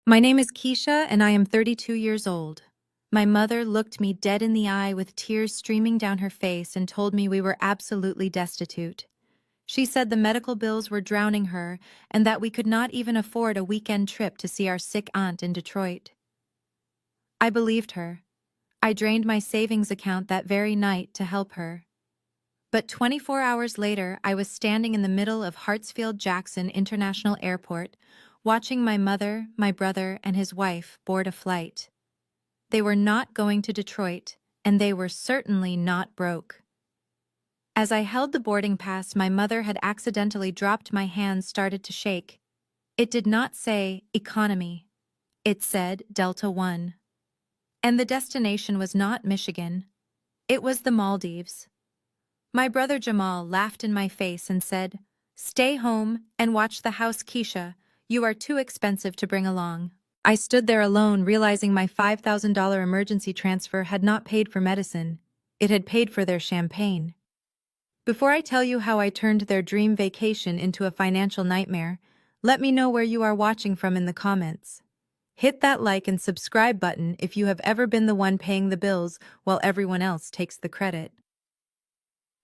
My name is Keisha, and I am 32 years old. My mother looked me dead in the eye with tears streaming down her face and told me we were absolutely destitute. She said the medical bills were drowning her and that we could not even afford a weekend trip to see our sick aunt in Detroit. I believed her. I drained my savings account that very night to help her. But 24 hours later, I was standing in the middle of Hartsfield-Jackson International Airport, watching my mother, my brother, and his wife board a flight. They were not going to Detroit, and they were certainly not broke. As I held the boarding pass, my mother had accidentally dropped my hand started to shake. It did not say economy. It said Delta One. And the destination was not Michigan. It was the Maldives. My brother Jamal laughed in my face and said, "Stay home and watch the house, Keisha. You are too expensive to bring along." I stood there alone, realizing my $5,000 emergency transfer had not paid for medicine. It had paid for their champagne. Before I tell you how I turned their dream vacation into a financial nightmare, let me know where you are watching from in the comments. Hit that like and subscribe button if you have ever been the one paying the bills while everyone else takes the credit.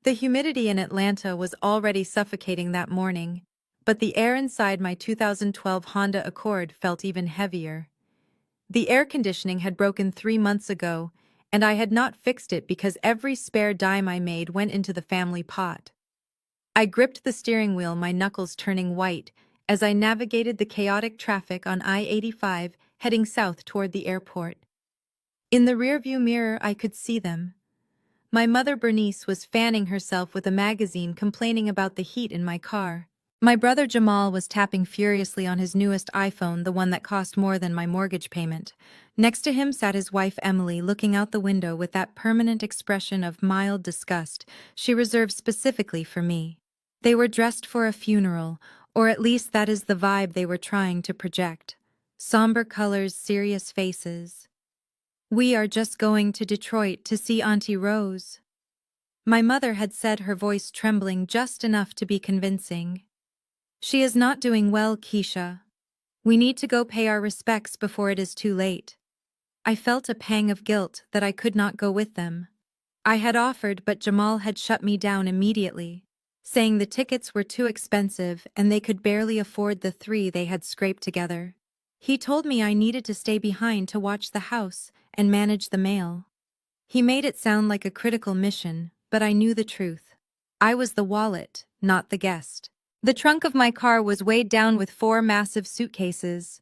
The humidity in Atlanta was already suffocating that morning, but the air inside my 2012 Honda Accord felt even heavier. The air conditioning had broken 3 months ago, and I had not fixed it because every spare dime I made went into the family pot. I gripped the steering wheel, my knuckles turning white, as I navigated the chaotic traffic on I-85 heading south toward the airport. In the rearview mirror, I could see them. My mother Bernice was fanning herself with a magazine, complaining about the heat in my car. My brother Jamal was tapping furiously on his newest iPhone, the one that cost more than my mortgage payment. Next to him sat his wife Emily, looking out the window with that permanent expression of mild disgust she reserved specifically for me. They were dressed for a funeral, or at least that is the vibe they were trying to project. Somber colors, serious faces. "We are just going to Detroit to see Auntie Rose," my mother had said, her voice trembling just enough to be convincing. "She is not doing well, Keisha. We need to go pay our respects before it is too late." I felt a pang of guilt that I could not go with them. I had offered, but Jamal had shut me down immediately, saying the tickets were too expensive and they could barely afford the three they had scraped together. He told me I needed to stay behind to watch the house and manage the mail. He made it sound like a critical mission, but I knew the truth. I was the wallet, not the guest. The trunk of my car was weighed down with 4 massive suitcases.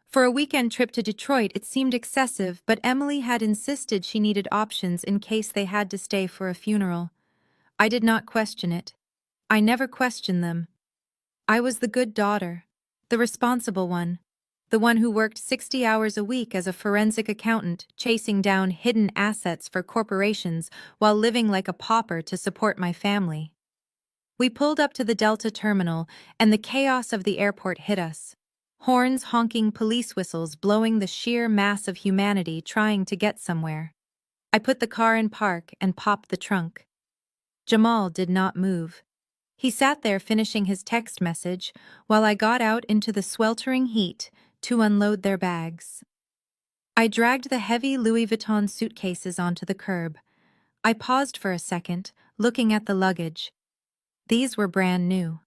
For a weekend trip to Detroit, it seemed excessive, but Emily had insisted she needed options in case they had to stay for a funeral. I did not question it. I never questioned them. I was the good daughter, the responsible one, the one who worked 60 hours a week as a forensic accountant, chasing down hidden assets for corporations while living like a pauper to support my family. We pulled up to the Delta terminal, and the chaos of the airport hit us. Horns honking, police whistles blowing, the sheer mass of humanity trying to get somewhere. I put the car in park and popped the trunk. Jamal did not move. He sat there finishing his text message while I got out into the sweltering heat to unload their bags. I dragged the heavy Louis Vuitton suitcases onto the curb. I paused for a second, looking at the luggage. These were brand new.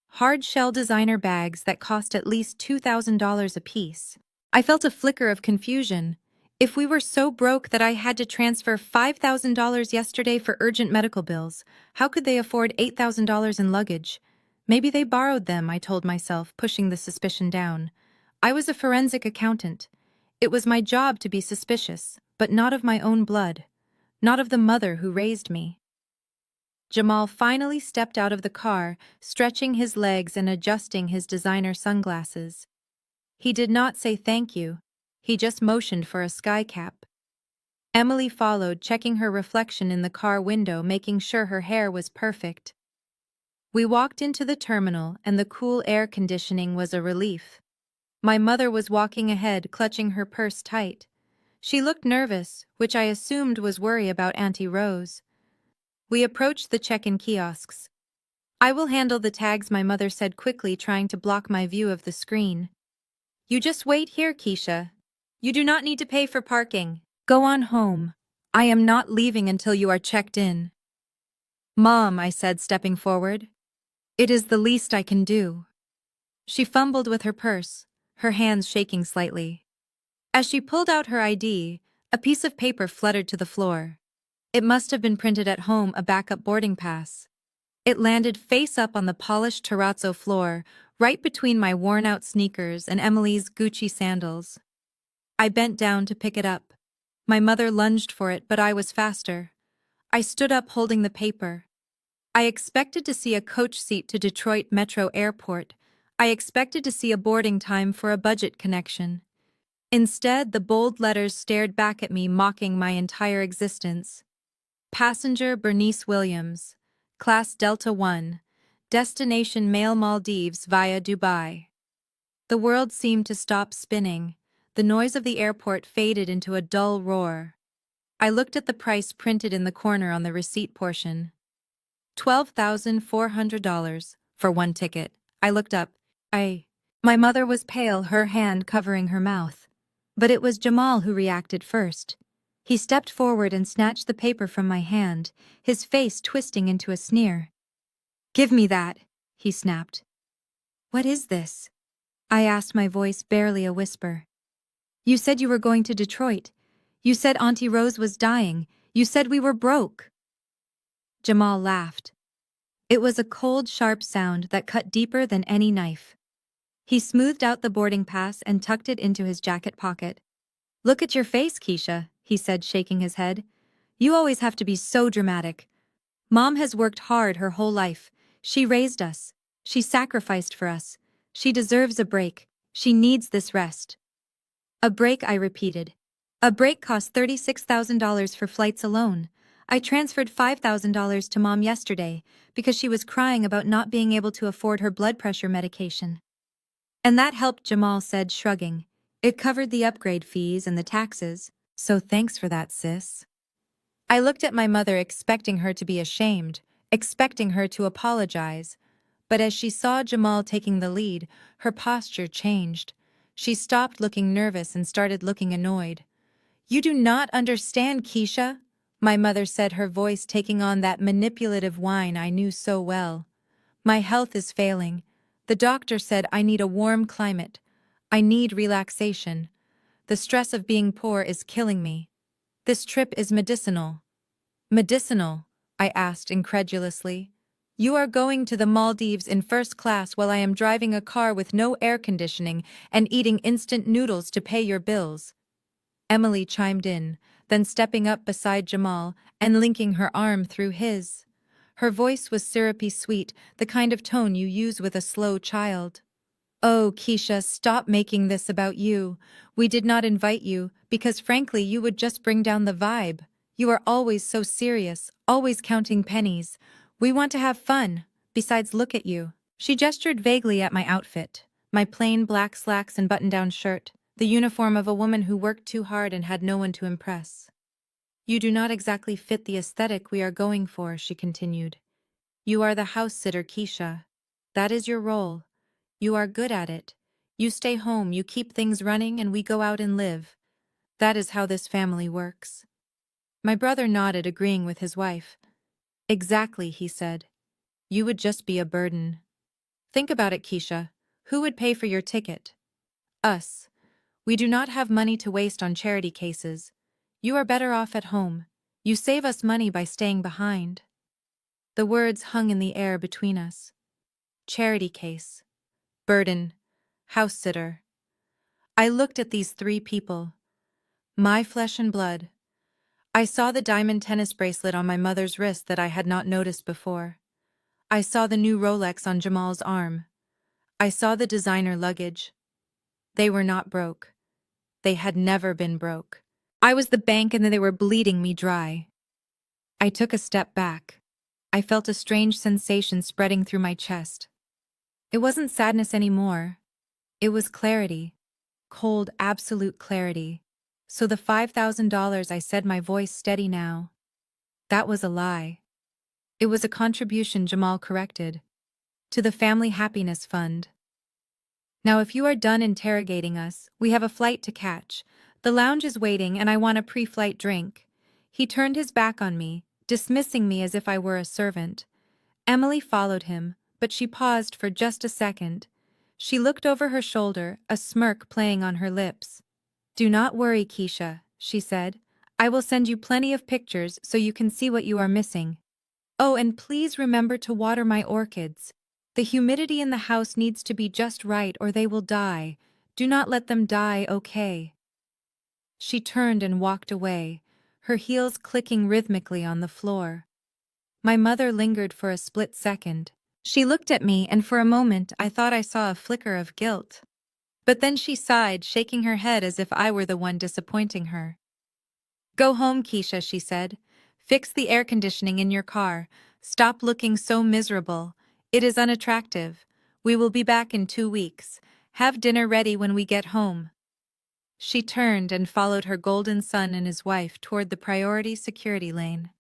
Hard-shell designer bags that cost at least $2,000 apiece. I felt a flicker of confusion. If we were so broke that I had to transfer $5,000 yesterday for urgent medical bills, how could they afford $8,000 in luggage? Maybe they borrowed them, I told myself, pushing the suspicion down. I was a forensic accountant. It was my job to be suspicious, but not of my own blood. Not of the mother who raised me. Jamal finally stepped out of the car, stretching his legs and adjusting his designer sunglasses. He did not say thank you. He just motioned for a skycap. Emily followed, checking her reflection in the car window, making sure her hair was perfect. We walked into the terminal, and the cool air conditioning was a relief. My mother was walking ahead, clutching her purse tight. She looked nervous, which I assumed was worry about Auntie Rose. We approached the check-in kiosks. "I will handle the tags," my mother said quickly, trying to block my view of the screen. You just wait here, Keisha. You do not need to pay for parking. Go on home. I am not leaving until you are checked in. Mom, I said, stepping forward. It is the least I can do. She fumbled with her purse, her hands shaking slightly. As she pulled out her ID, a piece of paper fluttered to the floor. It must have been printed at home, a backup boarding pass. It landed face up on the polished terrazzo floor, right between my worn-out sneakers and Emily's Gucci sandals. I bent down to pick it up. My mother lunged for it, but I was faster. I stood up holding the paper. I expected to see a coach seat to Detroit Metro Airport. I expected to see a boarding time for a budget connection. Instead, the bold letters stared back at me, mocking my entire existence. Passenger Bernice Williams, Class Delta 1, Destination Male Maldives via Dubai. The world seemed to stop spinning. The noise of the airport faded into a dull roar. I looked at the price printed in the corner on the receipt portion. $12,400 for one ticket. I looked up. My mother was pale, her hand covering her mouth. But it was Jamal who reacted first. He stepped forward and snatched the paper from my hand, his face twisting into a sneer. "Give me that," he snapped. "What is this?" I asked, my voice barely a whisper. "You said you were going to Detroit. You said Auntie Rose was dying. You said we were broke." Jamal laughed. It was a cold, sharp sound that cut deeper than any knife. He smoothed out the boarding pass and tucked it into his jacket pocket. "Look at your face, Keisha," he said, shaking his head. "You always have to be so dramatic. Mom has worked hard her whole life. She raised us. She sacrificed for us. She deserves a break. She needs this rest." "A break," I repeated. "A break costs $36,000 for flights alone. I transferred $5,000 to Mom yesterday because she was crying about not being able to afford her blood pressure medication." "And that helped," Jamal said, shrugging. "It covered the upgrade fees and the taxes, so thanks for that, sis." I looked at my mother, expecting her to be ashamed, expecting her to apologize. But as she saw Jamal taking the lead, her posture changed. She stopped looking nervous and started looking annoyed. "You do not understand, Keisha," my mother said, her voice taking on that manipulative whine I knew so well. "My health is failing. The doctor said I need a warm climate. I need relaxation. The stress of being poor is killing me. This trip is medicinal." "Medicinal?" I asked incredulously. "You are going to the Maldives in first class while I am driving a car with no air conditioning and eating instant noodles to pay your bills." Emily chimed in, then stepping up beside Jamal and linking her arm through his. Her voice was syrupy sweet, the kind of tone you use with a slow child. "Oh, Keisha, stop making this about you. We did not invite you, because frankly you would just bring down the vibe. You are always so serious, always counting pennies. We want to have fun. Besides, look at you." She gestured vaguely at my outfit, my plain black slacks and button-down shirt, the uniform of a woman who worked too hard and had no one to impress. "You do not exactly fit the aesthetic we are going for," she continued. "You are the house sitter, Keisha. That is your role. You are good at it. You stay home, you keep things running, and we go out and live. That is how this family works." My brother nodded, agreeing with his wife. "Exactly," he said. "You would just be a burden. Think about it, Keisha. Who would pay for your ticket? Us. We do not have money to waste on charity cases. You are better off at home. You save us money by staying behind." The words hung in the air between us. Charity case. Burden. House sitter. I looked at these three people. My flesh and blood. I saw the diamond tennis bracelet on my mother's wrist that I had not noticed before. I saw the new Rolex on Jamal's arm. I saw the designer luggage. They were not broke. They had never been broke. I was the bank and they were bleeding me dry. I took a step back. I felt a strange sensation spreading through my chest. It wasn't sadness anymore. It was clarity. Cold, absolute clarity. "So the $5,000, I said, my voice steady now. "That was a lie. It was a contribution," Jamal corrected. "To the Family Happiness Fund." Now if you are done interrogating us, we have a flight to catch. The lounge is waiting and I want a pre-flight drink." He turned his back on me, dismissing me as if I were a servant. Emily followed him, but she paused for just a second. She looked over her shoulder, a smirk playing on her lips. "Do not worry, Keisha," she said. "I will send you plenty of pictures so you can see what you are missing. Oh, and please remember to water my orchids. The humidity in the house needs to be just right or they will die. Do not let them die, okay?" She turned and walked away, her heels clicking rhythmically on the floor. My mother lingered for a split second. She looked at me and for a moment I thought I saw a flicker of guilt. But then she sighed, shaking her head as if I were the one disappointing her. "Go home, Keisha," she said. "Fix the air conditioning in your car. Stop looking so miserable. It is unattractive. We will be back in 2 weeks. Have dinner ready when we get home." She turned and followed her golden son and his wife toward the priority security lane.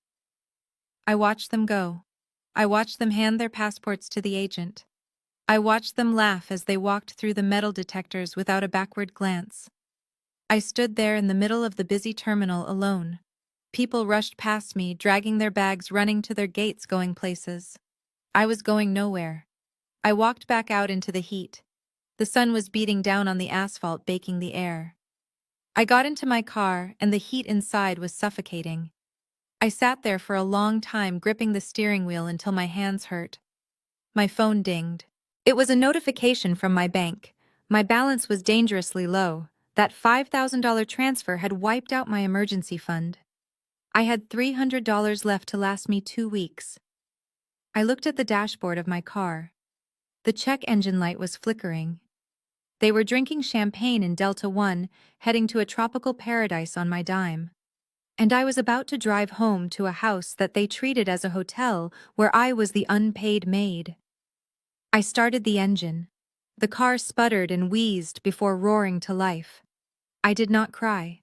I watched them go. I watched them hand their passports to the agent. I watched them laugh as they walked through the metal detectors without a backward glance. I stood there in the middle of the busy terminal alone. People rushed past me, dragging their bags, running to their gates, going places. I was going nowhere. I walked back out into the heat. The sun was beating down on the asphalt, baking the air. I got into my car, and the heat inside was suffocating. I sat there for a long time, gripping the steering wheel until my hands hurt. My phone dinged. It was a notification from my bank. My balance was dangerously low. That $5,000 transfer had wiped out my emergency fund. I had $300 left to last me 2 weeks. I looked at the dashboard of my car. The check engine light was flickering. They were drinking champagne in Delta One, heading to a tropical paradise on my dime. And I was about to drive home to a house that they treated as a hotel where I was the unpaid maid. I started the engine. The car sputtered and wheezed before roaring to life. I did not cry.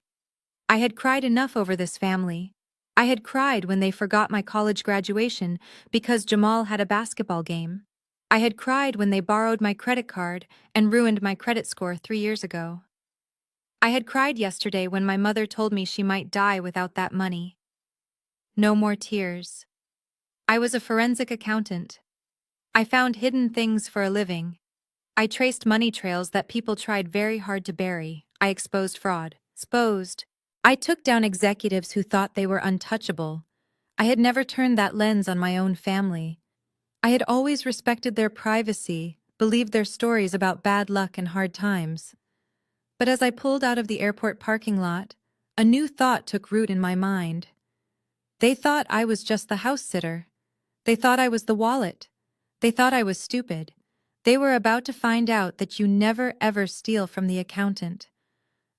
I had cried enough over this family. I had cried when they forgot my college graduation because Jamal had a basketball game. I had cried when they borrowed my credit card and ruined my credit score 3 years ago. I had cried yesterday when my mother told me she might die without that money. No more tears. I was a forensic accountant. I found hidden things for a living. I traced money trails that people tried very hard to bury. I exposed fraud. I took down executives who thought they were untouchable. I had never turned that lens on my own family. I had always respected their privacy, believed their stories about bad luck and hard times. But as I pulled out of the airport parking lot, a new thought took root in my mind. They thought I was just the house sitter. They thought I was the wallet. They thought I was stupid. They were about to find out that you never ever steal from the accountant.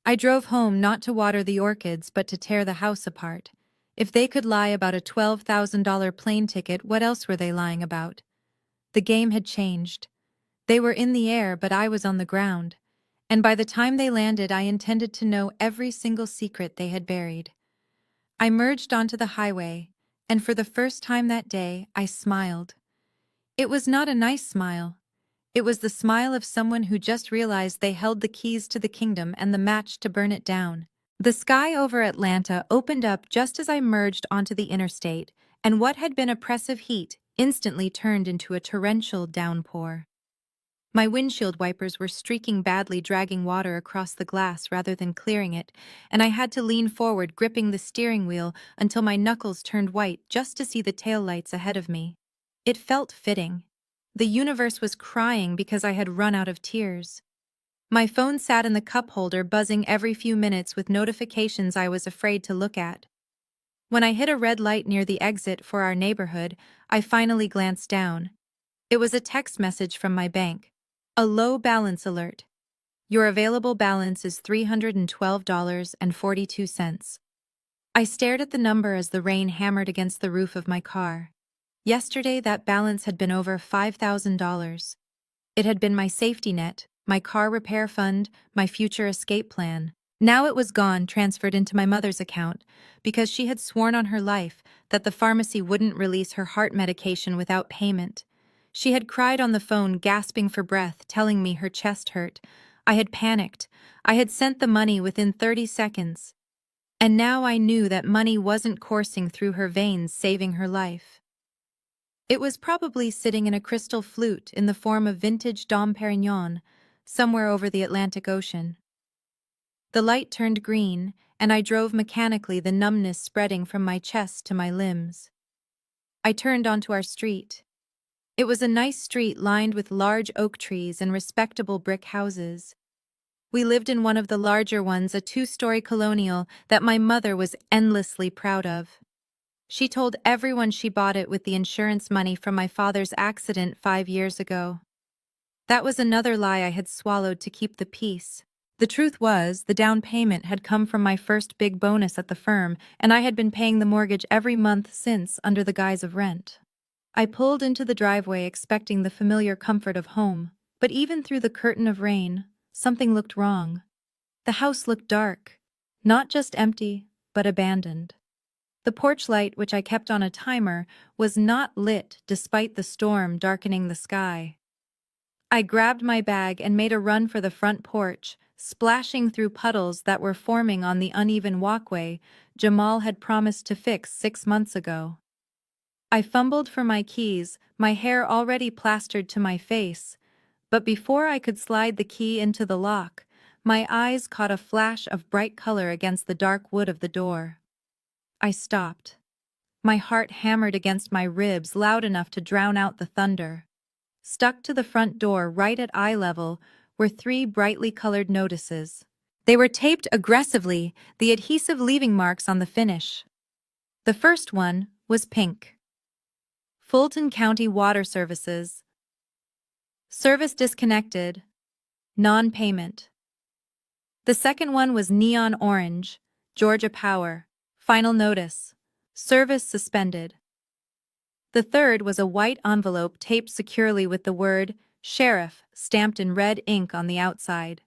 I drove home not to water the orchids but to tear the house apart. If they could lie about a $12,000 plane ticket, what else were they lying about? The game had changed. They were in the air, but I was on the ground. And by the time they landed, I intended to know every single secret they had buried. I merged onto the highway, and for the first time that day, I smiled. It was not a nice smile. It was the smile of someone who just realized they held the keys to the kingdom and the match to burn it down. The sky over Atlanta opened up just as I merged onto the interstate, and what had been oppressive heat instantly turned into a torrential downpour. My windshield wipers were streaking badly, dragging water across the glass rather than clearing it, and I had to lean forward, gripping the steering wheel until my knuckles turned white just to see the taillights ahead of me. It felt fitting. The universe was crying because I had run out of tears. My phone sat in the cup holder, buzzing every few minutes with notifications I was afraid to look at. When I hit a red light near the exit for our neighborhood, I finally glanced down. It was a text message from my bank. A low balance alert. Your available balance is $312.42. I stared at the number as the rain hammered against the roof of my car. Yesterday, that balance had been over $5,000. It had been my safety net, my car repair fund, my future escape plan. Now it was gone, transferred into my mother's account, because she had sworn on her life that the pharmacy wouldn't release her heart medication without payment. She had cried on the phone, gasping for breath, telling me her chest hurt. I had panicked. I had sent the money within 30 seconds. And now I knew that money wasn't coursing through her veins, saving her life. It was probably sitting in a crystal flute in the form of vintage Dom Perignon, somewhere over the Atlantic Ocean. The light turned green, and I drove mechanically, the numbness spreading from my chest to my limbs. I turned onto our street. It was a nice street lined with large oak trees and respectable brick houses. We lived in one of the larger ones, a two-story colonial that my mother was endlessly proud of. She told everyone she bought it with the insurance money from my father's accident 5 years ago. That was another lie I had swallowed to keep the peace. The truth was, the down payment had come from my first big bonus at the firm, and I had been paying the mortgage every month since under the guise of rent. I pulled into the driveway expecting the familiar comfort of home, but even through the curtain of rain, something looked wrong. The house looked dark, not just empty, but abandoned. The porch light, which I kept on a timer, was not lit despite the storm darkening the sky. I grabbed my bag and made a run for the front porch, splashing through puddles that were forming on the uneven walkway Jamal had promised to fix 6 months ago. I fumbled for my keys, my hair already plastered to my face, but before I could slide the key into the lock, my eyes caught a flash of bright color against the dark wood of the door. I stopped. My heart hammered against my ribs loud enough to drown out the thunder. Stuck to the front door right at eye level were 3 brightly colored notices. They were taped aggressively, the adhesive leaving marks on the finish. The first one was pink. Fulton County Water Services. Service disconnected. Non-payment. The second one was neon orange. Georgia Power. Final notice. Service suspended. The third was a white envelope taped securely with the word Sheriff stamped in red ink on the outside.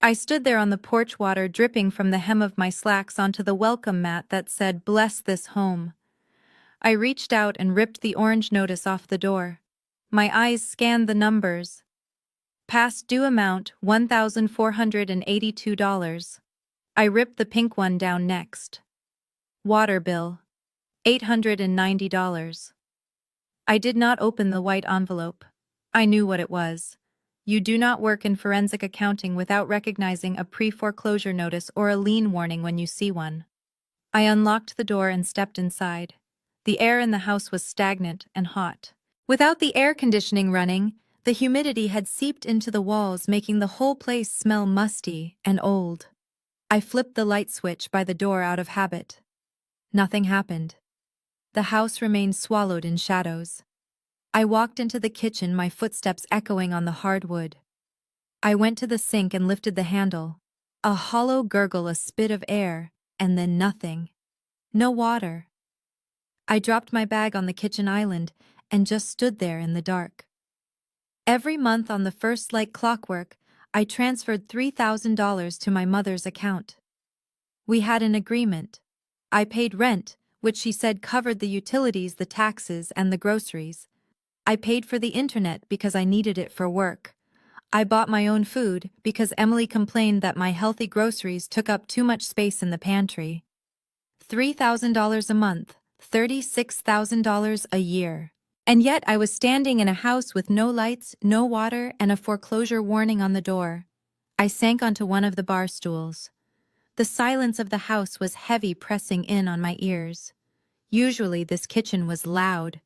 I stood there on the porch, water dripping from the hem of my slacks onto the welcome mat that said, "Bless this home." I reached out and ripped the orange notice off the door. My eyes scanned the numbers. Past due amount, $1,482. I ripped the pink one down next. Water bill, $890. I did not open the white envelope. I knew what it was. You do not work in forensic accounting without recognizing a pre-foreclosure notice or a lien warning when you see one. I unlocked the door and stepped inside. The air in the house was stagnant and hot. Without the air conditioning running, the humidity had seeped into the walls, making the whole place smell musty and old. I flipped the light switch by the door out of habit. Nothing happened. The house remained swallowed in shadows. I walked into the kitchen, my footsteps echoing on the hardwood. I went to the sink and lifted the handle. A hollow gurgle, a spit of air, and then nothing. No water. I dropped my bag on the kitchen island and just stood there in the dark. Every month on the first, like clockwork, I transferred $3,000 to my mother's account. We had an agreement. I paid rent, which she said covered the utilities, the taxes, and the groceries. I paid for the internet because I needed it for work. I bought my own food because Emily complained that my healthy groceries took up too much space in the pantry. $3,000 a month, $36,000 a year. And yet I was standing in a house with no lights, no water, and a foreclosure warning on the door. I sank onto one of the bar stools. The silence of the house was heavy, pressing in on my ears. Usually this kitchen was loud.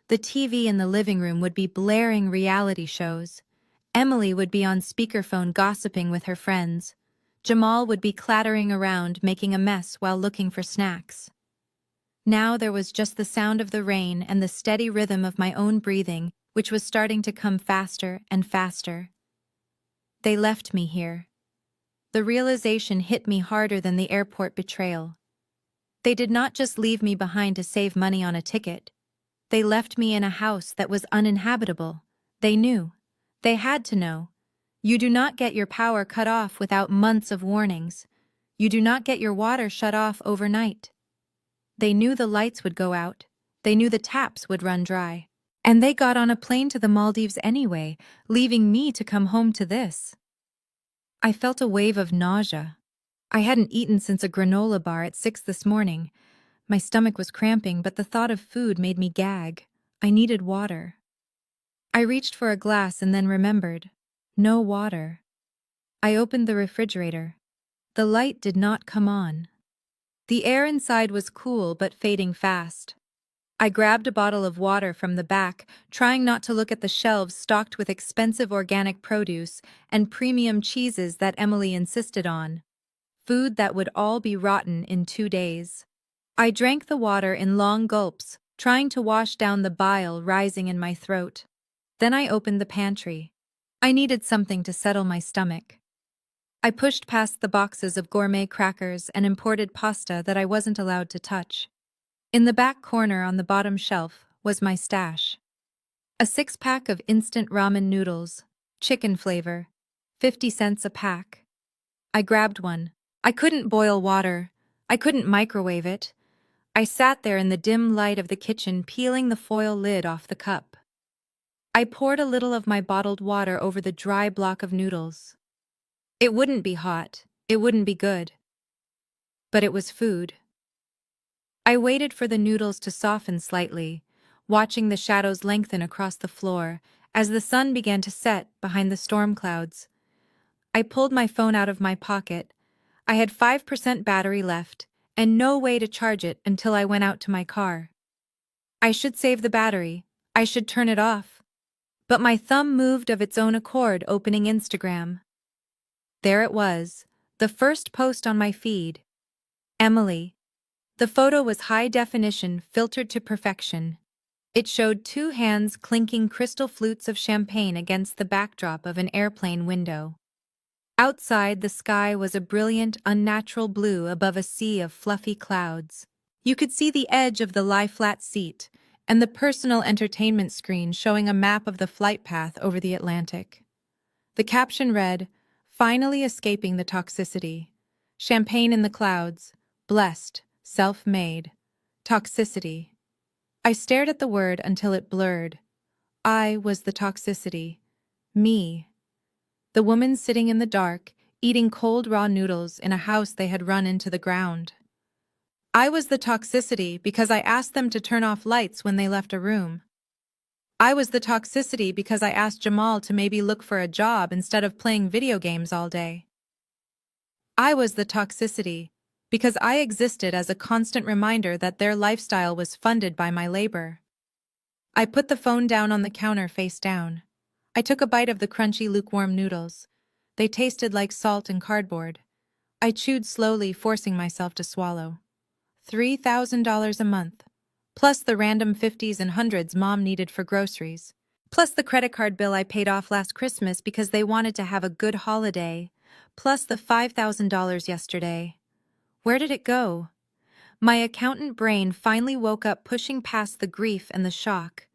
The TV in the living room would be blaring reality shows. Emily would be on speakerphone gossiping with her friends. Jamal would be clattering around, making a mess while looking for snacks. Now there was just the sound of the rain and the steady rhythm of my own breathing, which was starting to come faster and faster. They left me here. The realization hit me harder than the airport betrayal. They did not just leave me behind to save money on a ticket. They left me in a house that was uninhabitable. They knew. They had to know. You do not get your power cut off without months of warnings. You do not get your water shut off overnight. They knew the lights would go out. They knew the taps would run dry. And they got on a plane to the Maldives anyway, leaving me to come home to this. I felt a wave of nausea. I hadn't eaten since a granola bar at 6 this morning. My stomach was cramping, but the thought of food made me gag. I needed water. I reached for a glass and then remembered. No water. I opened the refrigerator. The light did not come on. The air inside was cool but fading fast. I grabbed a bottle of water from the back, trying not to look at the shelves stocked with expensive organic produce and premium cheeses that Emily insisted on. Food that would all be rotten in 2 days. I drank the water in long gulps, trying to wash down the bile rising in my throat. Then I opened the pantry. I needed something to settle my stomach. I pushed past the boxes of gourmet crackers and imported pasta that I wasn't allowed to touch. In the back corner on the bottom shelf was my stash. A 6-pack of instant ramen noodles, chicken flavor, 50 cents a pack. I grabbed one. I couldn't boil water. I couldn't microwave it. I sat there in the dim light of the kitchen peeling the foil lid off the cup. I poured a little of my bottled water over the dry block of noodles. It wouldn't be hot. It wouldn't be good. But it was food. I waited for the noodles to soften slightly, watching the shadows lengthen across the floor as the sun began to set behind the storm clouds. I pulled my phone out of my pocket. I had 5% battery left and no way to charge it until I went out to my car. I should save the battery. I should turn it off. But my thumb moved of its own accord, opening Instagram. There it was, the first post on my feed. Emily. The photo was high definition, filtered to perfection. It showed 2 hands clinking crystal flutes of champagne against the backdrop of an airplane window. Outside, the sky was a brilliant, unnatural blue above a sea of fluffy clouds. You could see the edge of the lie-flat seat and the personal entertainment screen showing a map of the flight path over the Atlantic. The caption read, "Finally escaping the toxicity. Champagne in the clouds. Blessed. Self-made. Toxicity." I stared at the word until it blurred. I was the toxicity. Me. The woman sitting in the dark, eating cold raw noodles in a house they had run into the ground. I was the toxicity because I asked them to turn off lights when they left a room. I was the toxicity because I asked Jamal to maybe look for a job instead of playing video games all day. I was the toxicity because I existed as a constant reminder that their lifestyle was funded by my labor. I put the phone down on the counter face down. I took a bite of the crunchy, lukewarm noodles. They tasted like salt and cardboard. I chewed slowly, forcing myself to swallow. $3,000 a month, plus the random 50s and hundreds Mom needed for groceries, plus the credit card bill I paid off last Christmas because they wanted to have a good holiday, plus the $5,000 yesterday. Where did it go? My accountant brain finally woke up, pushing past the grief and the shock.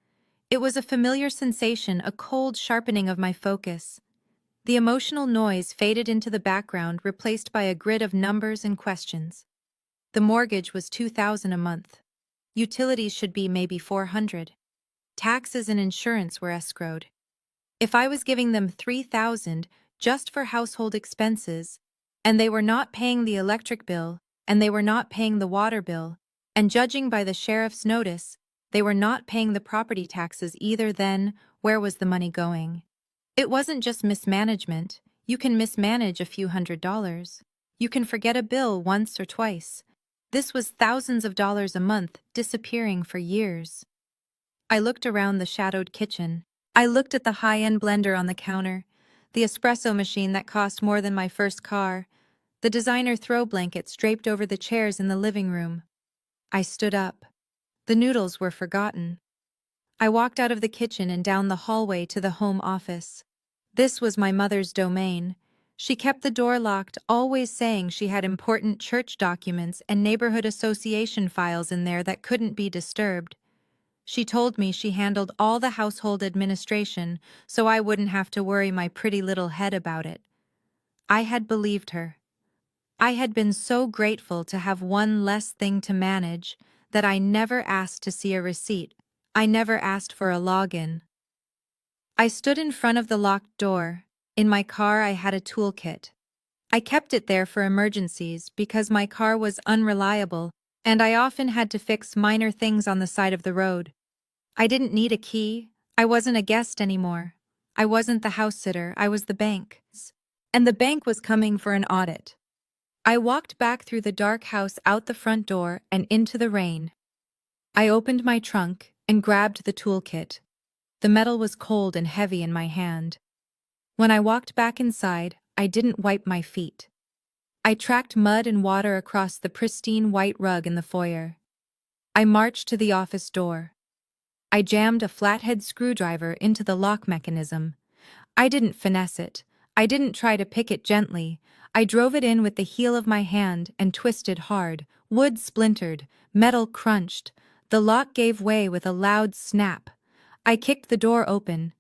It was a familiar sensation, a cold sharpening of my focus. The emotional noise faded into the background, replaced by a grid of numbers and questions. The mortgage was $2,000 a month. Utilities should be maybe $400. Taxes and insurance were escrowed. If I was giving them $3,000 just for household expenses, and they were not paying the electric bill, and they were not paying the water bill, and judging by the sheriff's notice, they were not paying the property taxes either, then where was the money going? It wasn't just mismanagement. You can mismanage a few $100s. You can forget a bill once or twice. This was thousands of dollars a month, disappearing for years. I looked around the shadowed kitchen. I looked at the high-end blender on the counter, the espresso machine that cost more than my first car, the designer throw blankets draped over the chairs in the living room. I stood up. The noodles were forgotten. I walked out of the kitchen and down the hallway to the home office. This was my mother's domain. She kept the door locked, always saying she had important church documents and neighborhood association files in there that couldn't be disturbed. She told me she handled all the household administration, so I wouldn't have to worry my pretty little head about it. I had believed her. I had been so grateful to have one less thing to manage that I never asked to see a receipt. I never asked for a login. I stood in front of the locked door. In my car, I had a toolkit. I kept it there for emergencies because my car was unreliable and I often had to fix minor things on the side of the road. I didn't need a key. I wasn't a guest anymore. I wasn't the house sitter, I was the bank. And the bank was coming for an audit. I walked back through the dark house out the front door and into the rain. I opened my trunk and grabbed the toolkit. The metal was cold and heavy in my hand. When I walked back inside, I didn't wipe my feet. I tracked mud and water across the pristine white rug in the foyer. I marched to the office door. I jammed a flathead screwdriver into the lock mechanism. I didn't finesse it. I didn't try to pick it gently. I drove it in with the heel of my hand and twisted hard. Wood splintered, metal crunched. The lock gave way with a loud snap. I kicked the door open.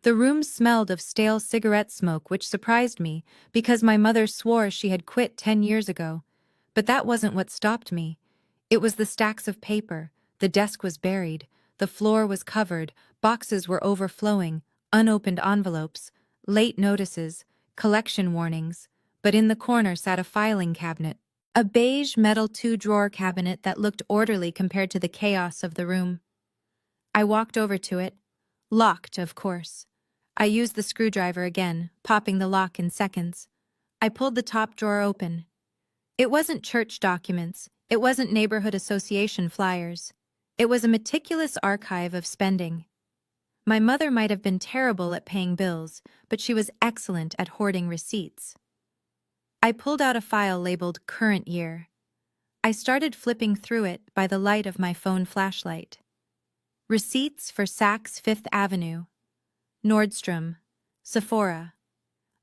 The room smelled of stale cigarette smoke, which surprised me because my mother swore she had quit 10 years ago. But that wasn't what stopped me. It was the stacks of paper. The desk was buried. The floor was covered. Boxes were overflowing. Unopened envelopes. Late notices. Collection warnings. But in the corner sat a filing cabinet. A beige metal two-drawer cabinet that looked orderly compared to the chaos of the room. I walked over to it. Locked, of course. I used the screwdriver again, popping the lock in seconds. I pulled the top drawer open. It wasn't church documents. It wasn't neighborhood association flyers. It was a meticulous archive of spending. My mother might have been terrible at paying bills, but she was excellent at hoarding receipts. I pulled out a file labeled Current Year. I started flipping through it by the light of my phone flashlight. Receipts for Saks Fifth Avenue, Nordstrom, Sephora.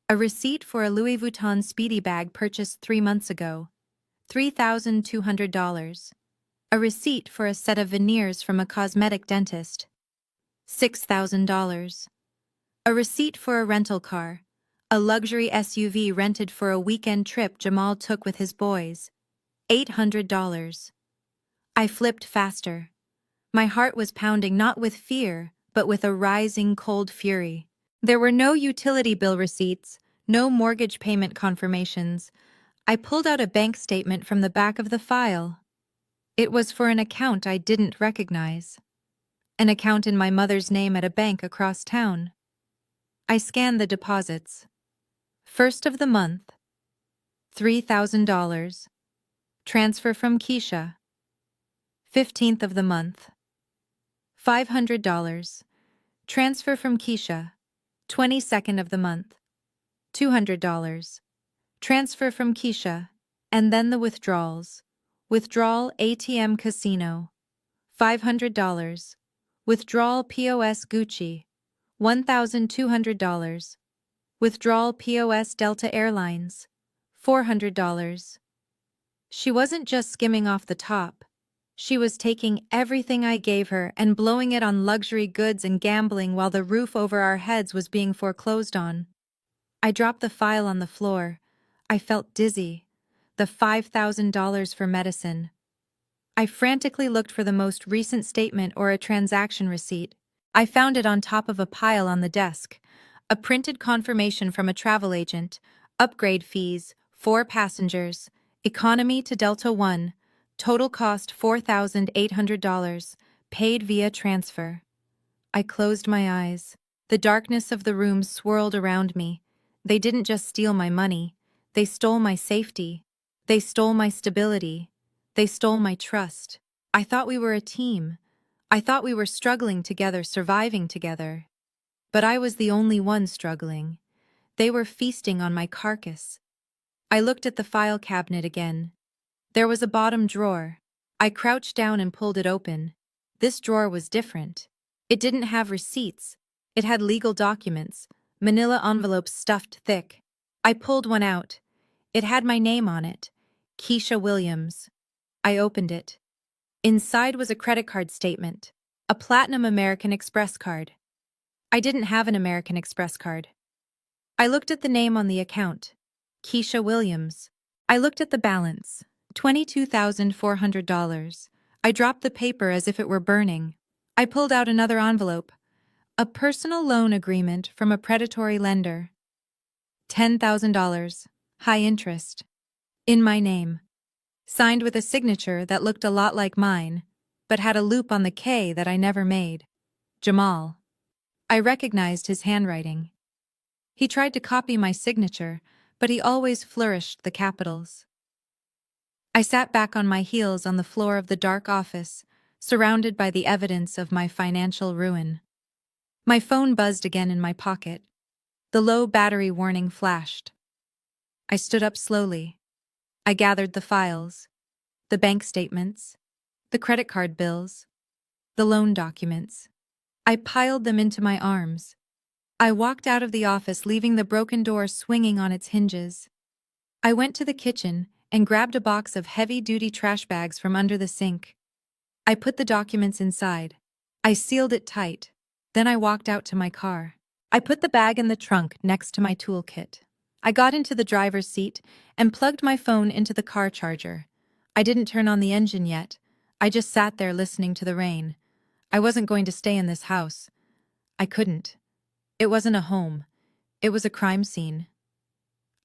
A receipt for a Louis Vuitton Speedy bag purchased 3 months ago, $3,200. A receipt for a set of veneers from a cosmetic dentist, $6,000. A receipt for a rental car, a luxury SUV rented for a weekend trip Jamal took with his boys, $800. I flipped faster. My heart was pounding not with fear, but with a rising cold fury. There were no utility bill receipts, no mortgage payment confirmations. I pulled out a bank statement from the back of the file. It was for an account I didn't recognize. An account in my mother's name at a bank across town. I scanned the deposits. First of the month, $3,000. Transfer from Keisha. 15th of the month, $500. Transfer from Keisha. 22nd of the month, $200. Transfer from Keisha. And then the withdrawals. Withdrawal ATM Casino, $500. Withdrawal POS Gucci, $1,200. Withdrawal POS Delta Airlines, $400. She wasn't just skimming off the top. She was taking everything I gave her and blowing it on luxury goods and gambling while the roof over our heads was being foreclosed on. I dropped the file on the floor. I felt dizzy. The $5,000 for medicine. I frantically looked for the most recent statement or a transaction receipt. I found it on top of a pile on the desk. A printed confirmation from a travel agent. Upgrade fees, 4 passengers. Economy to Delta One. Total cost $4,800. Paid via transfer. I closed my eyes. The darkness of the room swirled around me. They didn't just steal my money. They stole my safety. They stole my stability. They stole my trust. I thought we were a team. I thought we were struggling together, surviving together. But I was the only one struggling. They were feasting on my carcass. I looked at the file cabinet again. There was a bottom drawer. I crouched down and pulled it open. This drawer was different. It didn't have receipts. It had legal documents, manila envelopes stuffed thick. I pulled one out. It had my name on it, Keisha Williams. I opened it. Inside was a credit card statement, a Platinum American Express card. I didn't have an American Express card. I looked at the name on the account, Keisha Williams. I looked at the balance, $22,400. I dropped the paper as if it were burning. I pulled out another envelope. A personal loan agreement from a predatory lender. $10,000. High interest. In my name. Signed with a signature that looked a lot like mine, but had a loop on the K that I never made. Jamal. I recognized his handwriting. He tried to copy my signature, but he always flourished the capitals. I sat back on my heels on the floor of the dark office, surrounded by the evidence of my financial ruin. My phone buzzed again in my pocket. The low battery warning flashed. I stood up slowly. I gathered the files, the bank statements, the credit card bills, the loan documents. I piled them into my arms. I walked out of the office, leaving the broken door swinging on its hinges. I went to the kitchen and grabbed a box of heavy-duty trash bags from under the sink. I put the documents inside. I sealed it tight. Then I walked out to my car. I put the bag in the trunk next to my toolkit. I got into the driver's seat and plugged my phone into the car charger. I didn't turn on the engine yet. I just sat there listening to the rain. I wasn't going to stay in this house. I couldn't. It wasn't a home. It was a crime scene.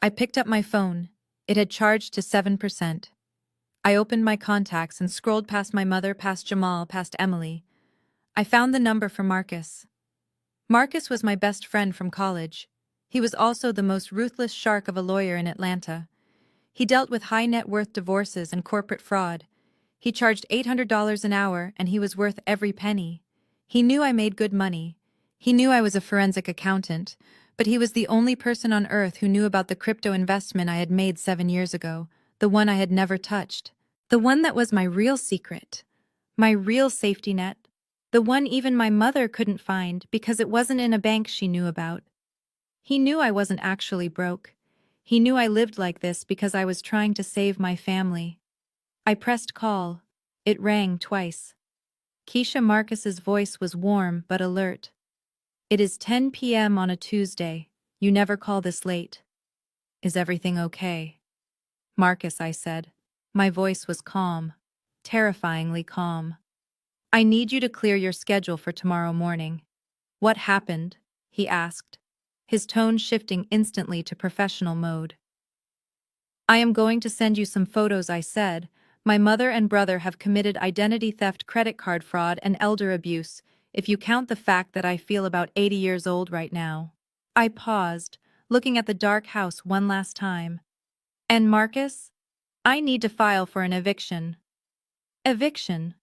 I picked up my phone. It had charged to 7%. I opened my contacts and scrolled past my mother, past Jamal, past Emily. I found the number for Marcus. Marcus was my best friend from college. He was also the most ruthless shark of a lawyer in Atlanta. He dealt with high net worth divorces and corporate fraud. He charged $800 an hour, and he was worth every penny. He knew I made good money. He knew I was a forensic accountant, but he was the only person on earth who knew about the crypto investment I had made 7 years ago, the one I had never touched, the one that was my real secret, my real safety net, the one even my mother couldn't find because it wasn't in a bank she knew about. He knew I wasn't actually broke. He knew I lived like this because I was trying to save my family. I pressed call. It rang twice. Keisha Marcus's voice was warm but alert. "It is 10 p.m. on a Tuesday. You never call this late. Is everything okay?" "Marcus," I said. My voice was calm, terrifyingly calm. "I need you to clear your schedule for tomorrow morning." "What happened?" he asked, his tone shifting instantly to professional mode. "I am going to send you some photos," I said. "My mother and brother have committed identity theft, credit card fraud, and elder abuse, if you count the fact that I feel about 80 years old right now." I paused, looking at the dark house one last time. "And Marcus? I need to file for an eviction." "Eviction?"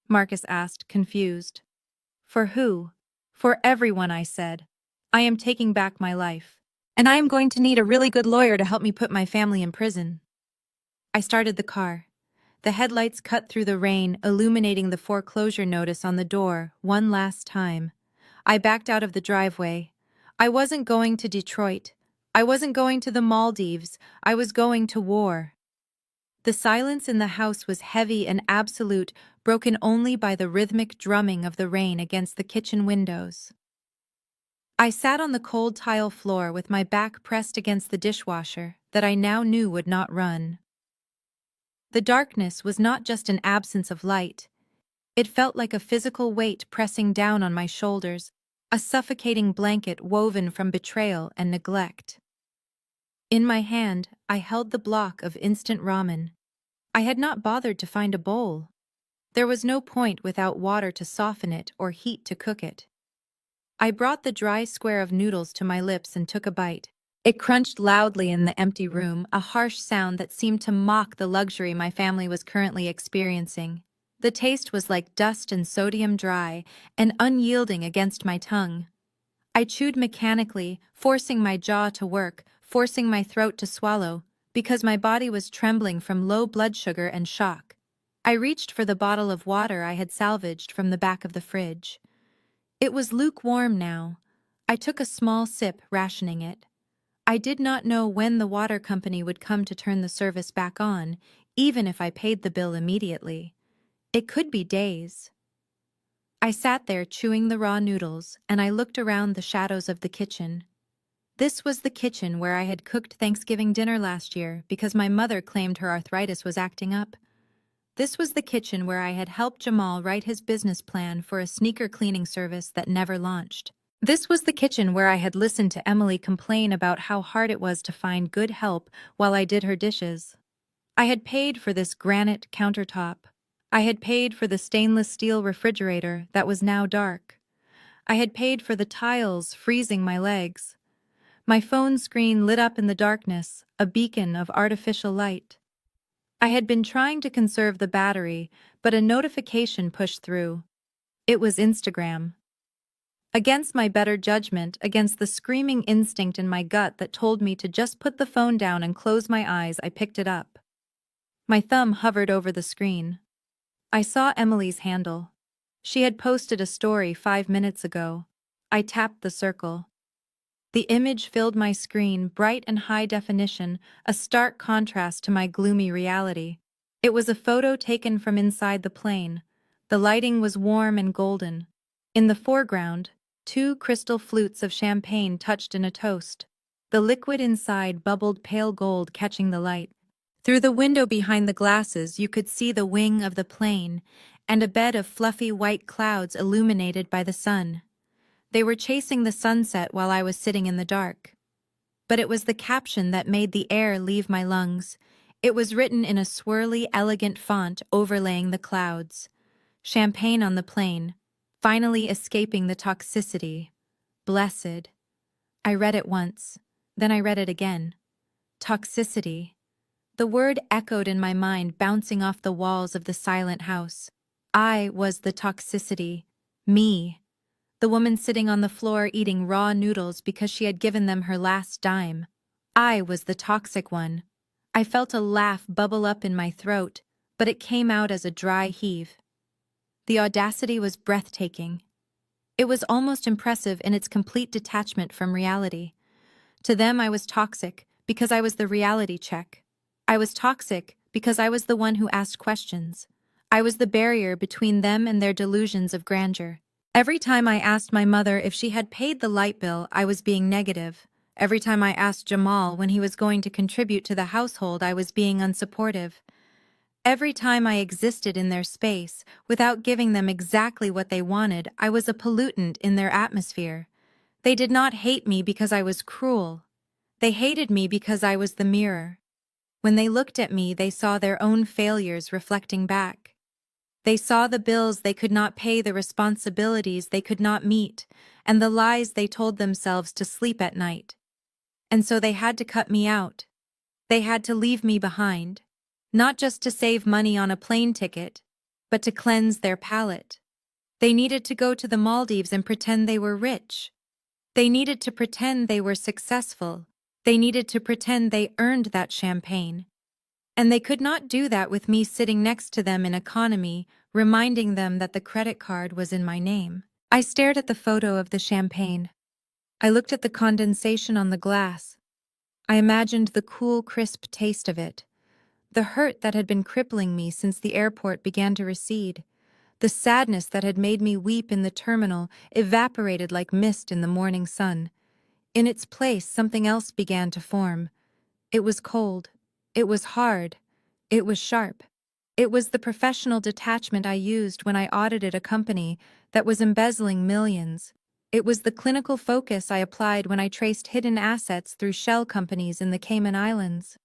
Marcus asked, confused. "For who?" "For everyone," I said. "I am taking back my life. And I am going to need a really good lawyer to help me put my family in prison." I started the car. The headlights cut through the rain, illuminating the foreclosure notice on the door one last time. I backed out of the driveway. I wasn't going to Detroit. I wasn't going to the Maldives. I was going to war. The silence in the house was heavy and absolute, broken only by the rhythmic drumming of the rain against the kitchen windows. I sat on the cold tile floor with my back pressed against the dishwasher that I now knew would not run. The darkness was not just an absence of light. It felt like a physical weight pressing down on my shoulders, a suffocating blanket woven from betrayal and neglect. In my hand, I held the block of instant ramen. I had not bothered to find a bowl. There was no point without water to soften it or heat to cook it. I brought the dry square of noodles to my lips and took a bite. It crunched loudly in the empty room, a harsh sound that seemed to mock the luxury my family was currently experiencing. The taste was like dust and sodium dry, and unyielding against my tongue. I chewed mechanically, forcing my jaw to work, forcing my throat to swallow, because my body was trembling from low blood sugar and shock. I reached for the bottle of water I had salvaged from the back of the fridge. It was lukewarm now. I took a small sip, rationing it. I did not know when the water company would come to turn the service back on, even if I paid the bill immediately. It could be days. I sat there chewing the raw noodles, and I looked around the shadows of the kitchen. This was the kitchen where I had cooked Thanksgiving dinner last year because my mother claimed her arthritis was acting up. This was the kitchen where I had helped Jamal write his business plan for a sneaker cleaning service that never launched. This was the kitchen where I had listened to Emily complain about how hard it was to find good help while I did her dishes. I had paid for this granite countertop. I had paid for the stainless steel refrigerator that was now dark. I had paid for the tiles freezing my legs. My phone screen lit up in the darkness, a beacon of artificial light. I had been trying to conserve the battery, but a notification pushed through. It was Instagram. Against my better judgment, against the screaming instinct in my gut that told me to just put the phone down and close my eyes, I picked it up. My thumb hovered over the screen. I saw Emily's handle. She had posted a story 5 minutes ago. I tapped the circle. The image filled my screen, bright and high definition, a stark contrast to my gloomy reality. It was a photo taken from inside the plane. The lighting was warm and golden. In the foreground, 2 crystal flutes of champagne touched in a toast. The liquid inside bubbled pale gold, catching the light. Through the window behind the glasses, you could see the wing of the plane and a bed of fluffy white clouds illuminated by the sun. They were chasing the sunset while I was sitting in the dark. But it was the caption that made the air leave my lungs. It was written in a swirly, elegant font overlaying the clouds. Champagne on the plane, finally escaping the toxicity. Blessed. I read it once, then I read it again. Toxicity. The word echoed in my mind, bouncing off the walls of the silent house. I was the toxicity. Me. The woman sitting on the floor eating raw noodles because she had given them her last dime. I was the toxic one. I felt a laugh bubble up in my throat, but it came out as a dry heave. The audacity was breathtaking. It was almost impressive in its complete detachment from reality. To them, I was toxic because I was the reality check. I was toxic because I was the one who asked questions. I was the barrier between them and their delusions of grandeur. Every time I asked my mother if she had paid the light bill, I was being negative. Every time I asked Jamal when he was going to contribute to the household, I was being unsupportive. Every time I existed in their space, without giving them exactly what they wanted, I was a pollutant in their atmosphere. They did not hate me because I was cruel. They hated me because I was the mirror. When they looked at me, they saw their own failures reflecting back. They saw the bills they could not pay, the responsibilities they could not meet, and the lies they told themselves to sleep at night. And so they had to cut me out. They had to leave me behind, not just to save money on a plane ticket, but to cleanse their palate. They needed to go to the Maldives and pretend they were rich. They needed to pretend they were successful. They needed to pretend they earned that champagne. And they could not do that with me sitting next to them in economy, reminding them that the credit card was in my name. I stared at the photo of the champagne. I looked at the condensation on the glass. I imagined the cool, crisp taste of it. The hurt that had been crippling me since the airport began to recede. The sadness that had made me weep in the terminal evaporated like mist in the morning sun. In its place, something else began to form. It was cold. It was hard. It was sharp. It was the professional detachment I used when I audited a company that was embezzling millions. It was the clinical focus I applied when I traced hidden assets through shell companies in the Cayman Islands.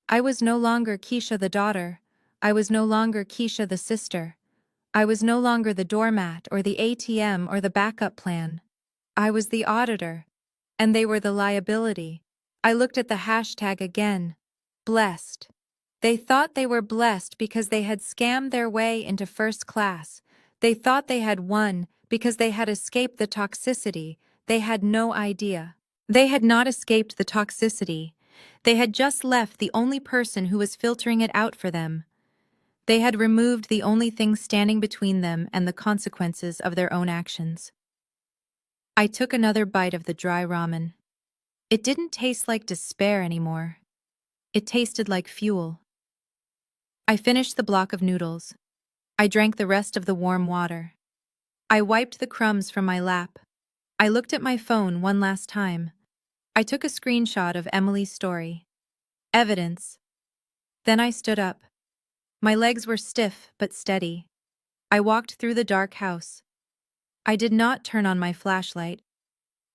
I was no longer Keisha the daughter. I was no longer Keisha the sister. I was no longer the doormat or the ATM or the backup plan. I was the auditor. And they were the liability. I looked at the hashtag again. Blessed. They thought they were blessed because they had scammed their way into first class. They thought they had won because they had escaped the toxicity. They had no idea. They had not escaped the toxicity. They had just left the only person who was filtering it out for them. They had removed the only thing standing between them and the consequences of their own actions. I took another bite of the dry ramen. It didn't taste like despair anymore. It tasted like fuel. I finished the block of noodles. I drank the rest of the warm water. I wiped the crumbs from my lap. I looked at my phone one last time. I took a screenshot of Emily's story. Evidence. Then I stood up. My legs were stiff but steady. I walked through the dark house. I did not turn on my flashlight.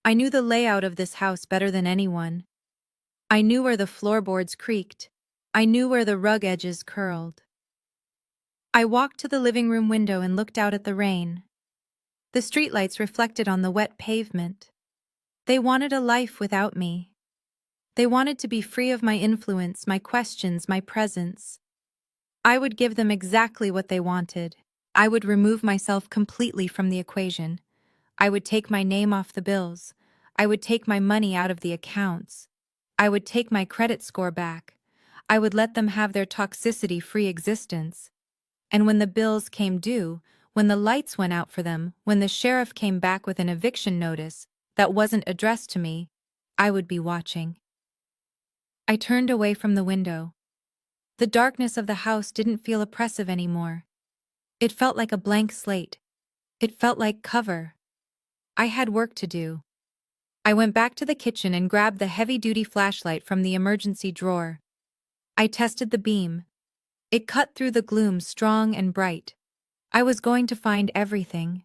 I knew the layout of this house better than anyone. I knew where the floorboards creaked. I knew where the rug edges curled. I walked to the living room window and looked out at the rain. The streetlights reflected on the wet pavement. They wanted a life without me. They wanted to be free of my influence, my questions, my presence. I would give them exactly what they wanted. I would remove myself completely from the equation. I would take my name off the bills. I would take my money out of the accounts. I would take my credit score back. I would let them have their toxicity-free existence. And when the bills came due, when the lights went out for them, when the sheriff came back with an eviction notice that wasn't addressed to me, I would be watching. I turned away from the window. The darkness of the house didn't feel oppressive anymore. It felt like a blank slate. It felt like cover. I had work to do. I went back to the kitchen and grabbed the heavy-duty flashlight from the emergency drawer. I tested the beam. It cut through the gloom strong and bright. I was going to find everything.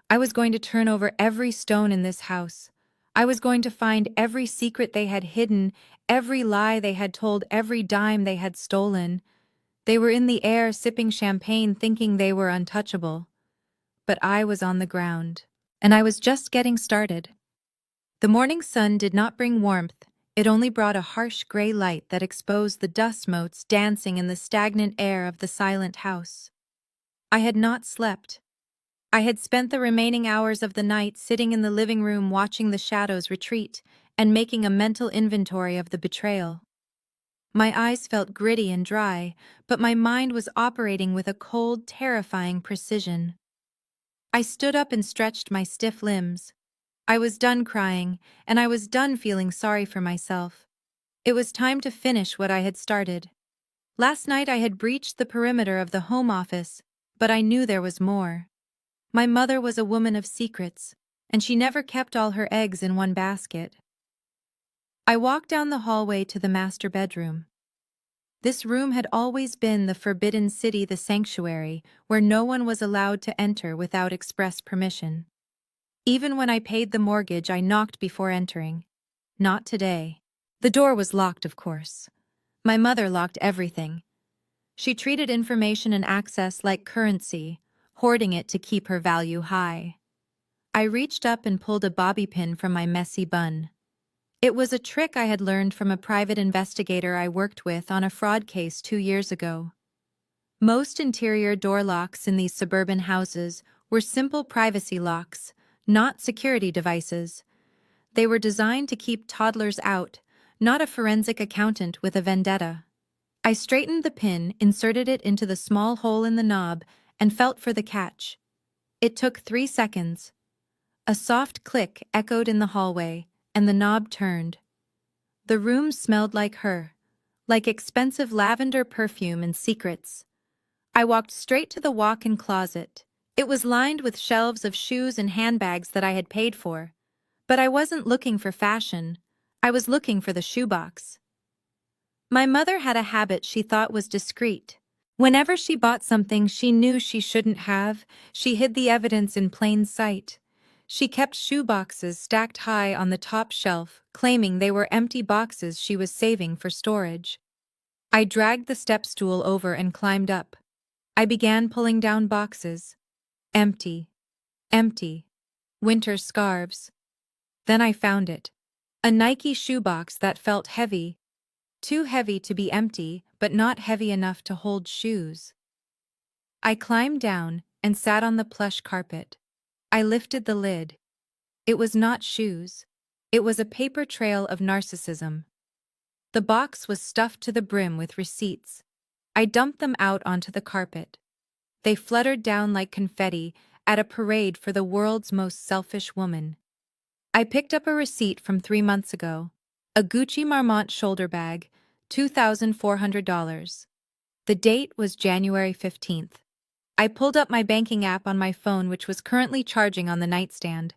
I was going to turn over every stone in this house. I was going to find every secret they had hidden, every lie they had told, every dime they had stolen. They were in the air sipping champagne thinking they were untouchable. But I was on the ground. And I was just getting started. The morning sun did not bring warmth, it only brought a harsh gray light that exposed the dust motes dancing in the stagnant air of the silent house. I had not slept. I had spent the remaining hours of the night sitting in the living room watching the shadows retreat and making a mental inventory of the betrayal. My eyes felt gritty and dry, but my mind was operating with a cold, terrifying precision. I stood up and stretched my stiff limbs. I was done crying, and I was done feeling sorry for myself. It was time to finish what I had started. Last night I had breached the perimeter of the home office, but I knew there was more. My mother was a woman of secrets, and she never kept all her eggs in one basket. I walked down the hallway to the master bedroom. This room had always been the forbidden city, the sanctuary, where no one was allowed to enter without express permission. Even when I paid the mortgage, I knocked before entering. Not today. The door was locked, of course. My mother locked everything. She treated information and access like currency, hoarding it to keep her value high. I reached up and pulled a bobby pin from my messy bun. It was a trick I had learned from a private investigator I worked with on a fraud case 2 years ago. Most interior door locks in these suburban houses were simple privacy locks, not security devices. They were designed to keep toddlers out, not a forensic accountant with a vendetta. I straightened the pin, inserted it into the small hole in the knob, and felt for the catch. It took 3 seconds. A soft click echoed in the hallway, and the knob turned. The room smelled like her, like expensive lavender perfume and secrets. I walked straight to the walk-in closet. It was lined with shelves of shoes and handbags that I had paid for. But I wasn't looking for fashion. I was looking for the shoebox. My mother had a habit she thought was discreet. Whenever she bought something she knew she shouldn't have, she hid the evidence in plain sight. She kept shoeboxes stacked high on the top shelf, claiming they were empty boxes she was saving for storage. I dragged the step stool over and climbed up. I began pulling down boxes. Empty. Empty. Winter scarves. Then I found it. A Nike shoebox that felt heavy. Too heavy to be empty, but not heavy enough to hold shoes. I climbed down and sat on the plush carpet. I lifted the lid. It was not shoes. It was a paper trail of narcissism. The box was stuffed to the brim with receipts. I dumped them out onto the carpet. They fluttered down like confetti at a parade for the world's most selfish woman. I picked up a receipt from 3 months ago. A Gucci Marmont shoulder bag, $2,400. The date was January 15th. I pulled up my banking app on my phone, which was currently charging on the nightstand.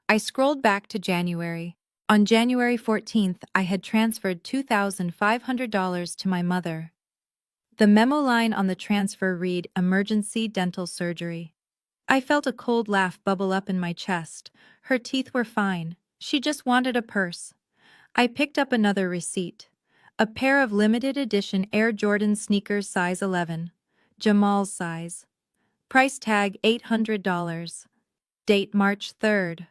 I scrolled back to January. On January 14th, I had transferred $2,500 to my mother. The memo line on the transfer read, "Emergency dental surgery." I felt a cold laugh bubble up in my chest. Her teeth were fine. She just wanted a purse. I picked up another receipt. A pair of limited edition Air Jordan sneakers size 11. Jamal's size. Price tag $800. Date March 3rd.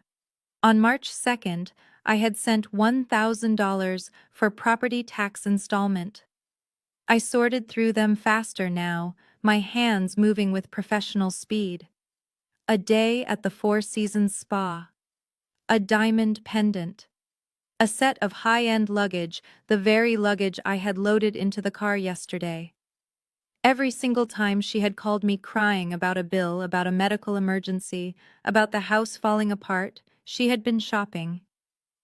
On March 2nd, I had sent $1,000 for property tax installment. I sorted through them faster now, my hands moving with professional speed. A day at the Four Seasons Spa. A diamond pendant. A set of high-end luggage, the very luggage I had loaded into the car yesterday. Every single time she had called me crying about a bill, about a medical emergency, about the house falling apart, she had been shopping.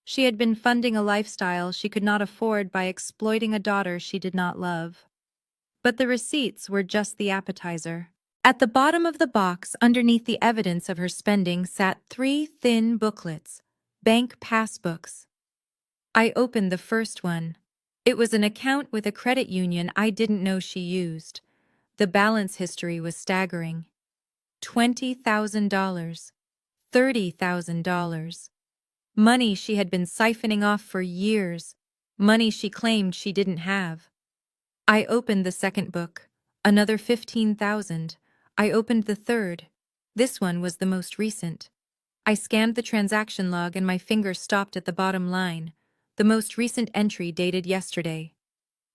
She had been funding a lifestyle she could not afford by exploiting a daughter she did not love. But the receipts were just the appetizer. At the bottom of the box, underneath the evidence of her spending, sat 3 thin booklets, bank passbooks. I opened the first one. It was an account with a credit union I didn't know she used. The balance history was staggering. $20,000. $30,000. Money she had been siphoning off for years. Money she claimed she didn't have. I opened the second book. Another 15,000. I opened the third. This one was the most recent. I scanned the transaction log and my finger stopped at the bottom line. The most recent entry dated yesterday.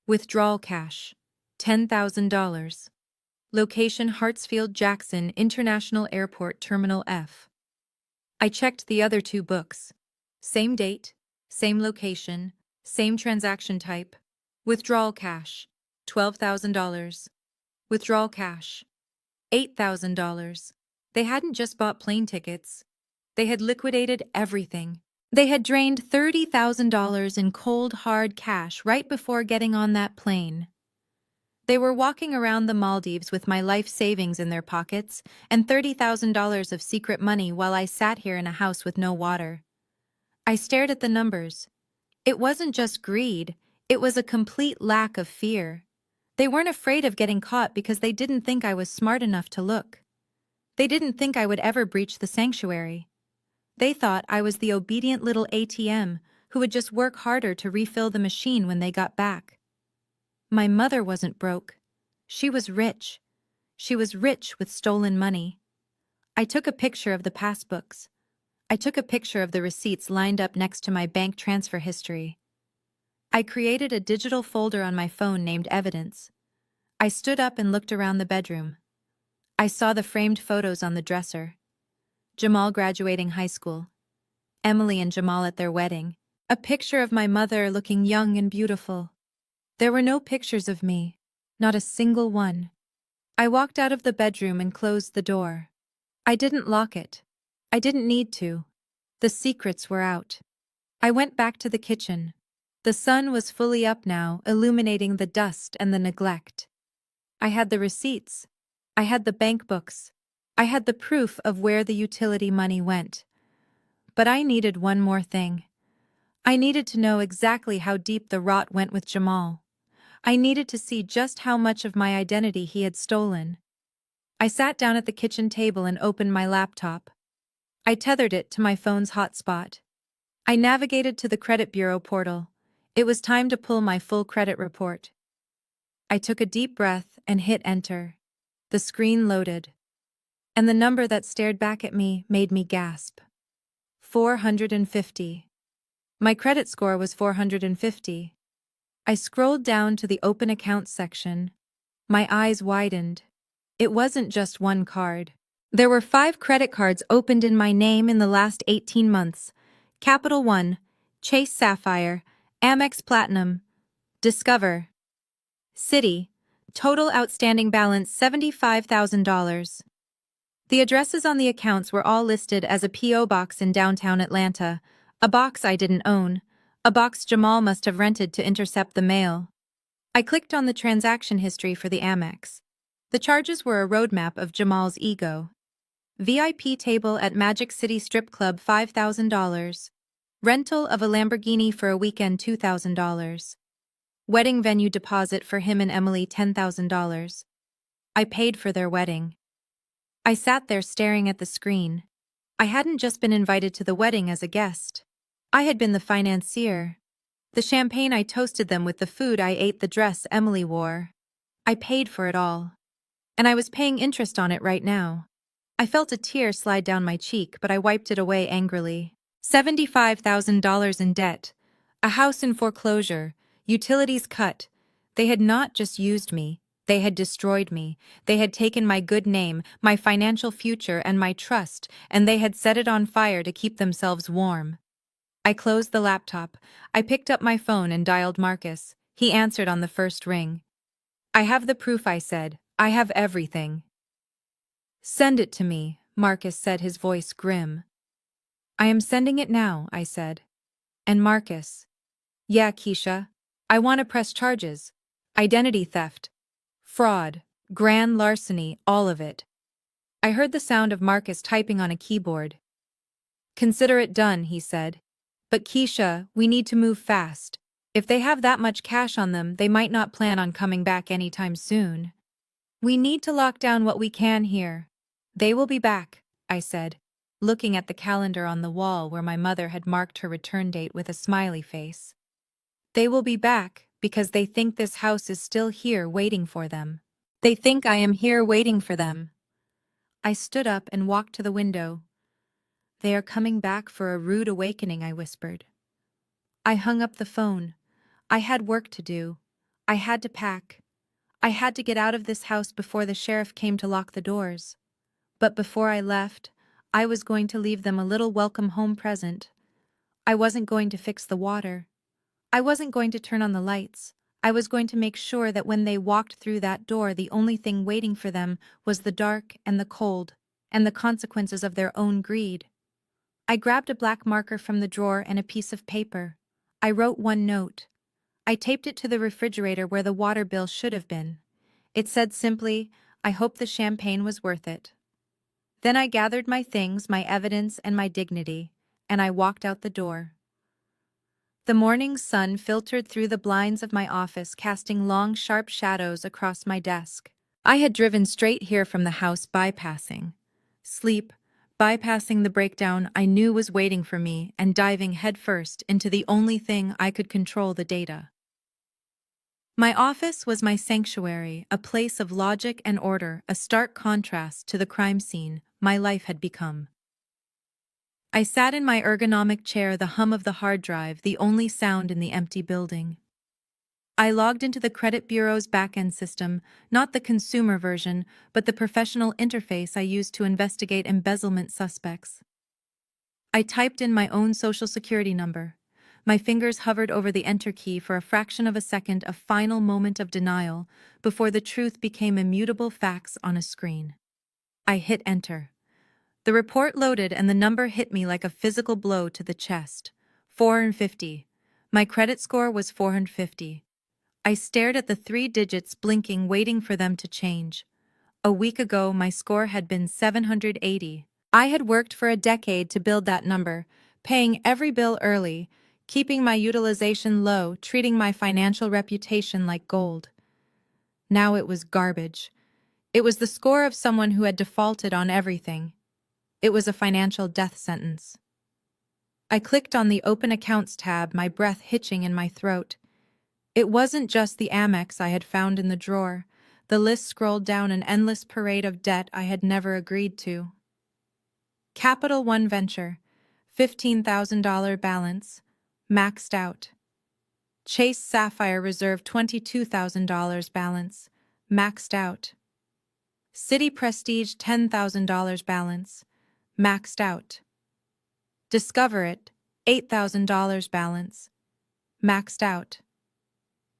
Withdrawal cash. $10,000. Location Hartsfield-Jackson International Airport Terminal F. I checked the other 2 books. Same date, same location, same transaction type. Withdrawal cash. $12,000. Withdrawal cash. $8,000. They hadn't just bought plane tickets. They had liquidated everything. They had drained $30,000 in cold, hard cash right before getting on that plane. They were walking around the Maldives with my life savings in their pockets and $30,000 of secret money while I sat here in a house with no water. I stared at the numbers. It wasn't just greed, it was a complete lack of fear. They weren't afraid of getting caught because they didn't think I was smart enough to look. They didn't think I would ever breach the sanctuary. They thought I was the obedient little ATM who would just work harder to refill the machine when they got back. My mother wasn't broke. She was rich. She was rich with stolen money. I took a picture of the passbooks. I took a picture of the receipts lined up next to my bank transfer history. I created a digital folder on my phone named Evidence. I stood up and looked around the bedroom. I saw the framed photos on the dresser. Jamal graduating high school. Emily and Jamal at their wedding. A picture of my mother looking young and beautiful. There were no pictures of me. Not a single one. I walked out of the bedroom and closed the door. I didn't lock it. I didn't need to. The secrets were out. I went back to the kitchen. The sun was fully up now, illuminating the dust and the neglect. I had the receipts. I had the bank books. I had the proof of where the utility money went. But I needed one more thing. I needed to know exactly how deep the rot went with Jamal. I needed to see just how much of my identity he had stolen. I sat down at the kitchen table and opened my laptop. I tethered it to my phone's hotspot. I navigated to the credit bureau portal. It was time to pull my full credit report. I took a deep breath and hit enter. The screen loaded. And the number that stared back at me made me gasp. 450. My credit score was 450. I scrolled down to the open accounts section. My eyes widened. It wasn't just one card. There were 5 credit cards opened in my name in the last 18 months. Capital One, Chase Sapphire, Amex Platinum, Discover. City, total outstanding balance $75,000. The addresses on the accounts were all listed as a P.O. box in downtown Atlanta, a box I didn't own, a box Jamal must have rented to intercept the mail. I clicked on the transaction history for the Amex. The charges were a roadmap of Jamal's ego. VIP table at Magic City Strip Club $5,000. Rental of a Lamborghini for a weekend $2,000. Wedding venue deposit for him and Emily $10,000. I paid for their wedding. I sat there staring at the screen. I hadn't just been invited to the wedding as a guest. I had been the financier. The champagne I toasted them with, the food I ate, the dress Emily wore. I paid for it all. And I was paying interest on it right now. I felt a tear slide down my cheek, but I wiped it away angrily. $75,000 in debt. A house in foreclosure. Utilities cut. They had not just used me. They had destroyed me. They had taken my good name, my financial future, and my trust, and they had set it on fire to keep themselves warm. I closed the laptop. I picked up my phone and dialed Marcus. He answered on the first ring. I have the proof, I said. I have everything. Send it to me, Marcus said, his voice grim. I am sending it now, I said. And Marcus. Yeah, Keisha. I want to press charges. Identity theft. Fraud. Grand larceny, all of it. I heard the sound of Marcus typing on a keyboard. Consider it done, he said. But Keisha, we need to move fast. If they have that much cash on them, they might not plan on coming back anytime soon. We need to lock down what we can here. They will be back, I said, looking at the calendar on the wall where my mother had marked her return date with a smiley face. They will be back because they think this house is still here waiting for them. They think I am here waiting for them. I stood up and walked to the window. They are coming back for a rude awakening, I whispered. I hung up the phone. I had work to do. I had to pack. I had to get out of this house before the sheriff came to lock the doors. But before I left, I was going to leave them a little welcome home present. I wasn't going to fix the water. I wasn't going to turn on the lights. I was going to make sure that when they walked through that door, the only thing waiting for them was the dark and the cold, and the consequences of their own greed. I grabbed a black marker from the drawer and a piece of paper. I wrote one note. I taped it to the refrigerator where the water bill should have been. It said simply, I hope the champagne was worth it. Then I gathered my things, my evidence, and my dignity, and I walked out the door. The morning sun filtered through the blinds of my office, casting long, sharp shadows across my desk. I had driven straight here from the house, bypassing sleep, bypassing the breakdown I knew was waiting for me, and diving headfirst into the only thing I could control: the data. My office was my sanctuary, a place of logic and order, a stark contrast to the crime scene my life had become. I sat in my ergonomic chair, the hum of the hard drive the only sound in the empty building. I logged into the credit bureau's back-end system, not the consumer version, but the professional interface I used to investigate embezzlement suspects. I typed in my own social security number. My fingers hovered over the enter key for a fraction of a second, a final moment of denial, before the truth became immutable facts on a screen. I hit enter. The report loaded and the number hit me like a physical blow to the chest. 450. My credit score was 450. I stared at the 3 digits, blinking, waiting for them to change. A week ago, my score had been 780. I had worked for a decade to build that number, paying every bill early, keeping my utilization low, treating my financial reputation like gold. Now it was garbage. It was the score of someone who had defaulted on everything. It was a financial death sentence. I clicked on the Open Accounts tab, my breath hitching in my throat. It wasn't just the Amex I had found in the drawer. The list scrolled down, an endless parade of debt I had never agreed to. Capital One Venture, $15,000 balance, maxed out. Chase Sapphire Reserve, $22,000 balance, maxed out. City Prestige, $10,000 balance, maxed out. Discover It, $8,000 balance, maxed out.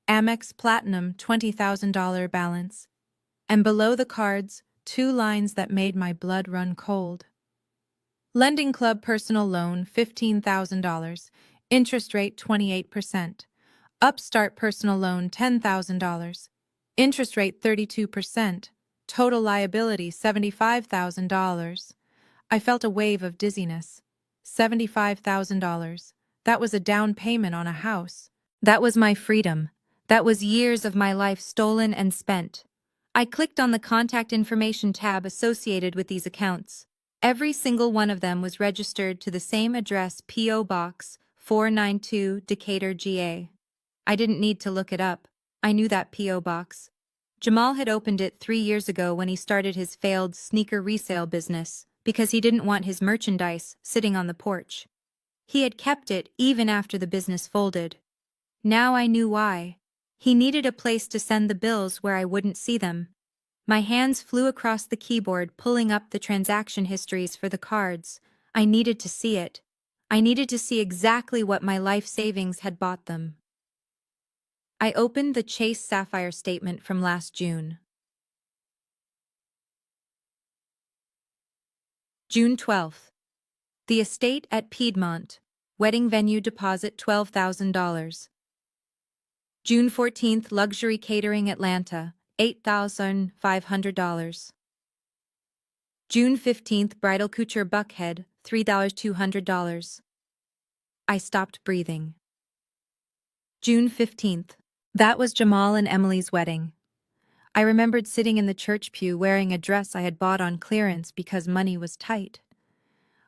Amex Platinum, $20,000 balance. And below the cards, 2 lines that made my blood run cold. Lending Club Personal Loan, $15,000. Interest rate 28%. Upstart Personal Loan, $10,000. Interest rate 32%. Total liability, $75,000. I felt a wave of dizziness. $75,000. That was a down payment on a house. That was my freedom. That was years of my life stolen and spent. I clicked on the contact information tab associated with these accounts. Every single one of them was registered to the same address, P.O. Box 492, Decatur, GA. I didn't need to look it up. I knew that P.O. Box. Jamal had opened it 3 years ago when he started his failed sneaker resale business because he didn't want his merchandise sitting on the porch. He had kept it even after the business folded. Now I knew why. He needed a place to send the bills where I wouldn't see them. My hands flew across the keyboard, pulling up the transaction histories for the cards. I needed to see it. I needed to see exactly what my life savings had bought them. I opened the Chase Sapphire statement from last June. June 12th. The estate at Piedmont. Wedding venue deposit $12,000. June 14th, luxury catering Atlanta, $8,500. June 15th, bridal couture Buckhead, $3,200. I stopped breathing. June 15th. That was Jamal and Emily's wedding. I remembered sitting in the church pew wearing a dress I had bought on clearance because money was tight.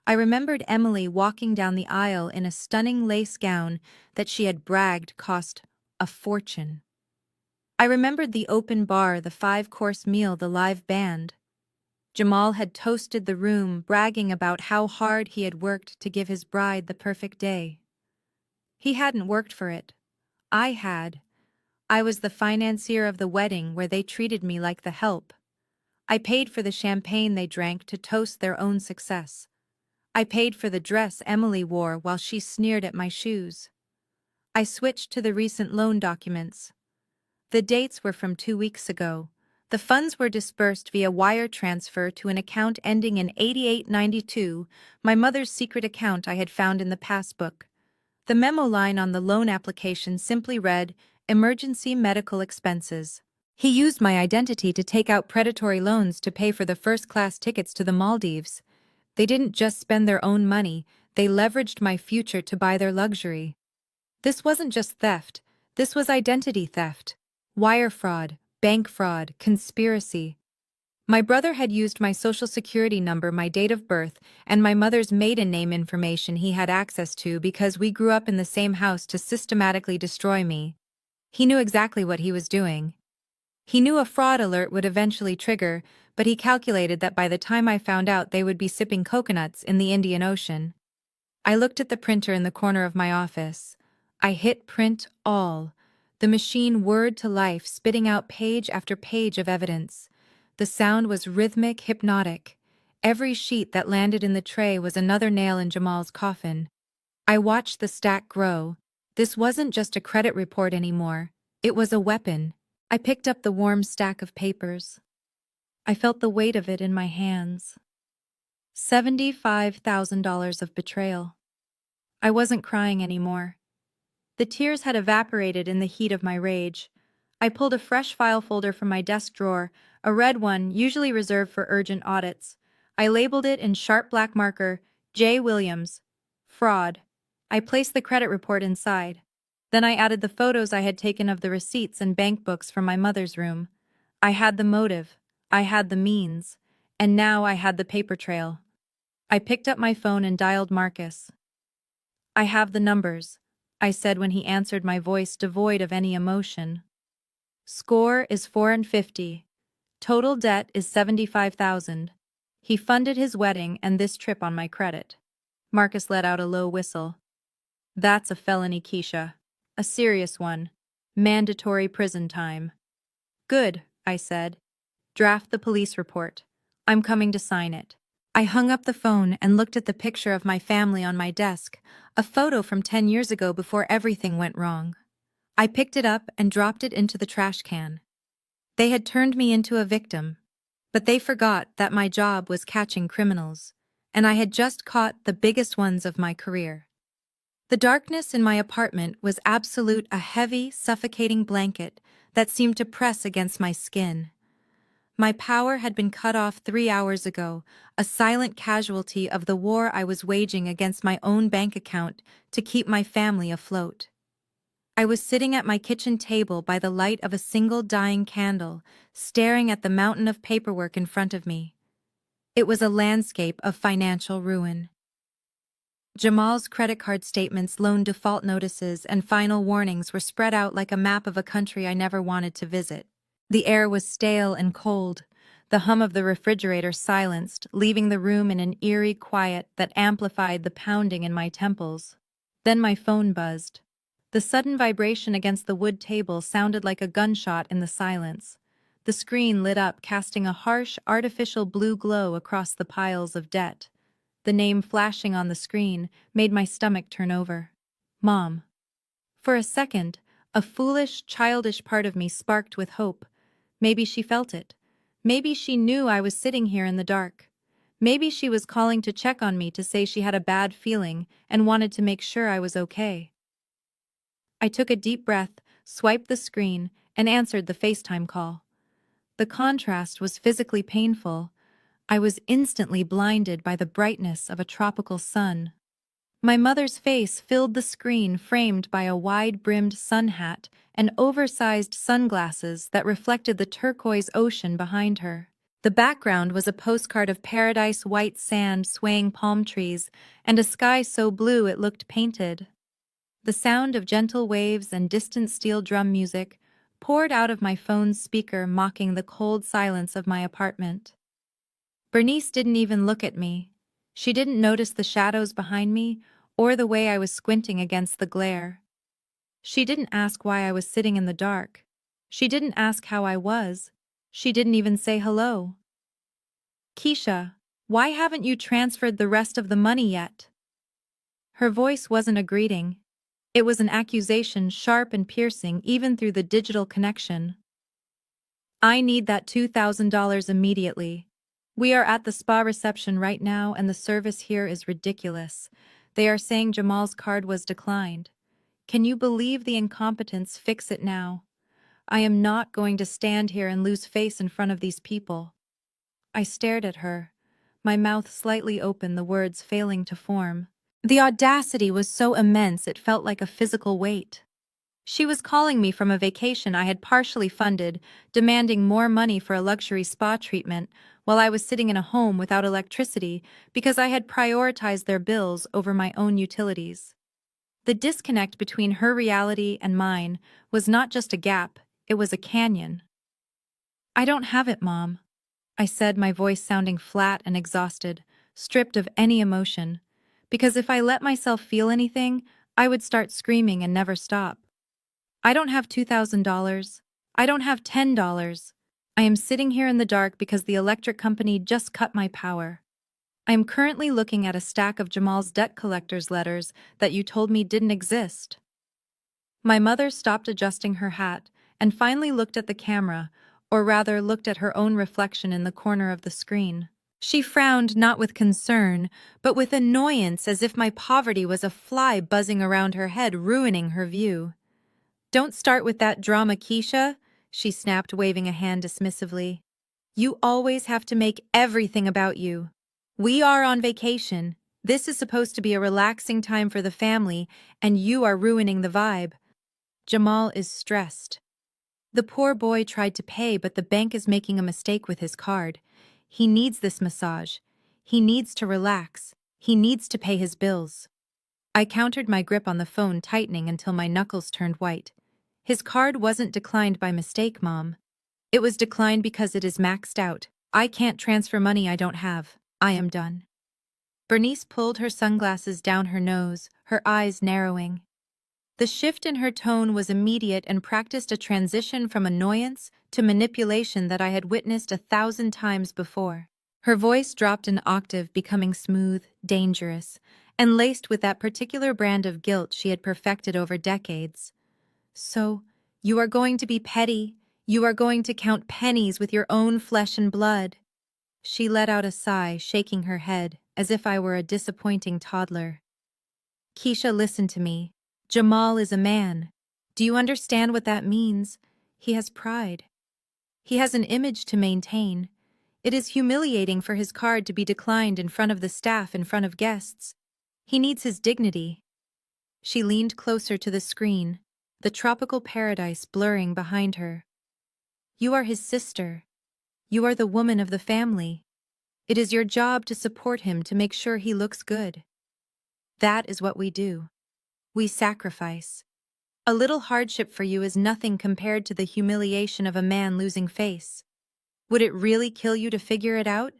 I remembered Emily walking down the aisle in a stunning lace gown that she had bragged cost a fortune. I remembered the open bar, the 5-course meal, the live band. Jamal had toasted the room, bragging about how hard he had worked to give his bride the perfect day. He hadn't worked for it. I had. I was the financier of the wedding where they treated me like the help. I paid for the champagne they drank to toast their own success. I paid for the dress Emily wore while she sneered at my shoes. I switched to the recent loan documents. The dates were from 2 weeks ago. The funds were dispersed via wire transfer to an account ending in 8892, my mother's secret account I had found in the passbook. The memo line on the loan application simply read, "Emergency medical expenses." He used my identity to take out predatory loans to pay for the first-class tickets to the Maldives. They didn't just spend their own money, they leveraged my future to buy their luxury. This wasn't just theft, this was identity theft. Wire fraud, bank fraud, conspiracy. My brother had used my social security number, my date of birth, and my mother's maiden name information he had access to because we grew up in the same house to systematically destroy me. He knew exactly what he was doing. He knew a fraud alert would eventually trigger, but he calculated that by the time I found out they would be sipping coconuts in the Indian Ocean. I looked at the printer in the corner of my office. I hit print all. The machine whirred to life, spitting out page after page of evidence. The sound was rhythmic, hypnotic. Every sheet that landed in the tray was another nail in Jamal's coffin. I watched the stack grow. This wasn't just a credit report anymore. It was a weapon. I picked up the warm stack of papers. I felt the weight of it in my hands. $75,000 of betrayal. I wasn't crying anymore. The tears had evaporated in the heat of my rage. I pulled a fresh file folder from my desk drawer, a red one usually reserved for urgent audits. I labeled it in sharp black marker, J. Williams. Fraud. I placed the credit report inside. Then I added the photos I had taken of the receipts and bank books from my mother's room. I had the motive. I had the means. And now I had the paper trail. I picked up my phone and dialed Marcus. "I have the numbers," I said when he answered, my voice devoid of any emotion. "Score is 450. Total debt is 75,000. He funded his wedding and this trip on my credit." Marcus let out a low whistle. "That's a felony, Keisha. A serious one. Mandatory prison time." "Good," I said. "Draft the police report. I'm coming to sign it." I hung up the phone and looked at the picture of my family on my desk, a photo from 10 years ago before everything went wrong. I picked it up and dropped it into the trash can. They had turned me into a victim, but they forgot that my job was catching criminals, and I had just caught the biggest ones of my career. The darkness in my apartment was absolute, a heavy, suffocating blanket that seemed to press against my skin. My power had been cut off 3 hours ago, a silent casualty of the war I was waging against my own bank account to keep my family afloat. I was sitting at my kitchen table by the light of a single dying candle, staring at the mountain of paperwork in front of me. It was a landscape of financial ruin. Jamal's credit card statements, loan default notices, and final warnings were spread out like a map of a country I never wanted to visit. The air was stale and cold, the hum of the refrigerator silenced, leaving the room in an eerie quiet that amplified the pounding in my temples. Then my phone buzzed. The sudden vibration against the wood table sounded like a gunshot in the silence. The screen lit up, casting a harsh, artificial blue glow across the piles of debt. The name flashing on the screen made my stomach turn over. Mom. For a second, a foolish, childish part of me sparked with hope. Maybe she felt it. Maybe she knew I was sitting here in the dark. Maybe she was calling to check on me, to say she had a bad feeling and wanted to make sure I was okay. I took a deep breath, swiped the screen, and answered the FaceTime call. The contrast was physically painful. I was instantly blinded by the brightness of a tropical sun. My mother's face filled the screen, framed by a wide-brimmed sun hat and oversized sunglasses that reflected the turquoise ocean behind her. The background was a postcard of paradise, white sand, swaying palm trees, and a sky so blue it looked painted. The sound of gentle waves and distant steel drum music poured out of my phone's speaker, mocking the cold silence of my apartment. Bernice didn't even look at me. She didn't notice the shadows behind me or the way I was squinting against the glare. She didn't ask why I was sitting in the dark. She didn't ask how I was. She didn't even say hello. Keisha, why haven't you transferred the rest of the money yet? Her voice wasn't a greeting. It was an accusation, sharp and piercing even through the digital connection. I need that $2,000 immediately. We are at the spa reception right now and the service here is ridiculous. They are saying Jamal's card was declined. Can you believe the incompetence? Fix it now. I am not going to stand here and lose face in front of these people. I stared at her, my mouth slightly open, the words failing to form. The audacity was so immense it felt like a physical weight. She was calling me from a vacation I had partially funded, demanding more money for a luxury spa treatment, while I was sitting in a home without electricity because I had prioritized their bills over my own utilities. The disconnect between her reality and mine was not just a gap, it was a canyon. I don't have it, Mom, I said, my voice sounding flat and exhausted, stripped of any emotion. Because if I let myself feel anything, I would start screaming and never stop. I don't have $2,000. I don't have $10. I am sitting here in the dark because the electric company just cut my power. I am currently looking at a stack of Jamal's debt collector's letters that you told me didn't exist. My mother stopped adjusting her hat and finally looked at the camera, or rather looked at her own reflection in the corner of the screen. She frowned, not with concern, but with annoyance, as if my poverty was a fly buzzing around her head, ruining her view. Don't start with that drama, Keisha, she snapped, waving a hand dismissively. You always have to make everything about you. We are on vacation. This is supposed to be a relaxing time for the family, and you are ruining the vibe. Jamal is stressed. The poor boy tried to pay, but the bank is making a mistake with his card. He needs this massage. He needs to relax. He needs to pay his bills. I countered, my grip on the phone tightening until my knuckles turned white. His card wasn't declined by mistake, Mom. It was declined because it is maxed out. I can't transfer money I don't have. I am done. Bernice pulled her sunglasses down her nose, her eyes narrowing. The shift in her tone was immediate and practiced a transition from annoyance to manipulation that I had witnessed 1,000 times before. Her voice dropped an octave, becoming smooth, dangerous, and laced with that particular brand of guilt she had perfected over decades. So, you are going to be petty. You are going to count pennies with your own flesh and blood. She let out a sigh, shaking her head, as if I were a disappointing toddler. Keisha, listen to me. Jamal is a man. Do you understand what that means? He has pride. He has an image to maintain. It is humiliating for his card to be declined in front of the staff, in front of guests. He needs his dignity. She leaned closer to the screen. the tropical paradise blurring behind her. You are his sister. You are the woman of the family. It is your job to support him to make sure he looks good. That is what we do. We sacrifice. A little hardship for you is nothing compared to the humiliation of a man losing face. Would it really kill you to figure it out?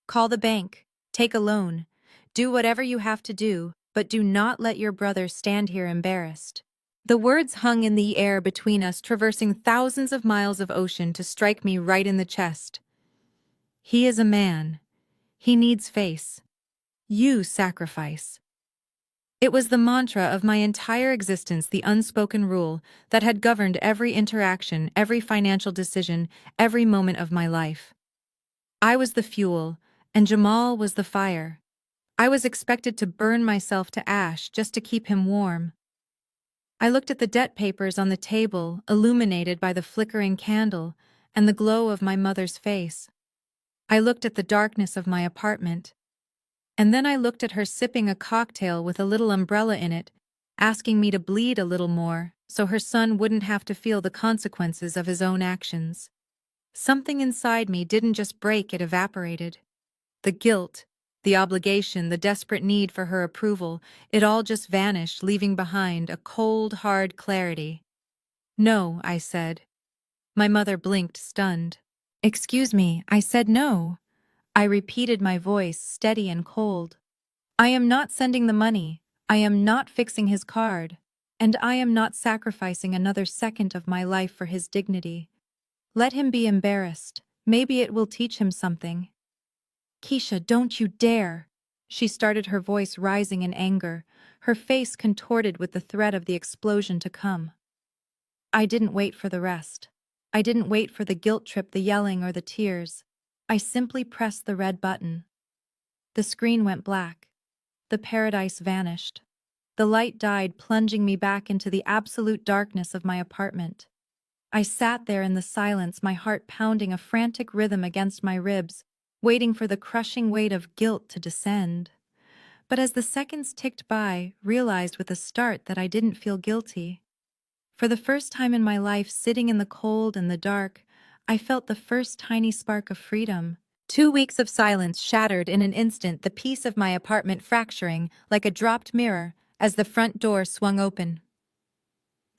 Call the bank, take a loan, do whatever you have to do, but do not let your brother stand here embarrassed. The words hung in the air between us, traversing thousands of miles of ocean to strike me right in the chest. He is a man. He needs face. You sacrifice. It was the mantra of my entire existence, the unspoken rule that had governed every interaction, every financial decision, every moment of my life. I was the fuel, and Jamal was the fire. I was expected to burn myself to ash just to keep him warm. I looked at the debt papers on the table, illuminated by the flickering candle and the glow of my mother's face. I looked at the darkness of my apartment. And then I looked at her sipping a cocktail with a little umbrella in it, asking me to bleed a little more so her son wouldn't have to feel the consequences of his own actions. Something inside me didn't just break, it evaporated. The guilt, the obligation, the desperate need for her approval, it all just vanished, leaving behind a cold, hard clarity. No, I said. My mother blinked, stunned. Excuse me, I said no. I repeated, my voice steady and cold. I am not sending the money, I am not fixing his card, and I am not sacrificing another second of my life for his dignity. Let him be embarrassed. Maybe it will teach him something. Keisha, don't you dare! She started, her voice rising in anger, her face contorted with the threat of the explosion to come. I didn't wait for the rest. I didn't wait for the guilt trip, the yelling, or the tears. I simply pressed the red button. The screen went black. The paradise vanished. The light died, plunging me back into the absolute darkness of my apartment. I sat there in the silence, my heart pounding a frantic rhythm against my ribs, waiting for the crushing weight of guilt to descend. But as the seconds ticked by, realized with a start that I didn't feel guilty. For the first time in my life, sitting in the cold and the dark, I felt the first tiny spark of freedom. 2 weeks of silence shattered in an instant, the peace of my apartment fracturing like a dropped mirror as the front door swung open.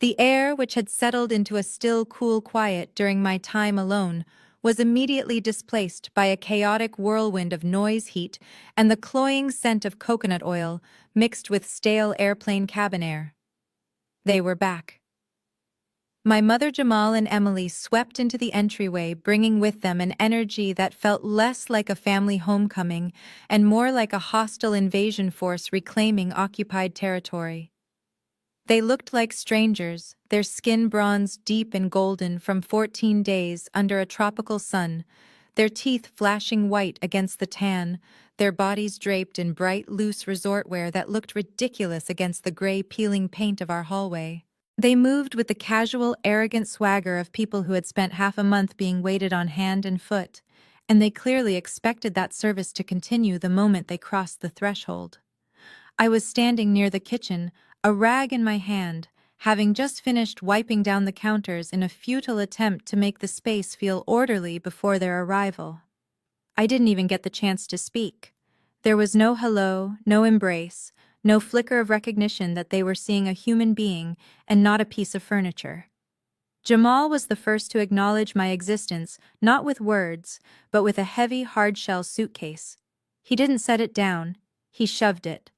The air, which had settled into a still, cool quiet during my time alone, was immediately displaced by a chaotic whirlwind of noise, heat, and the cloying scent of coconut oil mixed with stale airplane cabin air. They were back. My mother, Jamal, and Emily swept into the entryway, bringing with them an energy that felt less like a family homecoming and more like a hostile invasion force reclaiming occupied territory. They looked like strangers, their skin bronzed deep and golden from 14 days under a tropical sun, their teeth flashing white against the tan, their bodies draped in bright, loose resort wear that looked ridiculous against the gray, peeling paint of our hallway. They moved with the casual, arrogant swagger of people who had spent half a month being waited on hand and foot, and they clearly expected that service to continue the moment they crossed the threshold. I was standing near the kitchen, a rag in my hand, having just finished wiping down the counters in a futile attempt to make the space feel orderly before their arrival. I didn't even get the chance to speak. There was no hello, no embrace, no flicker of recognition that they were seeing a human being and not a piece of furniture. Jamal was the first to acknowledge my existence, not with words, but with a heavy, hard-shell suitcase. He didn't set it down, he shoved it.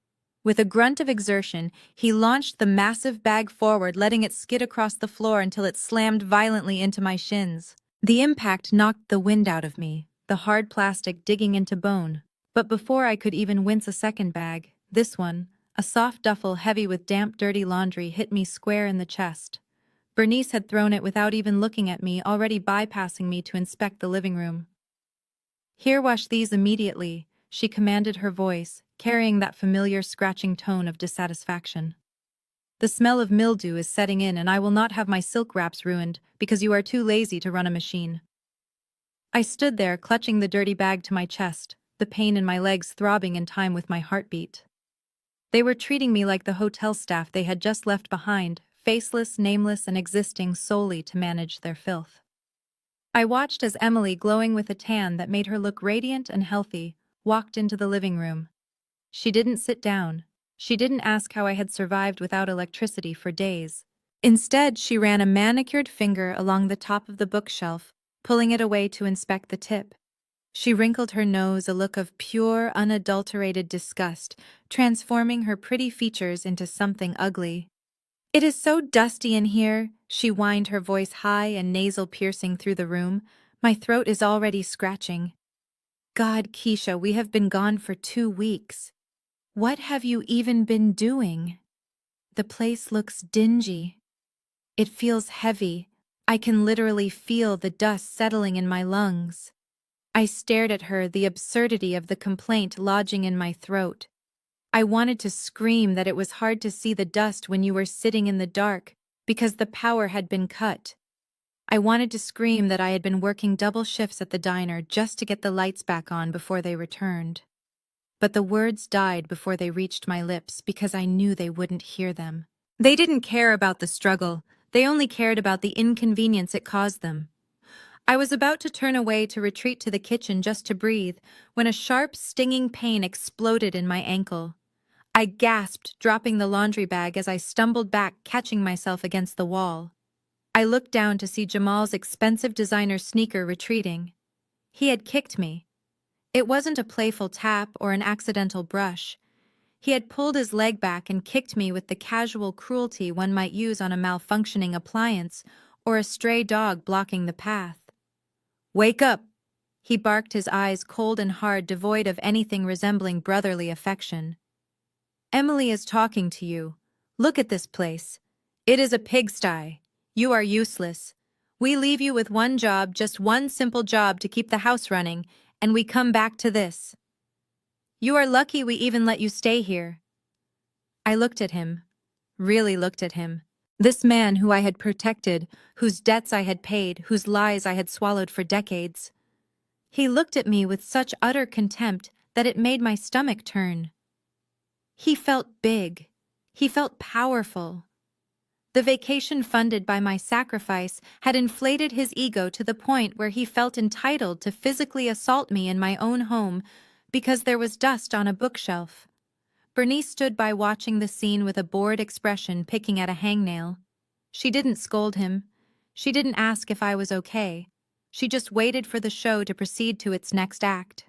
With a grunt of exertion, he launched the massive bag forward, letting it skid across the floor until it slammed violently into my shins. The impact knocked the wind out of me, the hard plastic digging into bone. But before I could even wince, a second bag, this one, a soft duffel heavy with damp, dirty laundry, hit me square in the chest. Bernice had thrown it without even looking at me, already bypassing me to inspect the living room. "Here, wash these immediately," she commanded, her voice carrying that familiar scratching tone of dissatisfaction. "The smell of mildew is setting in, and I will not have my silk wraps ruined because you are too lazy to run a machine." I stood there, clutching the dirty bag to my chest, the pain in my legs throbbing in time with my heartbeat. They were treating me like the hotel staff they had just left behind, faceless, nameless, and existing solely to manage their filth. I watched as Emily, glowing with a tan that made her look radiant and healthy, walked into the living room. She didn't sit down. She didn't ask how I had survived without electricity for days. Instead, she ran a manicured finger along the top of the bookshelf, pulling it away to inspect the tip. She wrinkled her nose, a look of pure, unadulterated disgust, transforming her pretty features into something ugly. "It is so dusty in here," she whined, her voice high and nasal piercing through the room. "My throat is already scratching." "God, Keisha, we have been gone for 2 weeks. What have you even been doing?" "The place looks dingy. It feels heavy. I can literally feel the dust settling in my lungs." I stared at her, the absurdity of the complaint lodging in my throat. I wanted to scream that it was hard to see the dust when you were sitting in the dark because the power had been cut. I wanted to scream that I had been working double shifts at the diner just to get the lights back on before they returned. But the words died before they reached my lips because I knew they wouldn't hear them. They didn't care about the struggle. They only cared about the inconvenience it caused them. I was about to turn away to retreat to the kitchen just to breathe when a sharp, stinging pain exploded in my ankle. I gasped, dropping the laundry bag as I stumbled back, catching myself against the wall. I looked down to see Jamal's expensive designer sneaker retreating. He had kicked me. It wasn't a playful tap or an accidental brush. He had pulled his leg back and kicked me with the casual cruelty one might use on a malfunctioning appliance or a stray dog blocking the path. "Wake up!" He barked, his eyes cold and hard, devoid of anything resembling brotherly affection. "Emily is talking to you. Look at this place. It is a pigsty. You are useless. We leave you with one job, just one simple job to keep the house running, and we come back to this. You are lucky we even let you stay here." I looked at him, really looked at him. This man who I had protected, whose debts I had paid, whose lies I had swallowed for decades. He looked at me with such utter contempt that it made my stomach turn. He felt big. He felt powerful. The vacation funded by my sacrifice had inflated his ego to the point where he felt entitled to physically assault me in my own home because there was dust on a bookshelf. Bernice stood by watching the scene with a bored expression, picking at a hangnail. She didn't scold him. She didn't ask if I was okay. She just waited for the show to proceed to its next act.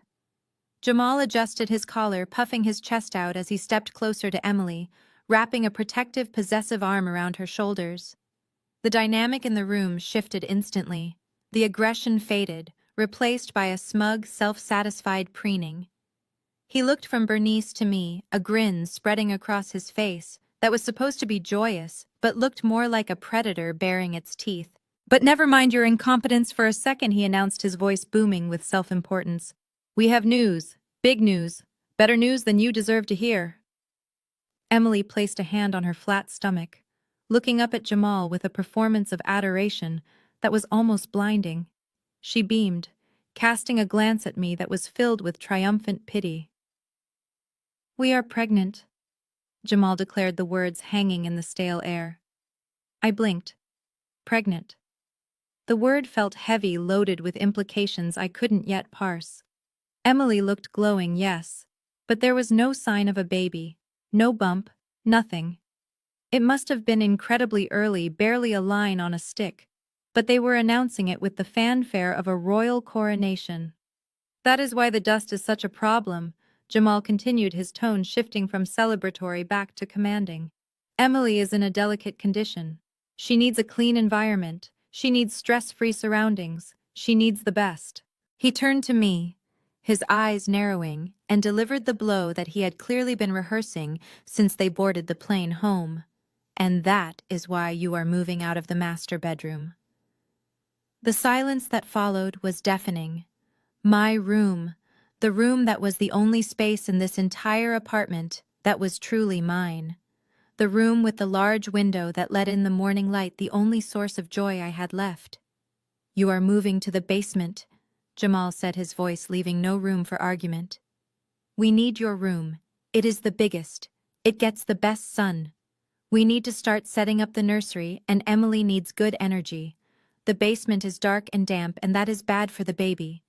Jamal adjusted his collar, puffing his chest out as he stepped closer to Emily, wrapping a protective, possessive arm around her shoulders. The dynamic in the room shifted instantly. The aggression faded, replaced by a smug, self-satisfied preening. He looked from Bernice to me, a grin spreading across his face that was supposed to be joyous, but looked more like a predator baring its teeth. "But never mind your incompetence for a second," he announced, his voice booming with self-importance. "We have news. Big news. Better news than you deserve to hear." Emily placed a hand on her flat stomach, looking up at Jamal with a performance of adoration that was almost blinding. She beamed, casting a glance at me that was filled with triumphant pity. "We are pregnant," Jamal declared, the words hanging in the stale air. I blinked. Pregnant. The word felt heavy, loaded with implications I couldn't yet parse. Emily looked glowing, yes, but there was no sign of a baby, no bump, nothing. It must have been incredibly early, barely a line on a stick, but they were announcing it with the fanfare of a royal coronation. "That is why the dust is such a problem," Jamal continued, his tone shifting from celebratory back to commanding. "Emily is in a delicate condition. She needs a clean environment. She needs stress-free surroundings. She needs the best." He turned to me, his eyes narrowing, and delivered the blow that he had clearly been rehearsing since they boarded the plane home. "And that is why you are moving out of the master bedroom." The silence that followed was deafening. My room, the room that was the only space in this entire apartment that was truly mine. The room with the large window that let in the morning light, the only source of joy I had left. "You are moving to the basement," Jamal said, his voice leaving no room for argument. "We need your room. It is the biggest. It gets the best sun. We need to start setting up the nursery, and Emily needs good energy. The basement is dark and damp, and that is bad for the baby.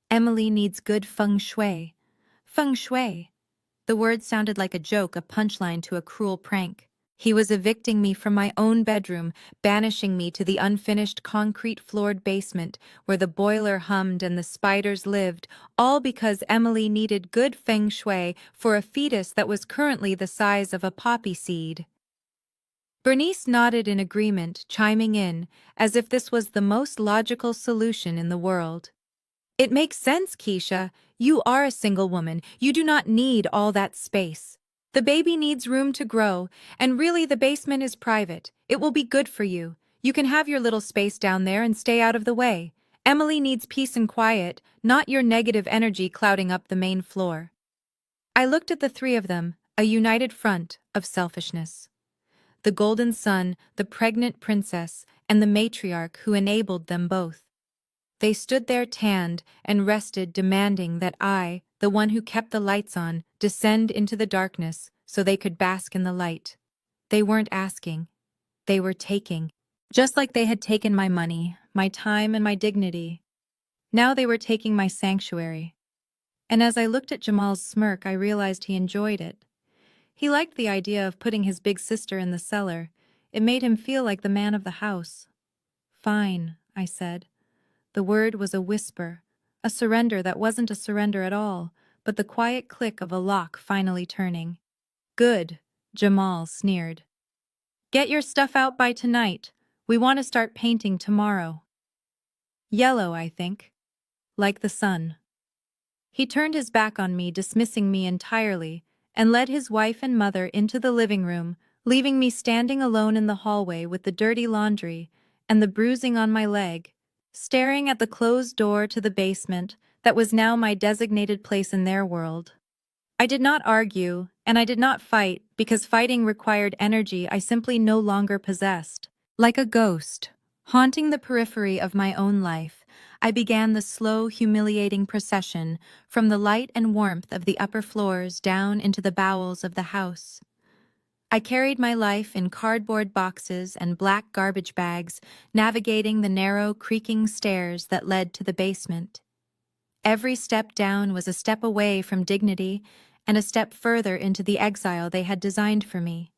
Emily needs good feng shui. Feng shui. The word sounded like a joke, a punchline to a cruel prank. He was evicting me from my own bedroom, banishing me to the unfinished concrete-floored basement where the boiler hummed and the spiders lived, all because Emily needed good feng shui for a fetus that was currently the size of a poppy seed. Bernice nodded in agreement, chiming in, as if this was the most logical solution in the world. It makes sense, Keisha. You are a single woman. You do not need all that space. The baby needs room to grow, and really the basement is private. It will be good for you. You can have your little space down there and stay out of the way. Emily needs peace and quiet, not your negative energy clouding up the main floor. I looked at the three of them, a united front of selfishness. The golden son, the pregnant princess, and the matriarch who enabled them both. They stood there tanned and rested, demanding that I, the one who kept the lights on, descend into the darkness so they could bask in the light. They weren't asking. They were taking. Just like they had taken my money, my time, and my dignity. Now they were taking my sanctuary. And as I looked at Jamal's smirk, I realized he enjoyed it. He liked the idea of putting his big sister in the cellar. It made him feel like the man of the house. "Fine," I said. The word was a whisper, a surrender that wasn't a surrender at all, but the quiet click of a lock finally turning. "Good," Jamal sneered. "Get your stuff out by tonight. We want to start painting tomorrow." "Yellow, I think. Like the sun." He turned his back on me, dismissing me entirely, and led his wife and mother into the living room, leaving me standing alone in the hallway with the dirty laundry and the bruising on my leg, staring at the closed door to the basement that was now my designated place in their world. I did not argue, and I did not fight, because fighting required energy I simply no longer possessed. Like a ghost, haunting the periphery of my own life, I began the slow, humiliating procession from the light and warmth of the upper floors down into the bowels of the house. I carried my life in cardboard boxes and black garbage bags, navigating the narrow, creaking stairs that led to the basement. Every step down was a step away from dignity and a step further into the exile they had designed for me.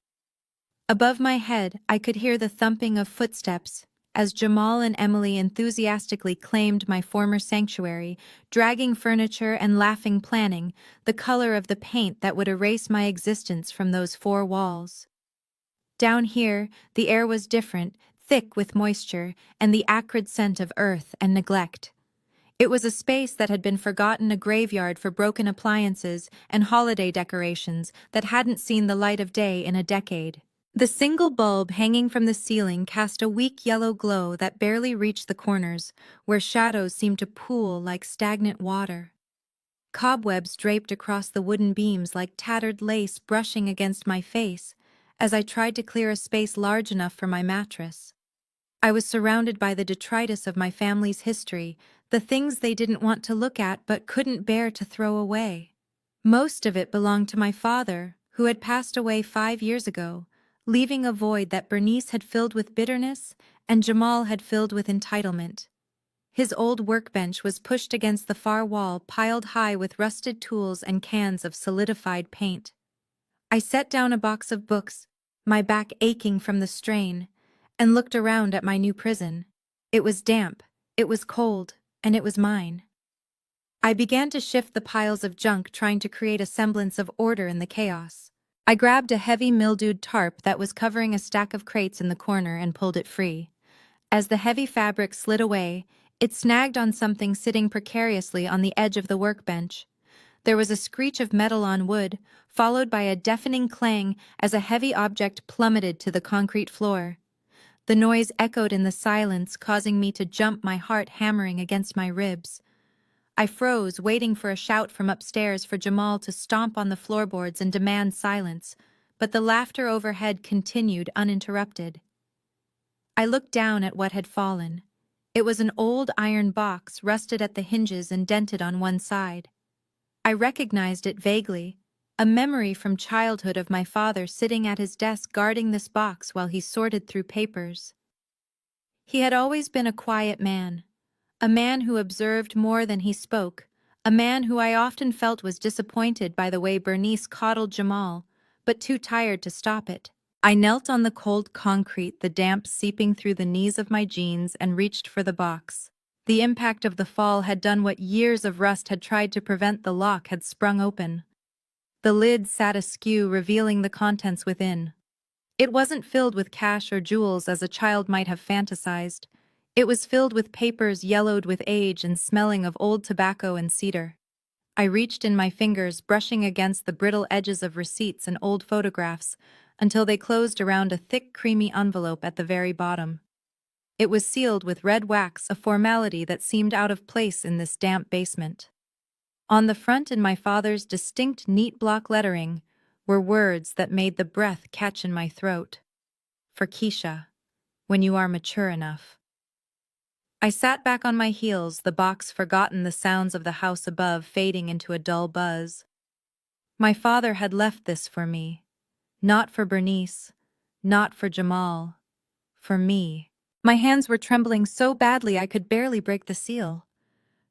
Above my head, I could hear the thumping of footsteps as Jamal and Emily enthusiastically claimed my former sanctuary, dragging furniture and laughing, planning the color of the paint that would erase my existence from those four walls. Down here, the air was different, thick with moisture and the acrid scent of earth and neglect. It was a space that had been forgotten, a graveyard for broken appliances and holiday decorations that hadn't seen the light of day in a decade. The single bulb hanging from the ceiling cast a weak yellow glow that barely reached the corners, where shadows seemed to pool like stagnant water. Cobwebs draped across the wooden beams like tattered lace brushing against my face as I tried to clear a space large enough for my mattress. I was surrounded by the detritus of my family's history, the things they didn't want to look at but couldn't bear to throw away. Most of it belonged to my father, who had passed away 5 years ago, leaving a void that Bernice had filled with bitterness and Jamal had filled with entitlement. His old workbench was pushed against the far wall, piled high with rusted tools and cans of solidified paint. I set down a box of books, my back aching from the strain, and looked around at my new prison. It was damp, it was cold, and it was mine. I began to shift the piles of junk, trying to create a semblance of order in the chaos. I grabbed a heavy mildewed tarp that was covering a stack of crates in the corner and pulled it free. As the heavy fabric slid away, it snagged on something sitting precariously on the edge of the workbench. There was a screech of metal on wood, followed by a deafening clang as a heavy object plummeted to the concrete floor. The noise echoed in the silence, causing me to jump, my heart hammering against my ribs. I froze, waiting for a shout from upstairs for Jamal to stomp on the floorboards and demand silence, but the laughter overhead continued uninterrupted. I looked down at what had fallen. It was an old iron box, rusted at the hinges and dented on one side. I recognized it vaguely, a memory from childhood of my father sitting at his desk guarding this box while he sorted through papers. He had always been a quiet man, a man who observed more than he spoke, a man who I often felt was disappointed by the way Bernice coddled Jamal, but too tired to stop it. I knelt on the cold concrete, the damp seeping through the knees of my jeans, and reached for the box. The impact of the fall had done what years of rust had tried to prevent. The lock had sprung open. The lid sat askew, revealing the contents within. It wasn't filled with cash or jewels as a child might have fantasized. It was filled with papers yellowed with age and smelling of old tobacco and cedar. I reached in my fingers, brushing against the brittle edges of receipts and old photographs, until they closed around a thick, creamy envelope at the very bottom. It was sealed with red wax, a formality that seemed out of place in this damp basement. On the front, in my father's distinct, neat block lettering, were words that made the breath catch in my throat. For Keisha, when you are mature enough. I sat back on my heels, the box forgotten, the sounds of the house above fading into a dull buzz. My father had left this for me. Not for Bernice, not for Jamal, for me. My hands were trembling so badly I could barely break the seal.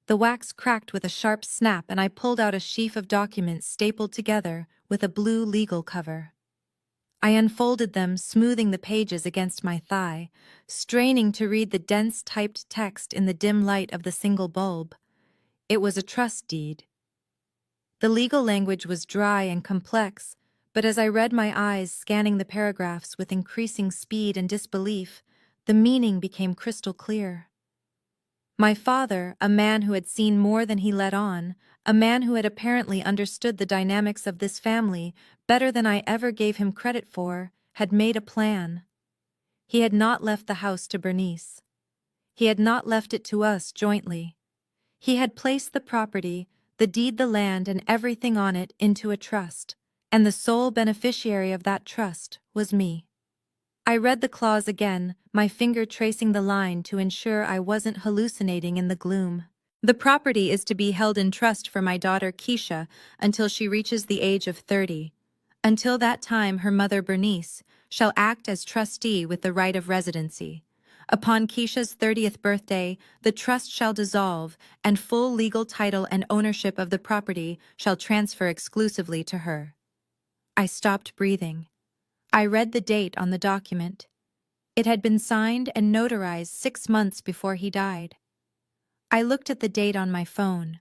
The wax cracked with a sharp snap and I pulled out a sheaf of documents stapled together with a blue legal cover. I unfolded them, smoothing the pages against my thigh, straining to read the dense typed text in the dim light of the single bulb. It was a trust deed. The legal language was dry and complex, but as I read, my eyes scanning the paragraphs with increasing speed and disbelief, the meaning became crystal clear. My father, a man who had seen more than he let on, a man who had apparently understood the dynamics of this family better than I ever gave him credit for, had made a plan. He had not left the house to Bernice. He had not left it to us jointly. He had placed the property, the deed, the land, and everything on it into a trust, and the sole beneficiary of that trust was me. I read the clause again, my finger tracing the line to ensure I wasn't hallucinating in the gloom. The property is to be held in trust for my daughter Keisha until she reaches the age of 30. Until that time, her mother Bernice shall act as trustee with the right of residency. Upon Keisha's 30th birthday, the trust shall dissolve, and full legal title and ownership of the property shall transfer exclusively to her. I stopped breathing. I read the date on the document. It had been signed and notarized 6 months before he died. I looked at the date on my phone.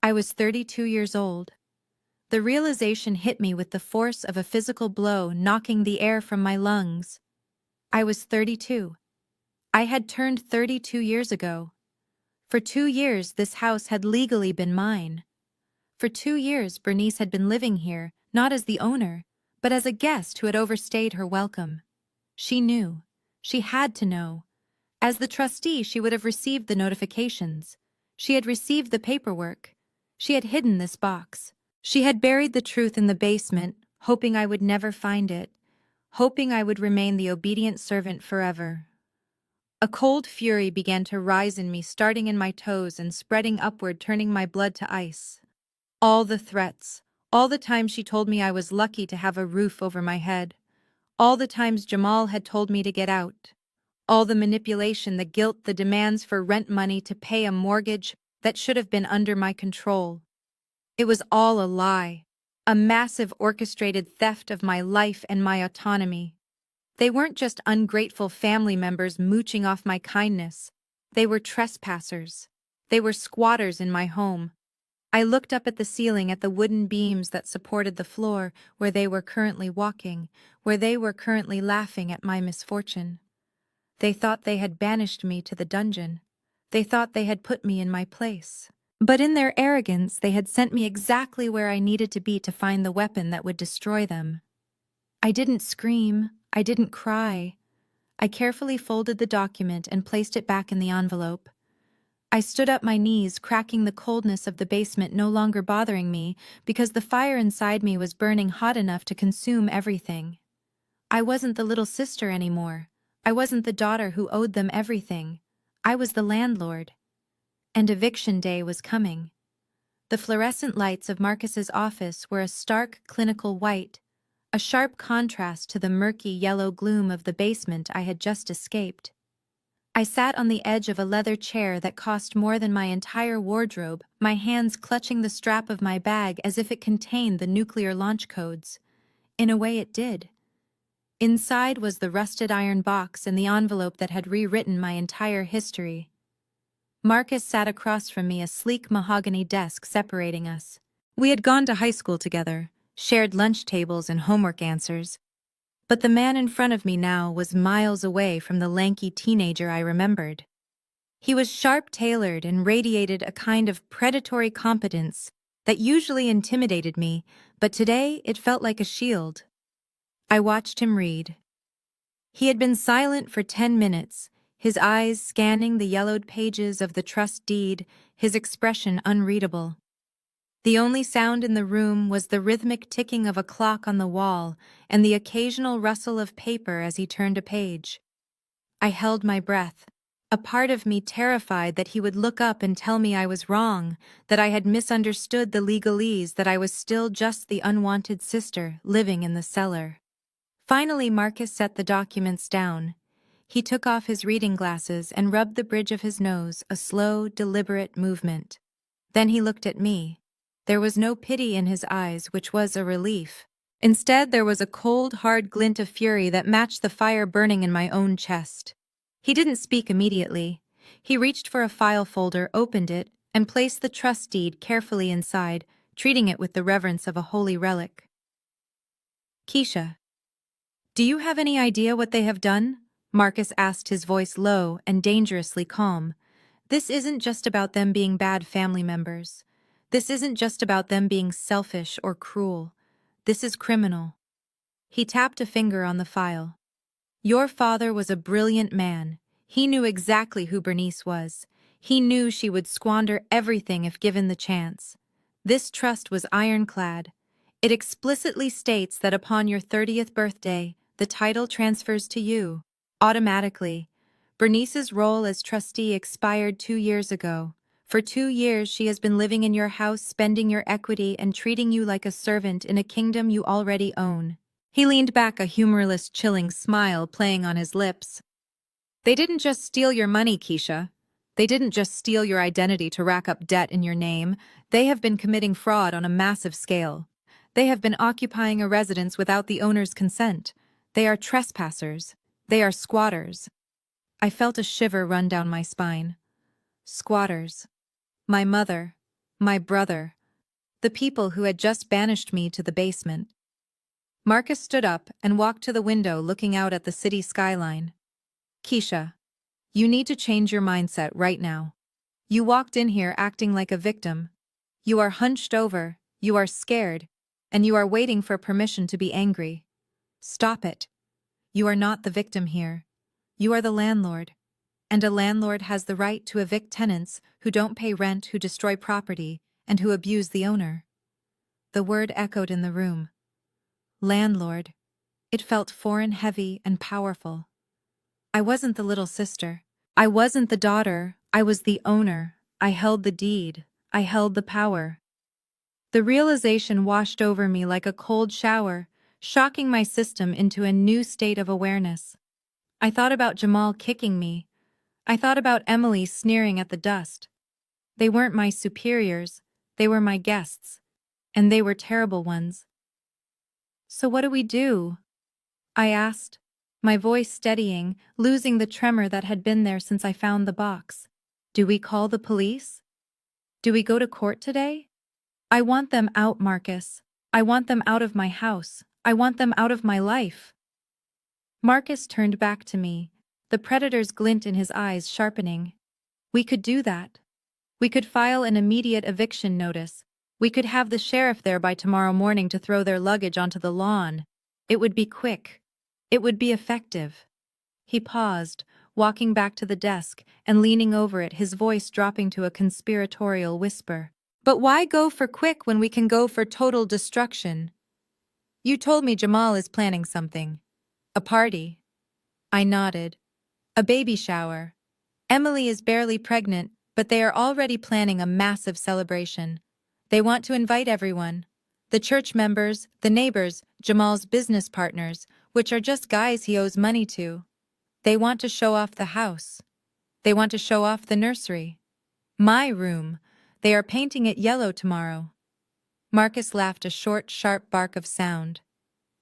I was 32 years old. The realization hit me with the force of a physical blow, knocking the air from my lungs. I was 32. I had turned 32 years ago. For 2 years, this house had legally been mine. For 2 years, Bernice had been living here, not as the owner, but as a guest who had overstayed her welcome. She knew. She had to know. As the trustee, she would have received the notifications. She had received the paperwork. She had hidden this box. She had buried the truth in the basement, hoping I would never find it, hoping I would remain the obedient servant forever. A cold fury began to rise in me, starting in my toes and spreading upward, turning my blood to ice. All the threats, all the times she told me I was lucky to have a roof over my head, all the times Jamal had told me to get out, all the manipulation, the guilt, the demands for rent money to pay a mortgage that should have been under my control. It was all a lie, a massive orchestrated theft of my life and my autonomy. They weren't just ungrateful family members mooching off my kindness. They were trespassers. They were squatters in my home. I looked up at the ceiling, at the wooden beams that supported the floor, where they were currently walking, where they were currently laughing at my misfortune. They thought they had banished me to the dungeon. They thought they had put me in my place. But in their arrogance, they had sent me exactly where I needed to be to find the weapon that would destroy them. I didn't scream. I didn't cry. I carefully folded the document and placed it back in the envelope. I stood up, my knees cracking, the coldness of the basement no longer bothering me because the fire inside me was burning hot enough to consume everything. I wasn't the little sister anymore. I wasn't the daughter who owed them everything. I was the landlord. And eviction day was coming. The fluorescent lights of Marcus's office were a stark clinical white, a sharp contrast to the murky yellow gloom of the basement I had just escaped. I sat on the edge of a leather chair that cost more than my entire wardrobe, my hands clutching the strap of my bag as if it contained the nuclear launch codes. In a way it did. Inside was the rusted iron box and the envelope that had rewritten my entire history. Marcus sat across from me, a sleek mahogany desk separating us. We had gone to high school together, shared lunch tables and homework answers. But the man in front of me now was miles away from the lanky teenager I remembered. He was sharp-tailored and radiated a kind of predatory competence that usually intimidated me, but today it felt like a shield. I watched him read. He had been silent for 10 minutes, his eyes scanning the yellowed pages of the trust deed, his expression unreadable. The only sound in the room was the rhythmic ticking of a clock on the wall and the occasional rustle of paper as he turned a page. I held my breath, a part of me terrified that he would look up and tell me I was wrong, that I had misunderstood the legalese, that I was still just the unwanted sister living in the cellar. Finally, Marcus set the documents down. He took off his reading glasses and rubbed the bridge of his nose, a slow, deliberate movement. Then he looked at me. There was no pity in his eyes, which was a relief. Instead, there was a cold, hard glint of fury that matched the fire burning in my own chest. He didn't speak immediately. He reached for a file folder, opened it, and placed the trust deed carefully inside, treating it with the reverence of a holy relic. "Keisha, do you have any idea what they have done?" Marcus asked, his voice low and dangerously calm. "This isn't just about them being bad family members. This isn't just about them being selfish or cruel. This is criminal." He tapped a finger on the file. "Your father was a brilliant man. He knew exactly who Bernice was. He knew she would squander everything if given the chance. This trust was ironclad. It explicitly states that upon your 30th birthday, the title transfers to you, automatically. Bernice's role as trustee expired 2 years ago. For 2 years she has been living in your house, spending your equity and treating you like a servant in a kingdom you already own." He leaned back, a humorless, chilling smile playing on his lips. "They didn't just steal your money, Keisha. They didn't just steal your identity to rack up debt in your name. They have been committing fraud on a massive scale. They have been occupying a residence without the owner's consent. They are trespassers. They are squatters." I felt a shiver run down my spine. Squatters. My mother. My brother. The people who had just banished me to the basement. Marcus stood up and walked to the window, looking out at the city skyline. "Keisha, you need to change your mindset right now. You walked in here acting like a victim. You are hunched over, you are scared, and you are waiting for permission to be angry. Stop it. You are not the victim here. You are the landlord. And a landlord has the right to evict tenants who don't pay rent, who destroy property, and who abuse the owner." The word echoed in the room. Landlord. It felt foreign, heavy, and powerful. I wasn't the little sister. I wasn't the daughter. I was the owner. I held the deed. I held the power. The realization washed over me like a cold shower, shocking my system into a new state of awareness. I thought about Jamal kicking me. I thought about Emily sneering at the dust. They weren't my superiors. They were my guests. And they were terrible ones. "So what do we do?" I asked, my voice steadying, losing the tremor that had been there since I found the box. "Do we call the police? Do we go to court today? I want them out, Marcus. I want them out of my house. I want them out of my life." Marcus turned back to me, the predator's glint in his eyes sharpening. "We could do that. We could file an immediate eviction notice. We could have the sheriff there by tomorrow morning to throw their luggage onto the lawn. It would be quick. It would be effective." He paused, walking back to the desk and leaning over it, his voice dropping to a conspiratorial whisper. "But why go for quick when we can go for total destruction? You told me Jamal is planning something. A party." I nodded. "A baby shower. Emily is barely pregnant, but they are already planning a massive celebration. They want to invite everyone. The church members, the neighbors, Jamal's business partners, which are just guys he owes money to. They want to show off the house. They want to show off the nursery. My room. They are painting it yellow tomorrow. Marcus laughed a short, sharp bark of sound.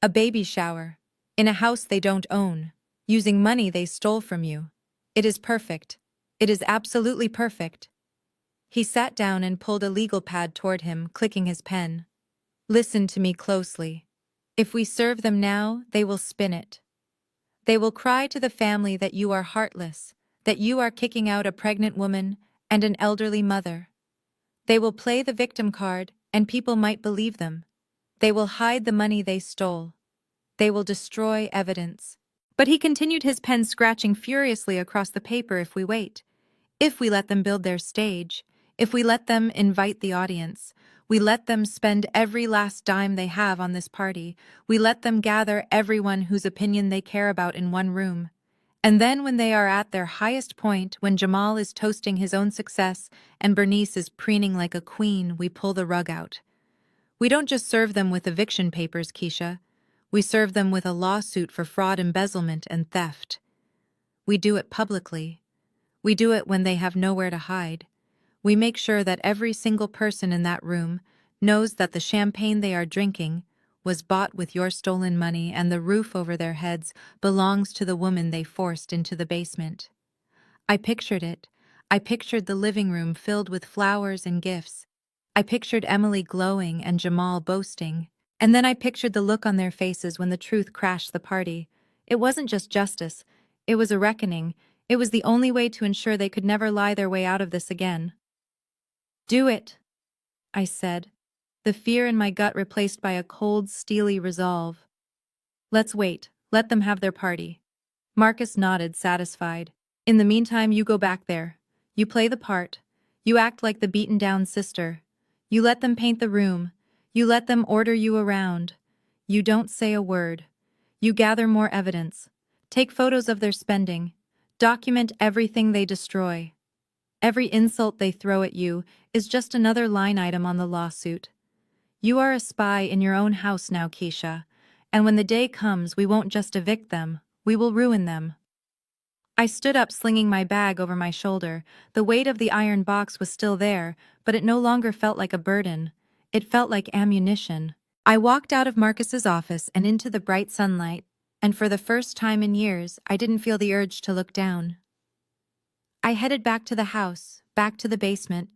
A baby shower. In a house they don't own. Using money they stole from you. It is perfect. It is absolutely perfect. He sat down and pulled a legal pad toward him, clicking his pen. Listen to me closely. If we serve them now, they will spin it. They will cry to the family that you are heartless, that you are kicking out a pregnant woman and an elderly mother. They will play the victim card, and people might believe them. They will hide the money they stole. They will destroy evidence. But he continued, his pen scratching furiously across the paper. If we wait, if we let them build their stage, if we let them invite the audience, we let them spend every last dime they have on this party, we let them gather everyone whose opinion they care about in one room. And then when they are at their highest point, when Jamal is toasting his own success and Bernice is preening like a queen, we pull the rug out. We don't just serve them with eviction papers, Keisha. We serve them with a lawsuit for fraud, embezzlement, and theft. We do it publicly. We do it when they have nowhere to hide. We make sure that every single person in that room knows that the champagne they are drinking was bought with your stolen money, and the roof over their heads belongs to the woman they forced into the basement. I pictured it. I pictured the living room filled with flowers and gifts. I pictured Emily glowing and Jamal boasting. And then I pictured the look on their faces when the truth crashed the party. It wasn't just justice. It was a reckoning. It was the only way to ensure they could never lie their way out of this again. Do it, I said, the fear in my gut replaced by a cold, steely resolve. Let's wait. Let them have their party. Marcus nodded, satisfied. In the meantime, you go back there. You play the part. You act like the beaten-down sister. You let them paint the room. You let them order you around. You don't say a word. You gather more evidence. Take photos of their spending. Document everything they destroy. Every insult they throw at you is just another line item on the lawsuit. You are a spy in your own house now, Keisha, and when the day comes, we won't just evict them, we will ruin them. I stood up, slinging my bag over my shoulder. The weight of the iron box was still there, but it no longer felt like a burden. It felt like ammunition. I walked out of Marcus's office and into the bright sunlight, and for the first time in years, I didn't feel the urge to look down. I headed back to the house, back to the basement,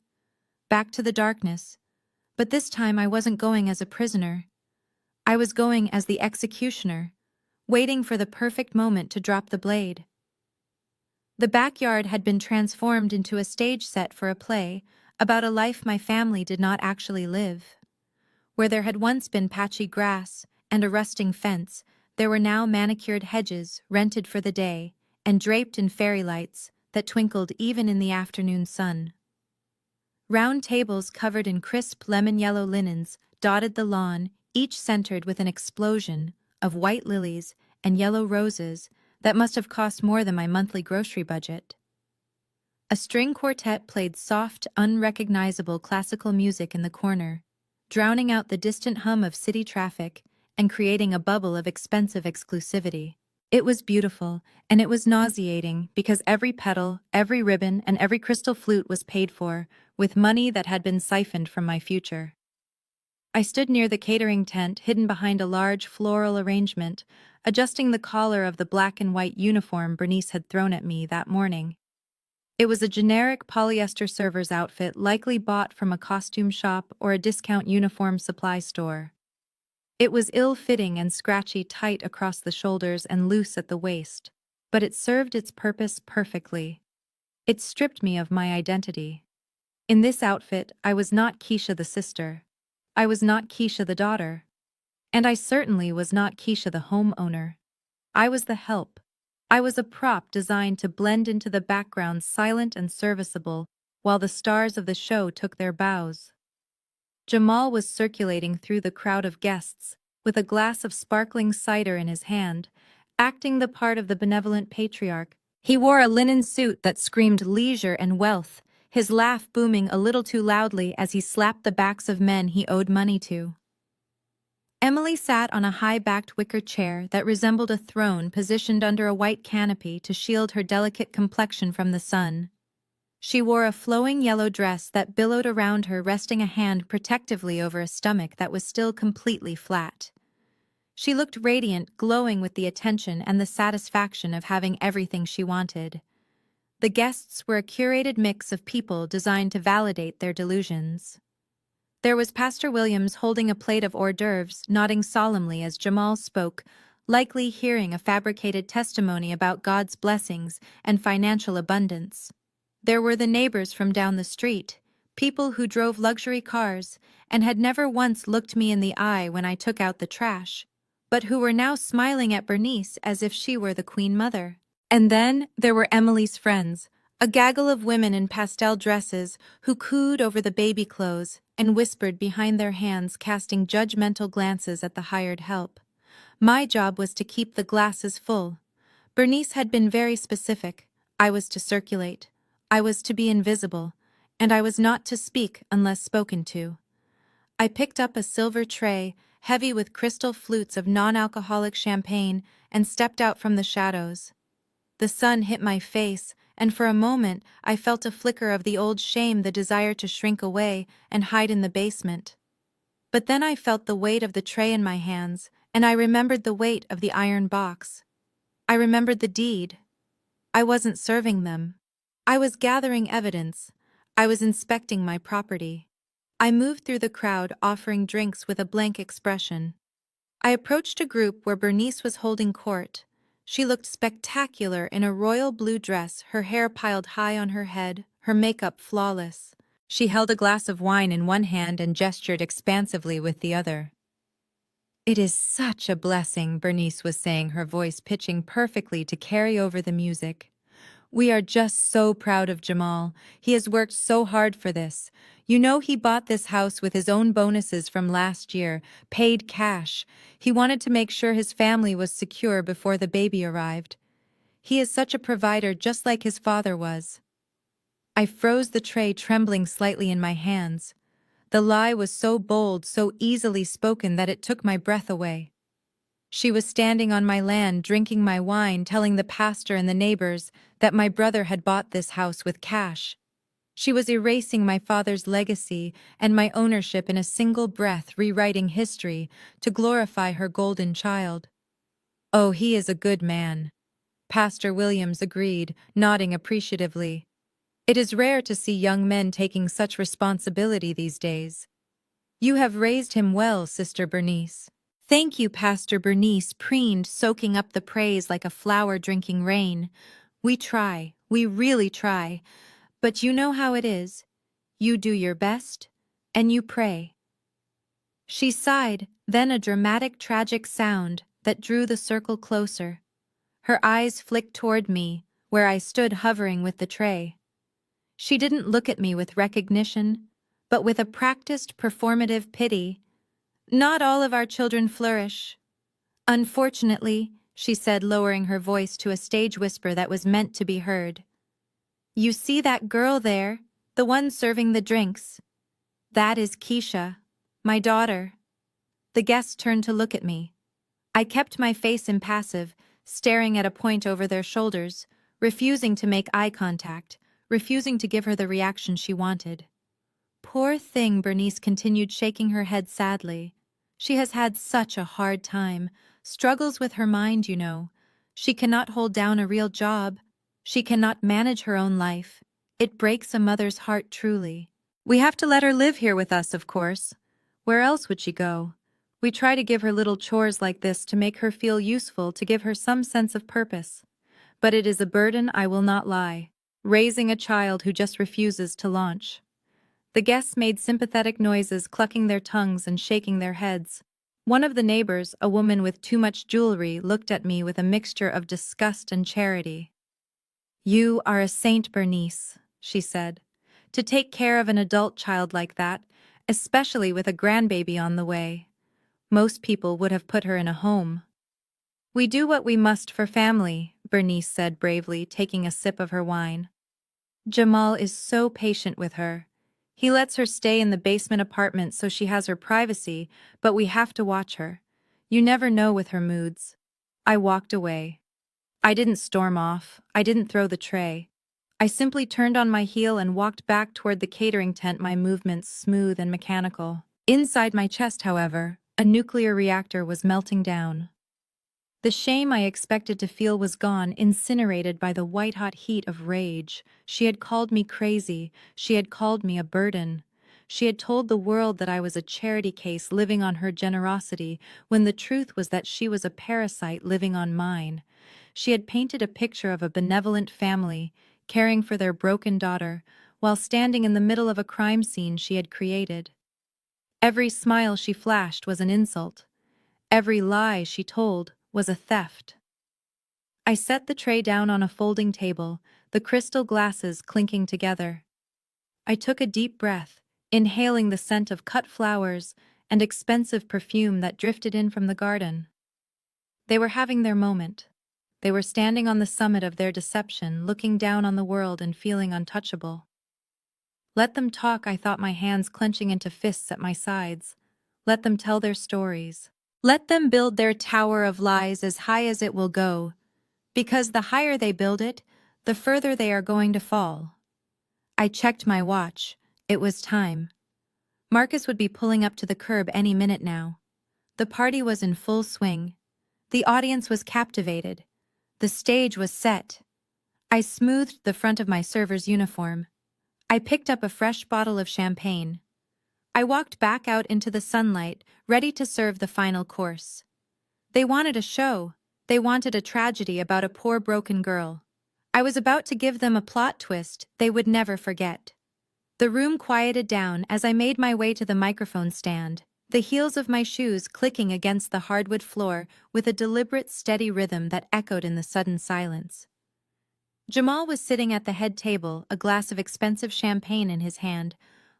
back to the darkness. But this time I wasn't going as a prisoner. I was going as the executioner, waiting for the perfect moment to drop the blade. The backyard had been transformed into a stage set for a play about a life my family did not actually live. Where there had once been patchy grass and a rusting fence, there were now manicured hedges rented for the day and draped in fairy lights that twinkled even in the afternoon sun. Round tables covered in crisp lemon-yellow linens dotted the lawn, each centered with an explosion of white lilies and yellow roses that must have cost more than my monthly grocery budget. A string quartet played soft, unrecognizable classical music in the corner, drowning out the distant hum of city traffic and creating a bubble of expensive exclusivity. It was beautiful, and it was nauseating because every petal, every ribbon, and every crystal flute was paid for, with money that had been siphoned from my future. I stood near the catering tent, hidden behind a large floral arrangement, adjusting the collar of the black and white uniform Bernice had thrown at me that morning. It was a generic polyester server's outfit, likely bought from a costume shop or a discount uniform supply store. It was ill-fitting and scratchy, tight across the shoulders and loose at the waist, but it served its purpose perfectly. It stripped me of my identity. In this outfit, I was not Keisha the sister. I was not Keisha the daughter. And I certainly was not Keisha the homeowner. I was the help. I was a prop designed to blend into the background, silent and serviceable, while the stars of the show took their bows. Jamal was circulating through the crowd of guests, with a glass of sparkling cider in his hand, acting the part of the benevolent patriarch. He wore a linen suit that screamed leisure and wealth, his laugh booming a little too loudly as he slapped the backs of men he owed money to. Emily sat on a high-backed wicker chair that resembled a throne positioned under a white canopy to shield her delicate complexion from the sun. She wore a flowing yellow dress that billowed around her, resting a hand protectively over a stomach that was still completely flat. She looked radiant, glowing with the attention and the satisfaction of having everything she wanted. The guests were a curated mix of people designed to validate their delusions. There was Pastor Williams holding a plate of hors d'oeuvres, nodding solemnly as Jamal spoke, likely hearing a fabricated testimony about God's blessings and financial abundance. There were the neighbors from down the street, people who drove luxury cars and had never once looked me in the eye when I took out the trash, but who were now smiling at Bernice as if she were the Queen Mother. And then there were Emily's friends, a gaggle of women in pastel dresses who cooed over the baby clothes and whispered behind their hands, casting judgmental glances at the hired help. My job was to keep the glasses full. Bernice had been very specific. I was to circulate. I was to be invisible. And I was not to speak unless spoken to. I picked up a silver tray, heavy with crystal flutes of non-alcoholic champagne, and stepped out from the shadows. The sun hit my face, and for a moment I felt a flicker of the old shame, the desire to shrink away and hide in the basement. But then I felt the weight of the tray in my hands, and I remembered the weight of the iron box. I remembered the deed. I wasn't serving them. I was gathering evidence. I was inspecting my property. I moved through the crowd, offering drinks with a blank expression. I approached a group where Bernice was holding court. She looked spectacular in a royal blue dress, her hair piled high on her head, her makeup flawless. She held a glass of wine in one hand and gestured expansively with the other. "It is such a blessing," Bernice was saying, her voice pitching perfectly to carry over the music. "We are just so proud of Jamal. He has worked so hard for this. You know, he bought this house with his own bonuses from last year, paid cash. He wanted to make sure his family was secure before the baby arrived. He is such a provider, just like his father was." I froze, the tray trembling slightly in my hands. The lie was so bold, so easily spoken, that it took my breath away. She was standing on my land, drinking my wine, telling the pastor and the neighbors that my brother had bought this house with cash. She was erasing my father's legacy and my ownership in a single breath, rewriting history to glorify her golden child. "Oh, he is a good man," Pastor Williams agreed, nodding appreciatively. "It is rare to see young men taking such responsibility these days." "You have raised him well, Sister Bernice." "Thank you, Pastor," Bernice preened, soaking up the praise like a flower drinking rain. "We try, we really try. But you know how it is. You do your best, and you pray." She sighed, then a dramatic, tragic sound that drew the circle closer. Her eyes flicked toward me, where I stood hovering with the tray. She didn't look at me with recognition, but with a practiced, performative pity. "Not all of our children flourish. Unfortunately," she said, lowering her voice to a stage whisper that was meant to be heard. "You see that girl there, the one serving the drinks? That is Keisha, my daughter." The guests turned to look at me. I kept my face impassive, staring at a point over their shoulders, refusing to make eye contact, refusing to give her the reaction she wanted. "Poor thing," Bernice continued, shaking her head sadly. "She has had such a hard time, struggles with her mind, you know. She cannot hold down a real job. She cannot manage her own life. It breaks a mother's heart, truly. We have to let her live here with us, of course. Where else would she go? We try to give her little chores like this to make her feel useful, to give her some sense of purpose. But it is a burden, I will not lie. Raising a child who just refuses to launch." The guests made sympathetic noises, clucking their tongues and shaking their heads. One of the neighbors, a woman with too much jewelry, looked at me with a mixture of disgust and charity. "You are a saint, Bernice," she said, "to take care of an adult child like that, especially with a grandbaby on the way. Most people would have put her in a home." "We do what we must for family," Bernice said bravely, taking a sip of her wine. Jamal is so patient with her. He lets her stay in the basement apartment so she has her privacy, but we have to watch her. You never know with her moods. I walked away. I didn't storm off. I didn't throw the tray. I simply turned on my heel and walked back toward the catering tent, my movements smooth and mechanical. Inside my chest, however, a nuclear reactor was melting down. The shame I expected to feel was gone, incinerated by the white-hot heat of rage. She had called me crazy. She had called me a burden. She had told the world that I was a charity case living on her generosity, when the truth was that she was a parasite living on mine. She had painted a picture of a benevolent family, caring for their broken daughter, while standing in the middle of a crime scene she had created. Every smile she flashed was an insult. Every lie she told was a theft. I set the tray down on a folding table, the crystal glasses clinking together. I took a deep breath, inhaling the scent of cut flowers and expensive perfume that drifted in from the garden. They were having their moment. They were standing on the summit of their deception, looking down on the world and feeling untouchable. Let them talk, I thought, my hands clenching into fists at my sides. Let them tell their stories. Let them build their tower of lies as high as it will go, because the higher they build it, the further they are going to fall. I checked my watch. It was time. Marcus would be pulling up to the curb any minute now. The party was in full swing. The audience was captivated. The stage was set. I smoothed the front of my server's uniform. I picked up a fresh bottle of champagne. I walked back out into the sunlight, ready to serve the final course. They wanted a show. They wanted a tragedy about a poor broken girl. I was about to give them a plot twist they would never forget. The room quieted down as I made my way to the microphone stand, the heels of my shoes clicking against the hardwood floor with a deliberate, steady rhythm that echoed in the sudden silence. Jamal was sitting at the head table, a glass of expensive champagne in his hand,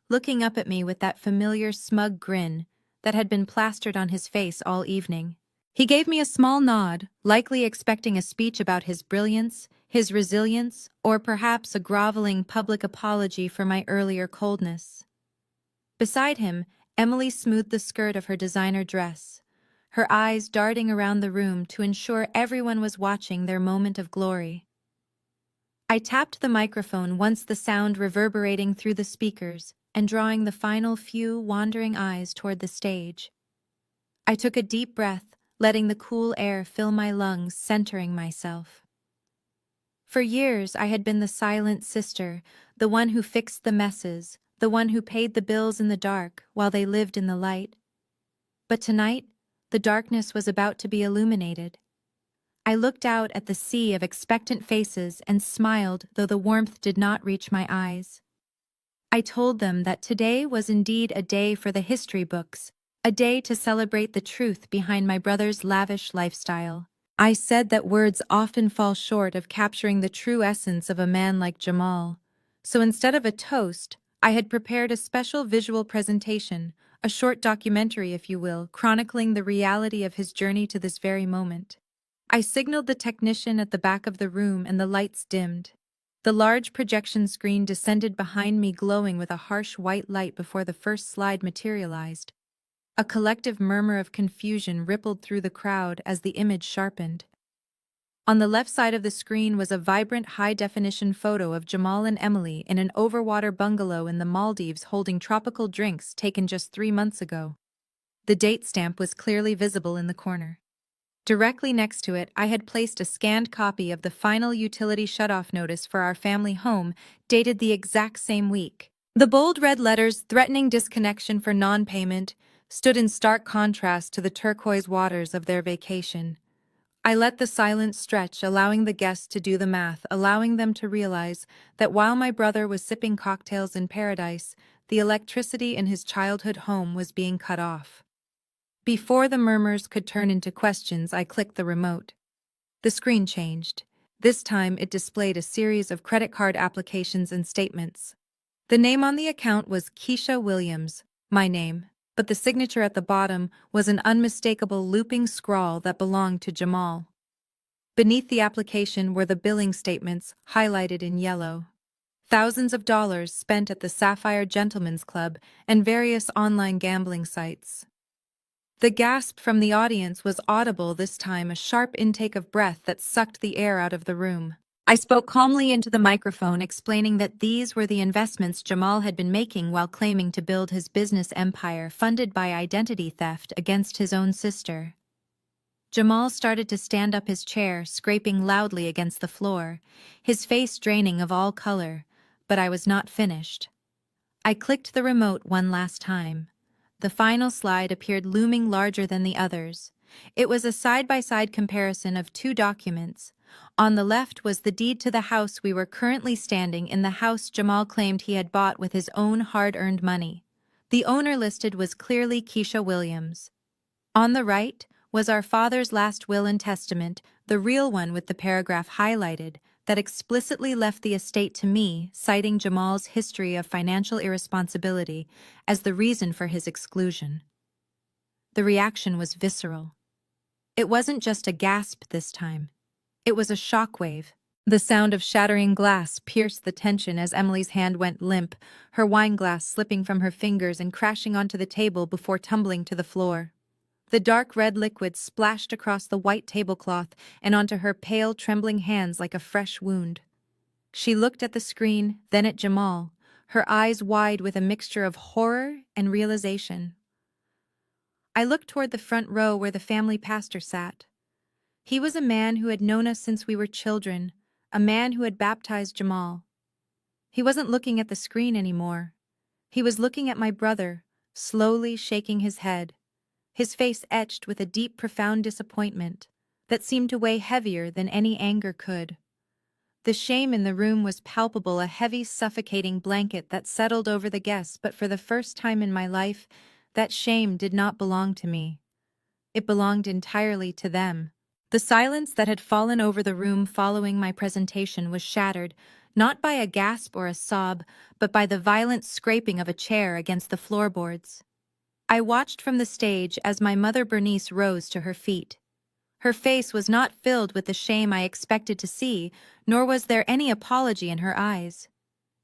looking up at me with that familiar smug grin that had been plastered on his face all evening. He gave me a small nod, likely expecting a speech about his brilliance, his resilience, or perhaps a groveling public apology for my earlier coldness. Beside him, Emily smoothed the skirt of her designer dress, her eyes darting around the room to ensure everyone was watching their moment of glory. I tapped the microphone, once the sound reverberating through the speakers and drawing the final few wandering eyes toward the stage. I took a deep breath, letting the cool air fill my lungs, centering myself. For years, I had been the silent sister, the one who fixed the messes, the one who paid the bills in the dark while they lived in the light. But tonight, the darkness was about to be illuminated. I looked out at the sea of expectant faces and smiled, though the warmth did not reach my eyes. I told them that today was indeed a day for the history books, a day to celebrate the truth behind my brother's lavish lifestyle. I said that words often fall short of capturing the true essence of a man like Jamal. So instead of a toast, I had prepared a special visual presentation, a short documentary, if you will, chronicling the reality of his journey to this very moment. I signaled the technician at the back of the room and the lights dimmed. The large projection screen descended behind me, glowing with a harsh white light before the first slide materialized. A collective murmur of confusion rippled through the crowd as the image sharpened. On the left side of the screen was a vibrant, high-definition photo of Jamal and Emily in an overwater bungalow in the Maldives holding tropical drinks taken just 3 months ago. The date stamp was clearly visible in the corner. Directly next to it, I had placed a scanned copy of the final utility shutoff notice for our family home, dated the exact same week. The bold red letters threatening disconnection for non-payment stood in stark contrast to the turquoise waters of their vacation. I let the silence stretch, allowing the guests to do the math, allowing them to realize that while my brother was sipping cocktails in paradise, the electricity in his childhood home was being cut off. Before the murmurs could turn into questions, I clicked the remote. The screen changed. This time it displayed a series of credit card applications and statements. The name on the account was Keisha Williams, my name, but the signature at the bottom was an unmistakable looping scrawl that belonged to Jamal. Beneath the application were the billing statements, highlighted in yellow. Thousands of dollars spent at the Sapphire Gentlemen's Club and various online gambling sites. The gasp from the audience was audible this time, a sharp intake of breath that sucked the air out of the room. I spoke calmly into the microphone, explaining that these were the investments Jamal had been making while claiming to build his business empire funded by identity theft against his own sister. Jamal started to stand up his chair, scraping loudly against the floor, his face draining of all color, but I was not finished. I clicked the remote one last time. The final slide appeared looming larger than the others. It was a side-by-side comparison of two documents. On the left was the deed to the house we were currently standing in, the house Jamal claimed he had bought with his own hard-earned money. The owner listed was clearly Keisha Williams. On the right was our father's last will and testament, the real one with the paragraph highlighted, that explicitly left the estate to me, citing Jamal's history of financial irresponsibility as the reason for his exclusion. The reaction was visceral. It wasn't just a gasp this time. It was a shockwave. The sound of shattering glass pierced the tension as Emily's hand went limp, her wine glass slipping from her fingers and crashing onto the table before tumbling to the floor. The dark red liquid splashed across the white tablecloth and onto her pale, trembling hands like a fresh wound. She looked at the screen, then at Jamal, her eyes wide with a mixture of horror and realization. I looked toward the front row where the family pastor sat. He was a man who had known us since we were children, a man who had baptized Jamal. He wasn't looking at the screen anymore. He was looking at my brother, slowly shaking his head, his face etched with a deep, profound disappointment that seemed to weigh heavier than any anger could. The shame in the room was palpable, a heavy, suffocating blanket that settled over the guests, but for the first time in my life, that shame did not belong to me. It belonged entirely to them. The silence that had fallen over the room following my presentation was shattered, not by a gasp or a sob, but by the violent scraping of a chair against the floorboards. I watched from the stage as my mother Bernice rose to her feet. Her face was not filled with the shame I expected to see, nor was there any apology in her eyes.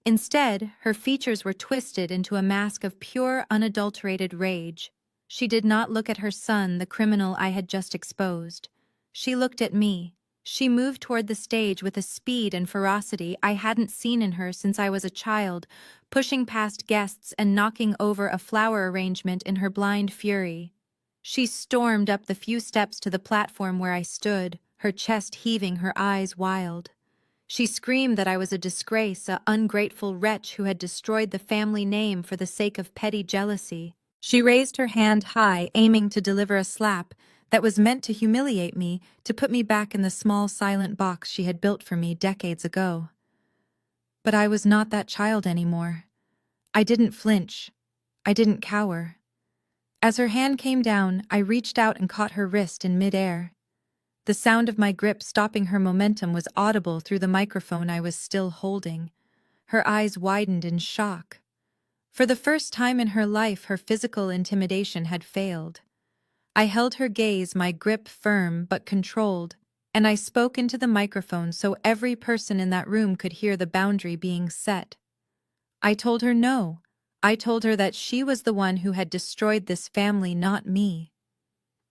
Instead, her features were twisted into a mask of pure, unadulterated rage. She did not look at her son, the criminal I had just exposed. She looked at me. She moved toward the stage with a speed and ferocity I hadn't seen in her since I was a child, pushing past guests and knocking over a flower arrangement in her blind fury. She stormed up the few steps to the platform where I stood, her chest heaving, her eyes wild. She screamed that I was a disgrace, an ungrateful wretch who had destroyed the family name for the sake of petty jealousy. She raised her hand high, aiming to deliver a slap that was meant to humiliate me, to put me back in the small, silent box she had built for me decades ago. But I was not that child anymore. I didn't flinch. I didn't cower. As her hand came down, I reached out and caught her wrist in midair. The sound of my grip stopping her momentum was audible through the microphone I was still holding. Her eyes widened in shock. For the first time in her life, her physical intimidation had failed. I held her gaze, my grip firm but controlled, and I spoke into the microphone so every person in that room could hear the boundary being set. I told her no. I told her that she was the one who had destroyed this family, not me.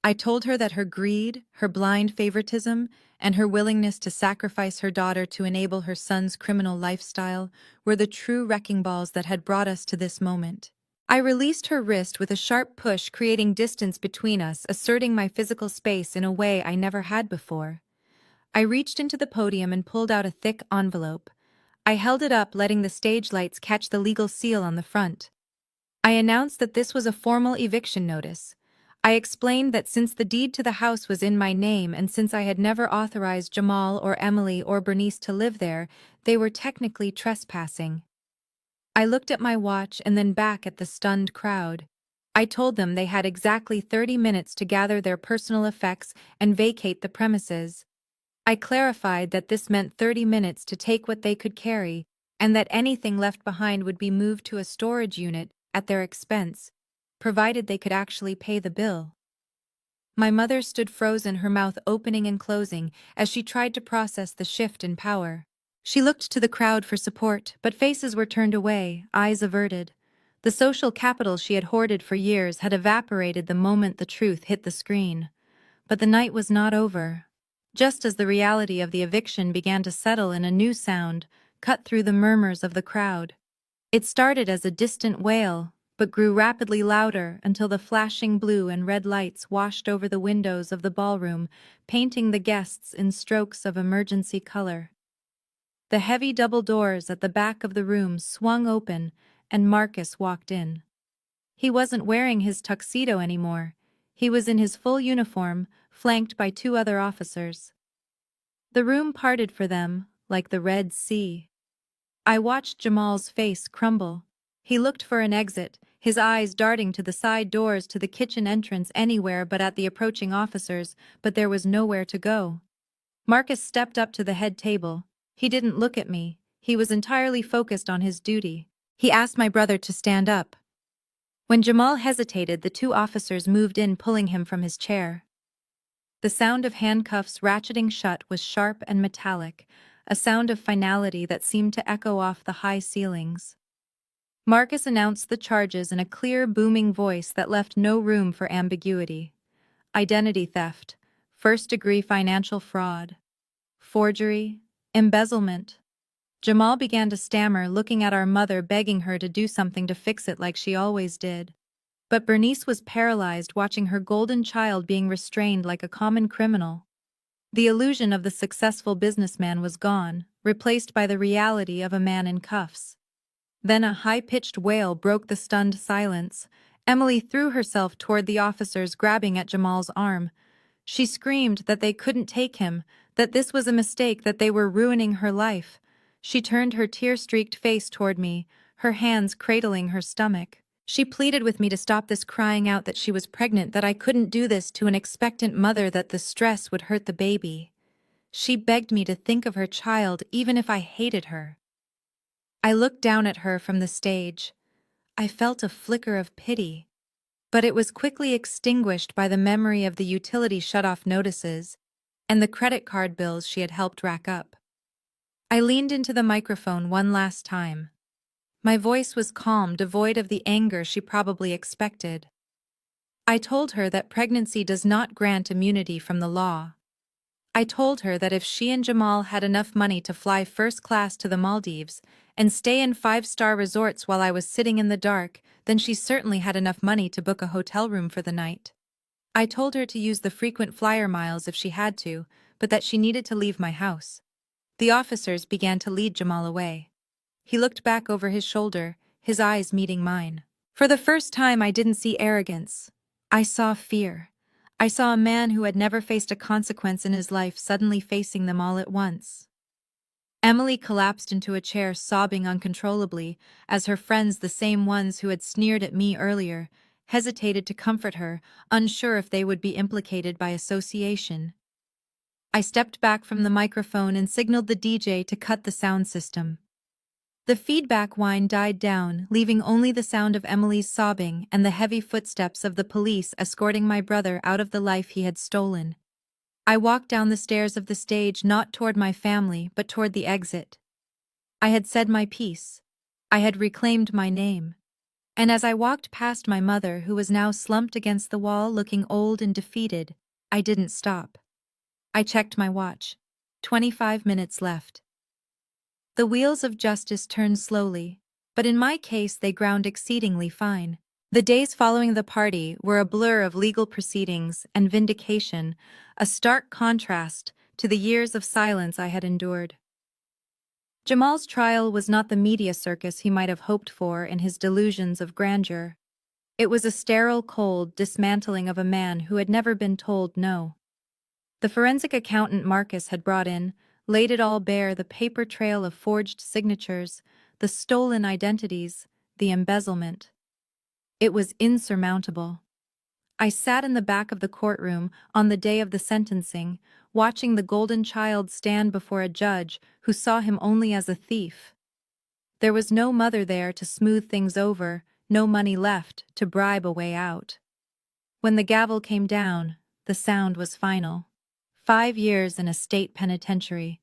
I told her that her greed, her blind favoritism, and her willingness to sacrifice her daughter to enable her son's criminal lifestyle were the true wrecking balls that had brought us to this moment. I released her wrist with a sharp push, creating distance between us, asserting my physical space in a way I never had before. I reached into the podium and pulled out a thick envelope. I held it up, letting the stage lights catch the legal seal on the front. I announced that this was a formal eviction notice. I explained that since the deed to the house was in my name and since I had never authorized Jamal or Emily or Bernice to live there, they were technically trespassing. I looked at my watch and then back at the stunned crowd. I told them they had exactly 30 minutes to gather their personal effects and vacate the premises. I clarified that this meant 30 minutes to take what they could carry, and that anything left behind would be moved to a storage unit at their expense, provided they could actually pay the bill. My mother stood frozen, her mouth opening and closing as she tried to process the shift in power. She looked to the crowd for support, but faces were turned away, eyes averted. The social capital she had hoarded for years had evaporated the moment the truth hit the screen. But the night was not over. Just as the reality of the eviction began to settle in, a new sound cut through the murmurs of the crowd. It started as a distant wail, but grew rapidly louder until the flashing blue and red lights washed over the windows of the ballroom, painting the guests in strokes of emergency color. The heavy double doors at the back of the room swung open, and Marcus walked in. He wasn't wearing his tuxedo anymore. He was in his full uniform, flanked by two other officers. The room parted for them, like the Red Sea. I watched Jamal's face crumble. He looked for an exit, his eyes darting to the side doors, to the kitchen entrance, anywhere but at the approaching officers, but there was nowhere to go. Marcus stepped up to the head table. He didn't look at me. He was entirely focused on his duty. He asked my brother to stand up. When Jamal hesitated, the two officers moved in, pulling him from his chair. The sound of handcuffs ratcheting shut was sharp and metallic, a sound of finality that seemed to echo off the high ceilings. Marcus announced the charges in a clear, booming voice that left no room for ambiguity. Identity theft, first-degree financial fraud, forgery, embezzlement. Jamal began to stammer, looking at our mother, begging her to do something to fix it like she always did. But Bernice was paralyzed, watching her golden child being restrained like a common criminal. The illusion of the successful businessman was gone, replaced by the reality of a man in cuffs. Then a high-pitched wail broke the stunned silence. Emily threw herself toward the officers, grabbing at Jamal's arm. She screamed that they couldn't take him, that this was a mistake, that they were ruining her life. She turned her tear-streaked face toward me, her hands cradling her stomach. She pleaded with me to stop this, crying out that she was pregnant, that I couldn't do this to an expectant mother, that the stress would hurt the baby. She begged me to think of her child, even if I hated her. I looked down at her from the stage. I felt a flicker of pity, but it was quickly extinguished by the memory of the utility shut-off notices and the credit card bills she had helped rack up. I leaned into the microphone one last time. My voice was calm, devoid of the anger she probably expected. I told her that pregnancy does not grant immunity from the law. I told her that if she and Jamal had enough money to fly first class to the Maldives and stay in 5-star resorts while I was sitting in the dark, then she certainly had enough money to book a hotel room for the night. I told her to use the frequent flyer miles if she had to, but that she needed to leave my house. The officers began to lead Jamal away. He looked back over his shoulder, his eyes meeting mine. For the first time, I didn't see arrogance. I saw fear. I saw a man who had never faced a consequence in his life suddenly facing them all at once. Emily collapsed into a chair, sobbing uncontrollably, as her friends, the same ones who had sneered at me earlier, hesitated to comfort her, unsure if they would be implicated by association. I stepped back from the microphone and signaled the DJ to cut the sound system. The feedback whine died down, leaving only the sound of Emily's sobbing and the heavy footsteps of the police escorting my brother out of the life he had stolen. I walked down the stairs of the stage, not toward my family, but toward the exit. I had said my piece. I had reclaimed my name. And as I walked past my mother, who was now slumped against the wall, looking old and defeated, I didn't stop. I checked my watch. 25 minutes left. The wheels of justice turned slowly, but in my case they ground exceedingly fine. The days following the party were a blur of legal proceedings and vindication, a stark contrast to the years of silence I had endured. Jamal's trial was not the media circus he might have hoped for in his delusions of grandeur. It was a sterile, cold dismantling of a man who had never been told no. The forensic accountant Marcus had brought in laid it all bare: the paper trail of forged signatures, the stolen identities, the embezzlement. It was insurmountable. I sat in the back of the courtroom on the day of the sentencing, watching the golden child stand before a judge who saw him only as a thief. There was no mother there to smooth things over, no money left to bribe a way out. When the gavel came down, the sound was final. 5 years in a state penitentiary.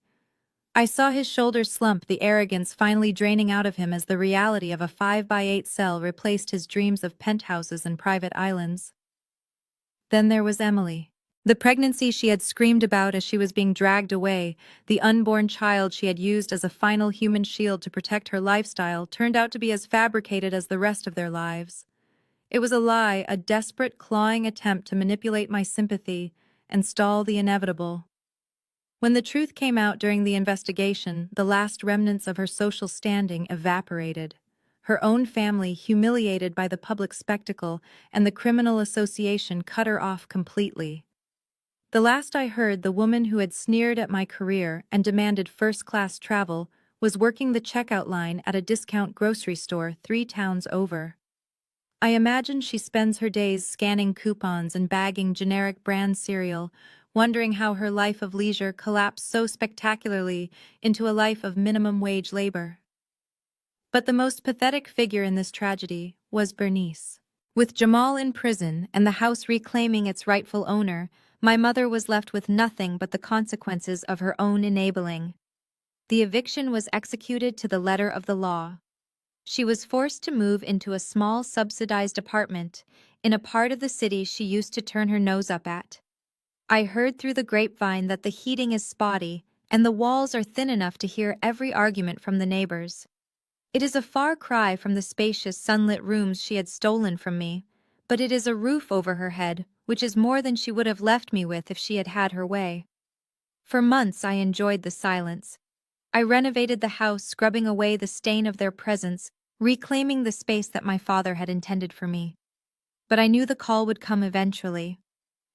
I saw his shoulders slump, the arrogance finally draining out of him as the reality of a 5 by 8 cell replaced his dreams of penthouses and private islands. Then there was Emily. The pregnancy she had screamed about as she was being dragged away, the unborn child she had used as a final human shield to protect her lifestyle, turned out to be as fabricated as the rest of their lives. It was a lie, a desperate, clawing attempt to manipulate my sympathy and stall the inevitable. When the truth came out during the investigation, the last remnants of her social standing evaporated. Her own family, humiliated by the public spectacle, and the criminal association cut her off completely. The last I heard, the woman who had sneered at my career and demanded first-class travel was working the checkout line at a discount grocery store 3 towns over. I imagine she spends her days scanning coupons and bagging generic brand cereal, wondering how her life of leisure collapsed so spectacularly into a life of minimum wage labor. But the most pathetic figure in this tragedy was Bernice. With Jamal in prison and the house reclaiming its rightful owner, my mother was left with nothing but the consequences of her own enabling. The eviction was executed to the letter of the law. She was forced to move into a small subsidized apartment in a part of the city she used to turn her nose up at. I heard through the grapevine that the heating is spotty and the walls are thin enough to hear every argument from the neighbors. It is a far cry from the spacious sunlit rooms she had stolen from me, but it is a roof over her head, which is more than she would have left me with if she had had her way. For months I enjoyed the silence. I renovated the house, scrubbing away the stain of their presence, reclaiming the space that my father had intended for me. But I knew the call would come eventually.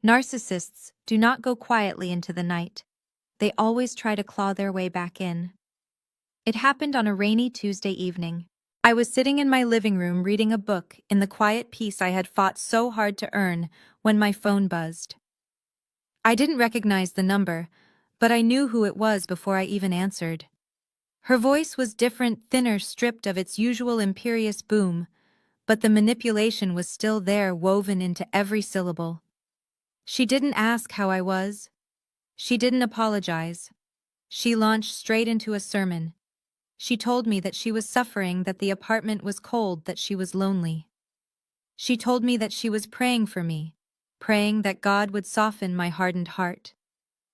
Narcissists do not go quietly into the night. They always try to claw their way back in. It happened on a rainy Tuesday evening. I was sitting in my living room reading a book in the quiet peace I had fought so hard to earn when my phone buzzed. I didn't recognize the number, but I knew who it was before I even answered. Her voice was different, thinner, stripped of its usual imperious boom, but the manipulation was still there, woven into every syllable. She didn't ask how I was. She didn't apologize. She launched straight into a sermon. She told me that she was suffering, that the apartment was cold, that she was lonely. She told me that she was praying for me, praying that God would soften my hardened heart.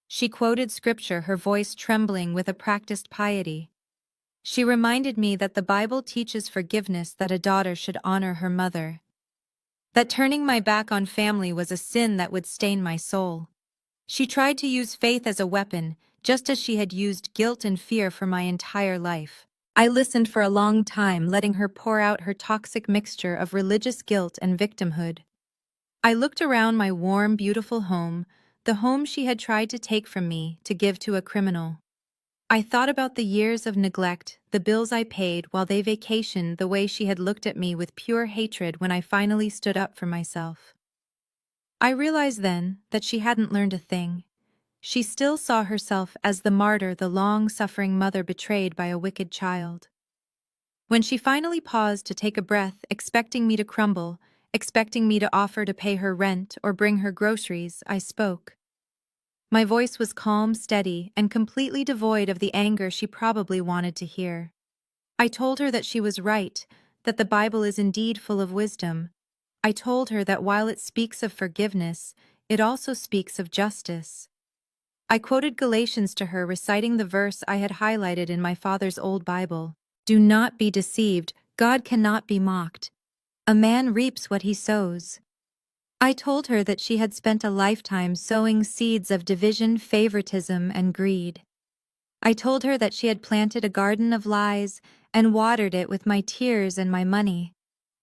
She quoted scripture, her voice trembling with a practiced piety. She reminded me that the Bible teaches forgiveness, that a daughter should honor her mother, that turning my back on family was a sin that would stain my soul. She tried to use faith as a weapon, just as she had used guilt and fear for my entire life. I listened for a long time, letting her pour out her toxic mixture of religious guilt and victimhood. I looked around my warm, beautiful home, the home she had tried to take from me to give to a criminal. I thought about the years of neglect, the bills I paid while they vacationed, the way she had looked at me with pure hatred when I finally stood up for myself. I realized then that she hadn't learned a thing. She still saw herself as the martyr, the long-suffering mother betrayed by a wicked child. When she finally paused to take a breath, expecting me to crumble, expecting me to offer to pay her rent or bring her groceries, I spoke. My voice was calm, steady, and completely devoid of the anger she probably wanted to hear. I told her that she was right, that the Bible is indeed full of wisdom. I told her that while it speaks of forgiveness, it also speaks of justice. I quoted Galatians to her, reciting the verse I had highlighted in my father's old Bible. Do not be deceived, God cannot be mocked. A man reaps what he sows. I told her that she had spent a lifetime sowing seeds of division, favoritism, and greed. I told her that she had planted a garden of lies and watered it with my tears and my money.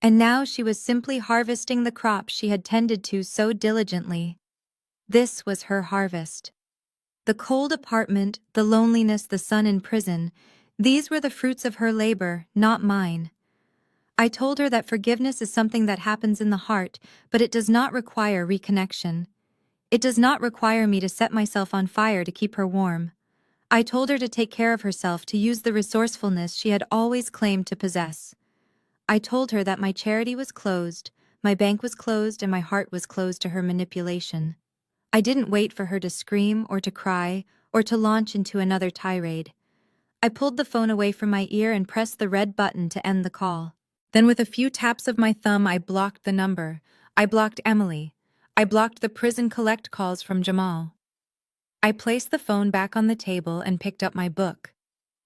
And now she was simply harvesting the crops she had tended to so diligently. This was her harvest. The cold apartment, the loneliness, the son in prison, these were the fruits of her labor, not mine. I told her that forgiveness is something that happens in the heart, but it does not require reconnection. It does not require me to set myself on fire to keep her warm. I told her to take care of herself, to use the resourcefulness she had always claimed to possess. I told her that my charity was closed, my bank was closed, and my heart was closed to her manipulation. I didn't wait for her to scream or to cry or to launch into another tirade. I pulled the phone away from my ear and pressed the red button to end the call. Then with a few taps of my thumb, I blocked the number. I blocked Emily. I blocked the prison collect calls from Jamal. I placed the phone back on the table and picked up my book.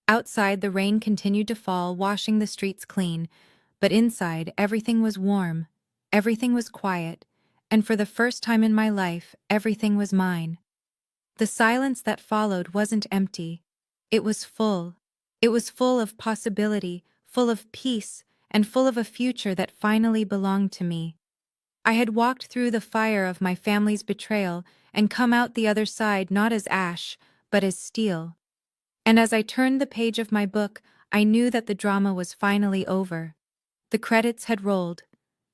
Outside, the rain continued to fall, washing the streets clean, but inside, everything was warm. Everything was quiet, and for the first time in my life, everything was mine. The silence that followed wasn't empty. It was full. It was full of possibility, full of peace, and full of a future that finally belonged to me. I had walked through the fire of my family's betrayal and come out the other side not as ash, but as steel. And as I turned the page of my book, I knew that the drama was finally over. The credits had rolled,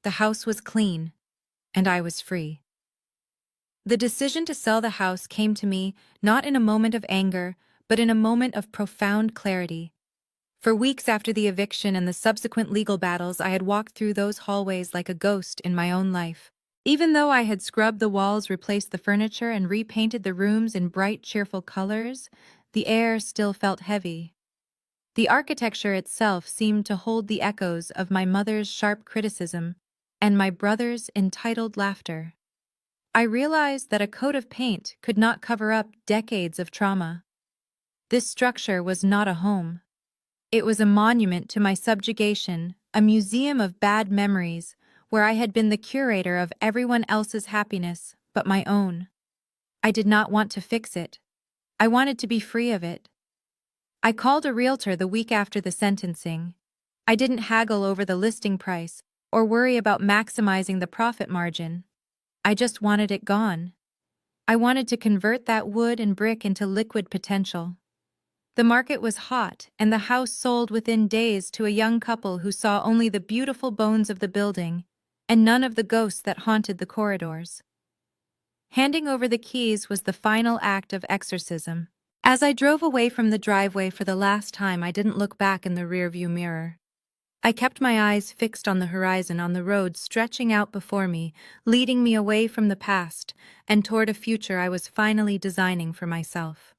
the house was clean, and I was free. The decision to sell the house came to me not in a moment of anger, but in a moment of profound clarity. For weeks after the eviction and the subsequent legal battles, I had walked through those hallways like a ghost in my own life. Even though I had scrubbed the walls, replaced the furniture, and repainted the rooms in bright, cheerful colors, the air still felt heavy. The architecture itself seemed to hold the echoes of my mother's sharp criticism and my brother's entitled laughter. I realized that a coat of paint could not cover up decades of trauma. This structure was not a home. It was a monument to my subjugation, a museum of bad memories, where I had been the curator of everyone else's happiness but my own. I did not want to fix it. I wanted to be free of it. I called a realtor the week after the sentencing. I didn't haggle over the listing price or worry about maximizing the profit margin. I just wanted it gone. I wanted to convert that wood and brick into liquid potential. The market was hot, and the house sold within days to a young couple who saw only the beautiful bones of the building and none of the ghosts that haunted the corridors. Handing over the keys was the final act of exorcism. As I drove away from the driveway for the last time, I didn't look back in the rearview mirror. I kept my eyes fixed on the horizon, on the road stretching out before me, leading me away from the past and toward a future I was finally designing for myself.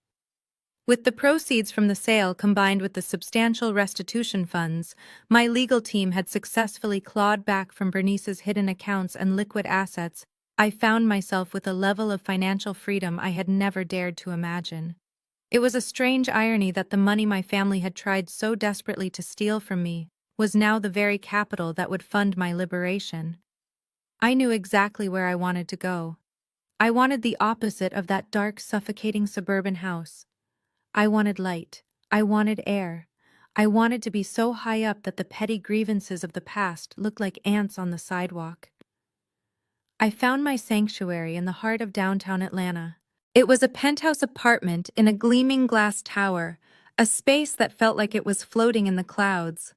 With the proceeds from the sale combined with the substantial restitution funds, my legal team had successfully clawed back from Bernice's hidden accounts and liquid assets. I found myself with a level of financial freedom I had never dared to imagine. It was a strange irony that the money my family had tried so desperately to steal from me was now the very capital that would fund my liberation. I knew exactly where I wanted to go. I wanted the opposite of that dark, suffocating suburban house. I wanted light. I wanted air. I wanted to be so high up that the petty grievances of the past looked like ants on the sidewalk. I found my sanctuary in the heart of downtown Atlanta. It was a penthouse apartment in a gleaming glass tower, a space that felt like it was floating in the clouds.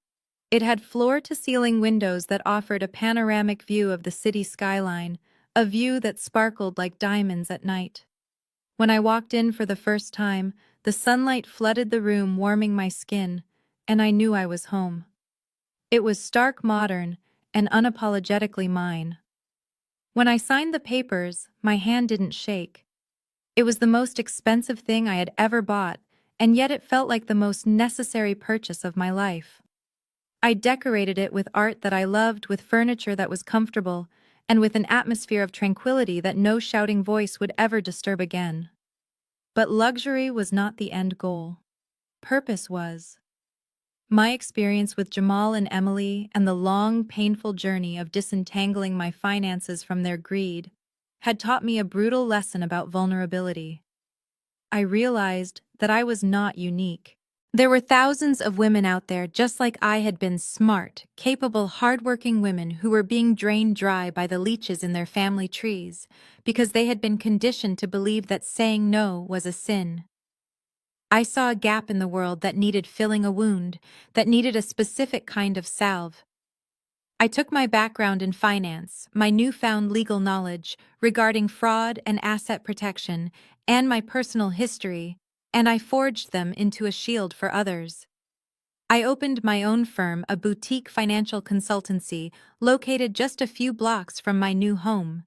It had floor-to-ceiling windows that offered a panoramic view of the city skyline, a view that sparkled like diamonds at night. When I walked in for the first time, the sunlight flooded the room, warming my skin, and I knew I was home. It was stark modern and unapologetically mine. When I signed the papers, my hand didn't shake. It was the most expensive thing I had ever bought, and yet it felt like the most necessary purchase of my life. I decorated it with art that I loved, with furniture that was comfortable, and with an atmosphere of tranquility that no shouting voice would ever disturb again. But luxury was not the end goal. Purpose was. My experience with Jamal and Emily and the long, painful journey of disentangling my finances from their greed had taught me a brutal lesson about vulnerability. I realized that I was not unique. There were thousands of women out there just like I had been, smart, capable, hardworking women who were being drained dry by the leeches in their family trees because they had been conditioned to believe that saying no was a sin. I saw a gap in the world that needed filling, a wound that needed a specific kind of salve. I took my background in finance, my newfound legal knowledge regarding fraud and asset protection, and my personal history, and I forged them into a shield for others. I opened my own firm, a boutique financial consultancy located just a few blocks from my new home.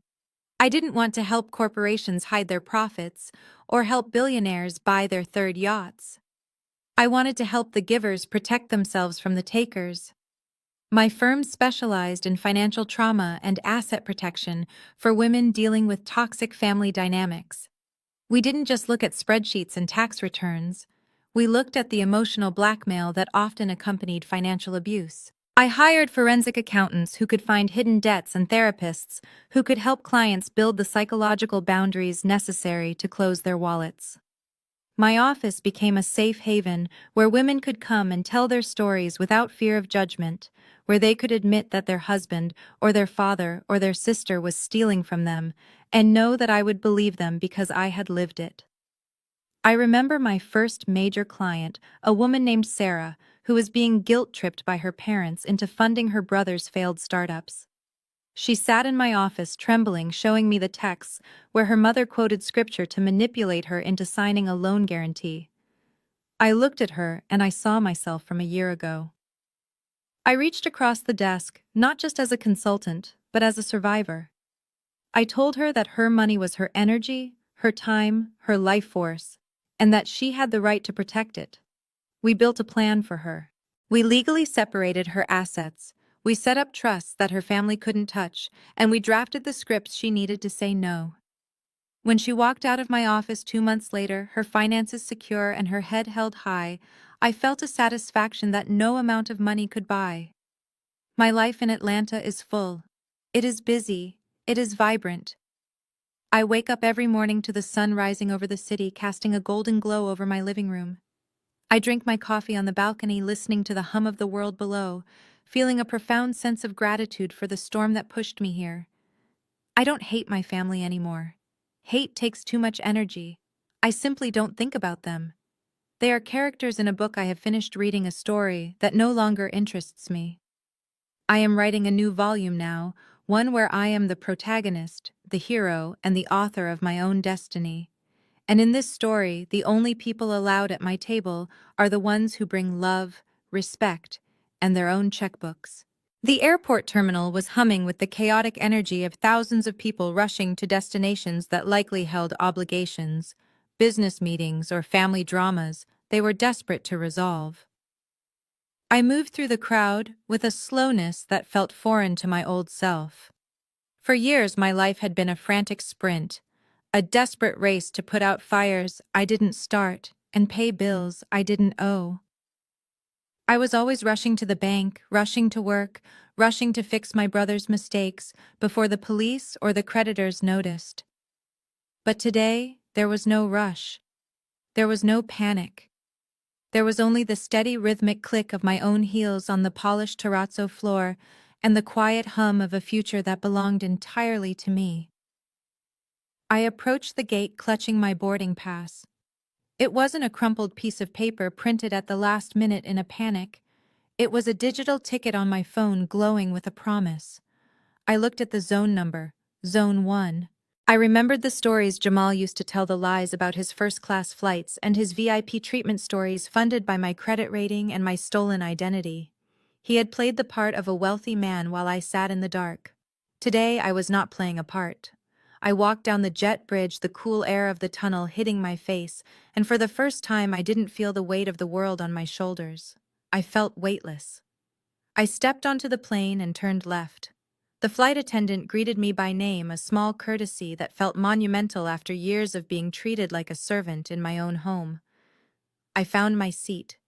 I didn't want to help corporations hide their profits or help billionaires buy their third yachts. I wanted to help the givers protect themselves from the takers. My firm specialized in financial trauma and asset protection for women dealing with toxic family dynamics. We didn't just look at spreadsheets and tax returns. We looked at the emotional blackmail that often accompanied financial abuse. I hired forensic accountants who could find hidden debts and therapists who could help clients build the psychological boundaries necessary to close their wallets. My office became a safe haven where women could come and tell their stories without fear of judgment, where they could admit that their husband or their father or their sister was stealing from them, and know that I would believe them because I had lived it. I remember my first major client, a woman named Sarah, who was being guilt-tripped by her parents into funding her brother's failed startups. She sat in my office trembling, showing me the texts where her mother quoted scripture to manipulate her into signing a loan guarantee. I looked at her and I saw myself from a year ago. I reached across the desk, not just as a consultant, but as a survivor. I told her that her money was her energy, her time, her life force, and that she had the right to protect it. We built a plan for her. We legally separated her assets. We set up trusts that her family couldn't touch, and we drafted the scripts she needed to say no. When she walked out of my office 2 months later, her finances secure and her head held high, I felt a satisfaction that no amount of money could buy. My life in Atlanta is full. It is busy. It is vibrant. I wake up every morning to the sun rising over the city, casting a golden glow over my living room. I drink my coffee on the balcony, listening to the hum of the world below, feeling a profound sense of gratitude for the storm that pushed me here. I don't hate my family anymore. Hate takes too much energy. I simply don't think about them. They are characters in a book I have finished reading, a story that no longer interests me. I am writing a new volume now, one where I am the protagonist, the hero, and the author of my own destiny. And in this story, the only people allowed at my table are the ones who bring love, respect, and their own checkbooks. The airport terminal was humming with the chaotic energy of thousands of people rushing to destinations that likely held obligations, business meetings, or family dramas they were desperate to resolve. I moved through the crowd with a slowness that felt foreign to my old self. For years, my life had been a frantic sprint, a desperate race to put out fires I didn't start and pay bills I didn't owe. I was always rushing to the bank, rushing to work, rushing to fix my brother's mistakes before the police or the creditors noticed. But today, there was no rush. There was no panic. There was only the steady rhythmic click of my own heels on the polished terrazzo floor and the quiet hum of a future that belonged entirely to me. I approached the gate clutching my boarding pass. It wasn't a crumpled piece of paper printed at the last minute in a panic. It was a digital ticket on my phone glowing with a promise. I looked at the zone number, Zone 1. I remembered the stories Jamal used to tell, the lies about his first-class flights and his VIP treatment stories funded by my credit rating and my stolen identity. He had played the part of a wealthy man while I sat in the dark. Today, I was not playing a part. I walked down the jet bridge, the cool air of the tunnel hitting my face, and for the first time I didn't feel the weight of the world on my shoulders. I felt weightless. I stepped onto the plane and turned left. The flight attendant greeted me by name, a small courtesy that felt monumental after years of being treated like a servant in my own home. I found my seat.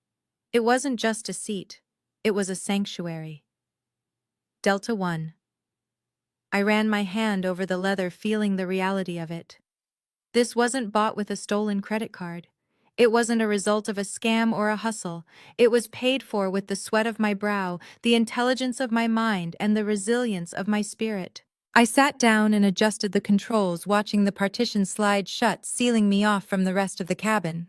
It wasn't just a seat. It was a sanctuary. Delta 1. I ran my hand over the leather, feeling the reality of it. This wasn't bought with a stolen credit card. It wasn't a result of a scam or a hustle. It was paid for with the sweat of my brow, the intelligence of my mind, and the resilience of my spirit. I sat down and adjusted the controls, watching the partition slide shut, sealing me off from the rest of the cabin.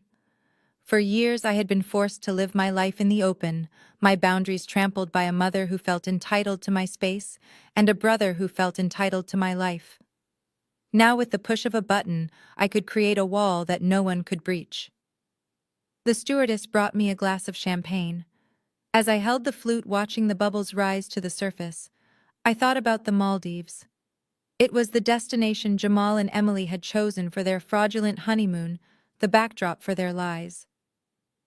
For years I had been forced to live my life in the open, my boundaries trampled by a mother who felt entitled to my space, and a brother who felt entitled to my life. Now, with the push of a button, I could create a wall that no one could breach. The stewardess brought me a glass of champagne. As I held the flute, watching the bubbles rise to the surface, I thought about the Maldives. It was the destination Jamal and Emily had chosen for their fraudulent honeymoon, the backdrop for their lies.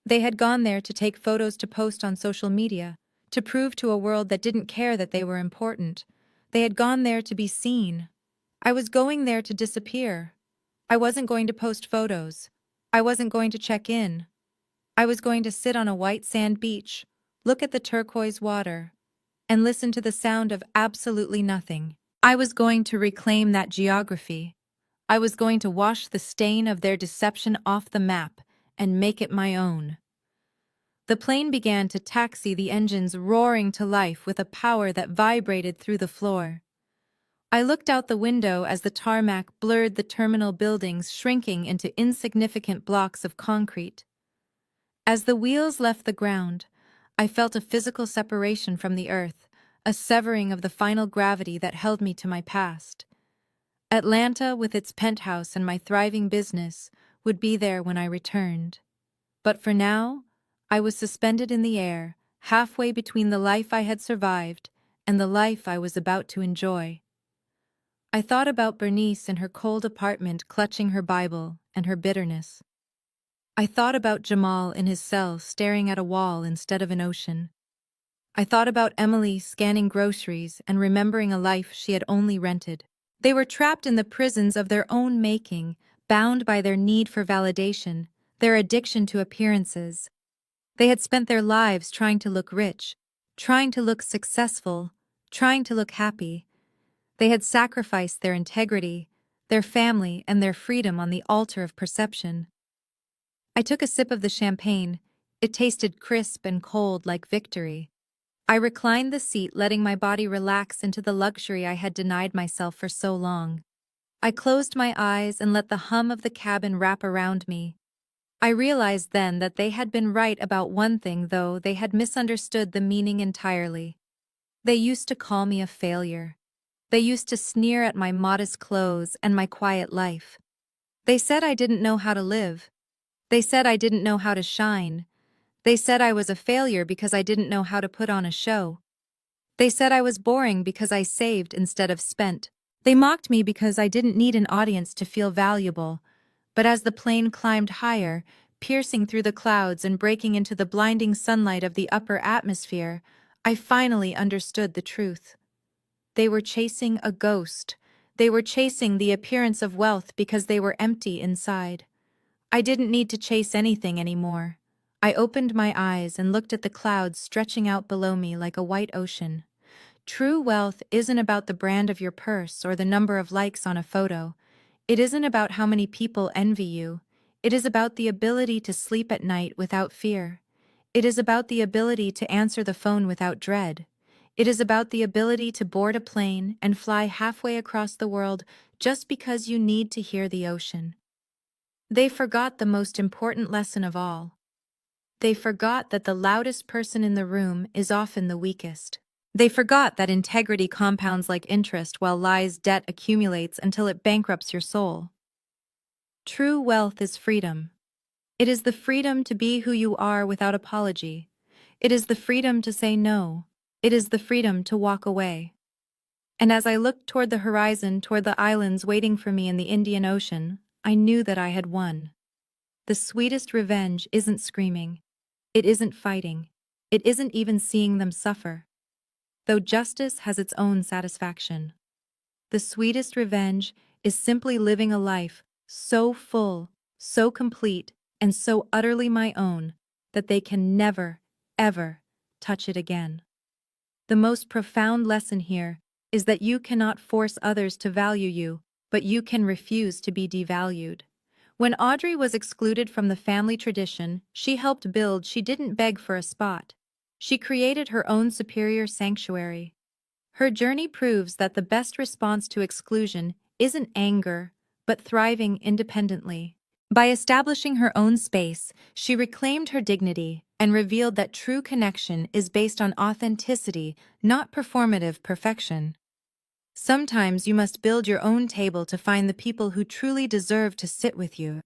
They had gone there to take photos to post on social media, to prove to a world that didn't care that they were important. They had gone there to be seen. I was going there to disappear. I wasn't going to post photos. I wasn't going to check in. I was going to sit on a white sand beach, look at the turquoise water, and listen to the sound of absolutely nothing. I was going to reclaim that geography. I was going to wash the stain of their deception off the map and make it my own. The plane began to taxi, the engines roaring to life with a power that vibrated through the floor. I looked out the window as the tarmac blurred the terminal buildings, shrinking into insignificant blocks of concrete. As the wheels left the ground, I felt a physical separation from the earth, a severing of the final gravity that held me to my past. Atlanta, with its penthouse and my thriving business, would be there when I returned. But for now, I was suspended in the air, halfway between the life I had survived and the life I was about to enjoy. I thought about Bernice in her cold apartment, clutching her Bible and her bitterness. I thought about Jamal in his cell, staring at a wall instead of an ocean. I thought about Emily scanning groceries and remembering a life she had only rented. They were trapped in the prisons of their own making, bound by their need for validation, their addiction to appearances. They had spent their lives trying to look rich, trying to look successful, trying to look happy. They had sacrificed their integrity, their family, and their freedom on the altar of perception. I took a sip of the champagne. It tasted crisp and cold like victory. I reclined the seat, letting my body relax into the luxury I had denied myself for so long. I closed my eyes and let the hum of the cabin wrap around me. I realized then that they had been right about one thing, though they had misunderstood the meaning entirely. They used to call me a failure. They used to sneer at my modest clothes and my quiet life. They said I didn't know how to live. They said I didn't know how to shine. They said I was a failure because I didn't know how to put on a show. They said I was boring because I saved instead of spent. They mocked me because I didn't need an audience to feel valuable. But as the plane climbed higher, piercing through the clouds and breaking into the blinding sunlight of the upper atmosphere, I finally understood the truth. They were chasing a ghost. They were chasing the appearance of wealth because they were empty inside. I didn't need to chase anything anymore. I opened my eyes and looked at the clouds stretching out below me like a white ocean. True wealth isn't about the brand of your purse or the number of likes on a photo. It isn't about how many people envy you. It is about the ability to sleep at night without fear. It is about the ability to answer the phone without dread. It is about the ability to board a plane and fly halfway across the world just because you need to hear the ocean. They forgot the most important lesson of all. They forgot that the loudest person in the room is often the weakest. They forgot that integrity compounds like interest while lies' debt accumulates until it bankrupts your soul. True wealth is freedom. It is the freedom to be who you are without apology. It is the freedom to say no. It is the freedom to walk away. And as I looked toward the horizon, toward the islands waiting for me in the Indian Ocean, I knew that I had won. The sweetest revenge isn't screaming. It isn't fighting. It isn't even seeing them suffer. Though justice has its own satisfaction. The sweetest revenge is simply living a life so full, so complete, and so utterly my own that they can never, ever touch it again. The most profound lesson here is that you cannot force others to value you, but you can refuse to be devalued. When Audrey was excluded from the family tradition she helped build, she didn't beg for a spot. She created her own superior sanctuary. Her journey proves that the best response to exclusion isn't anger, but thriving independently. By establishing her own space, she reclaimed her dignity and revealed that true connection is based on authenticity, not performative perfection. Sometimes you must build your own table to find the people who truly deserve to sit with you.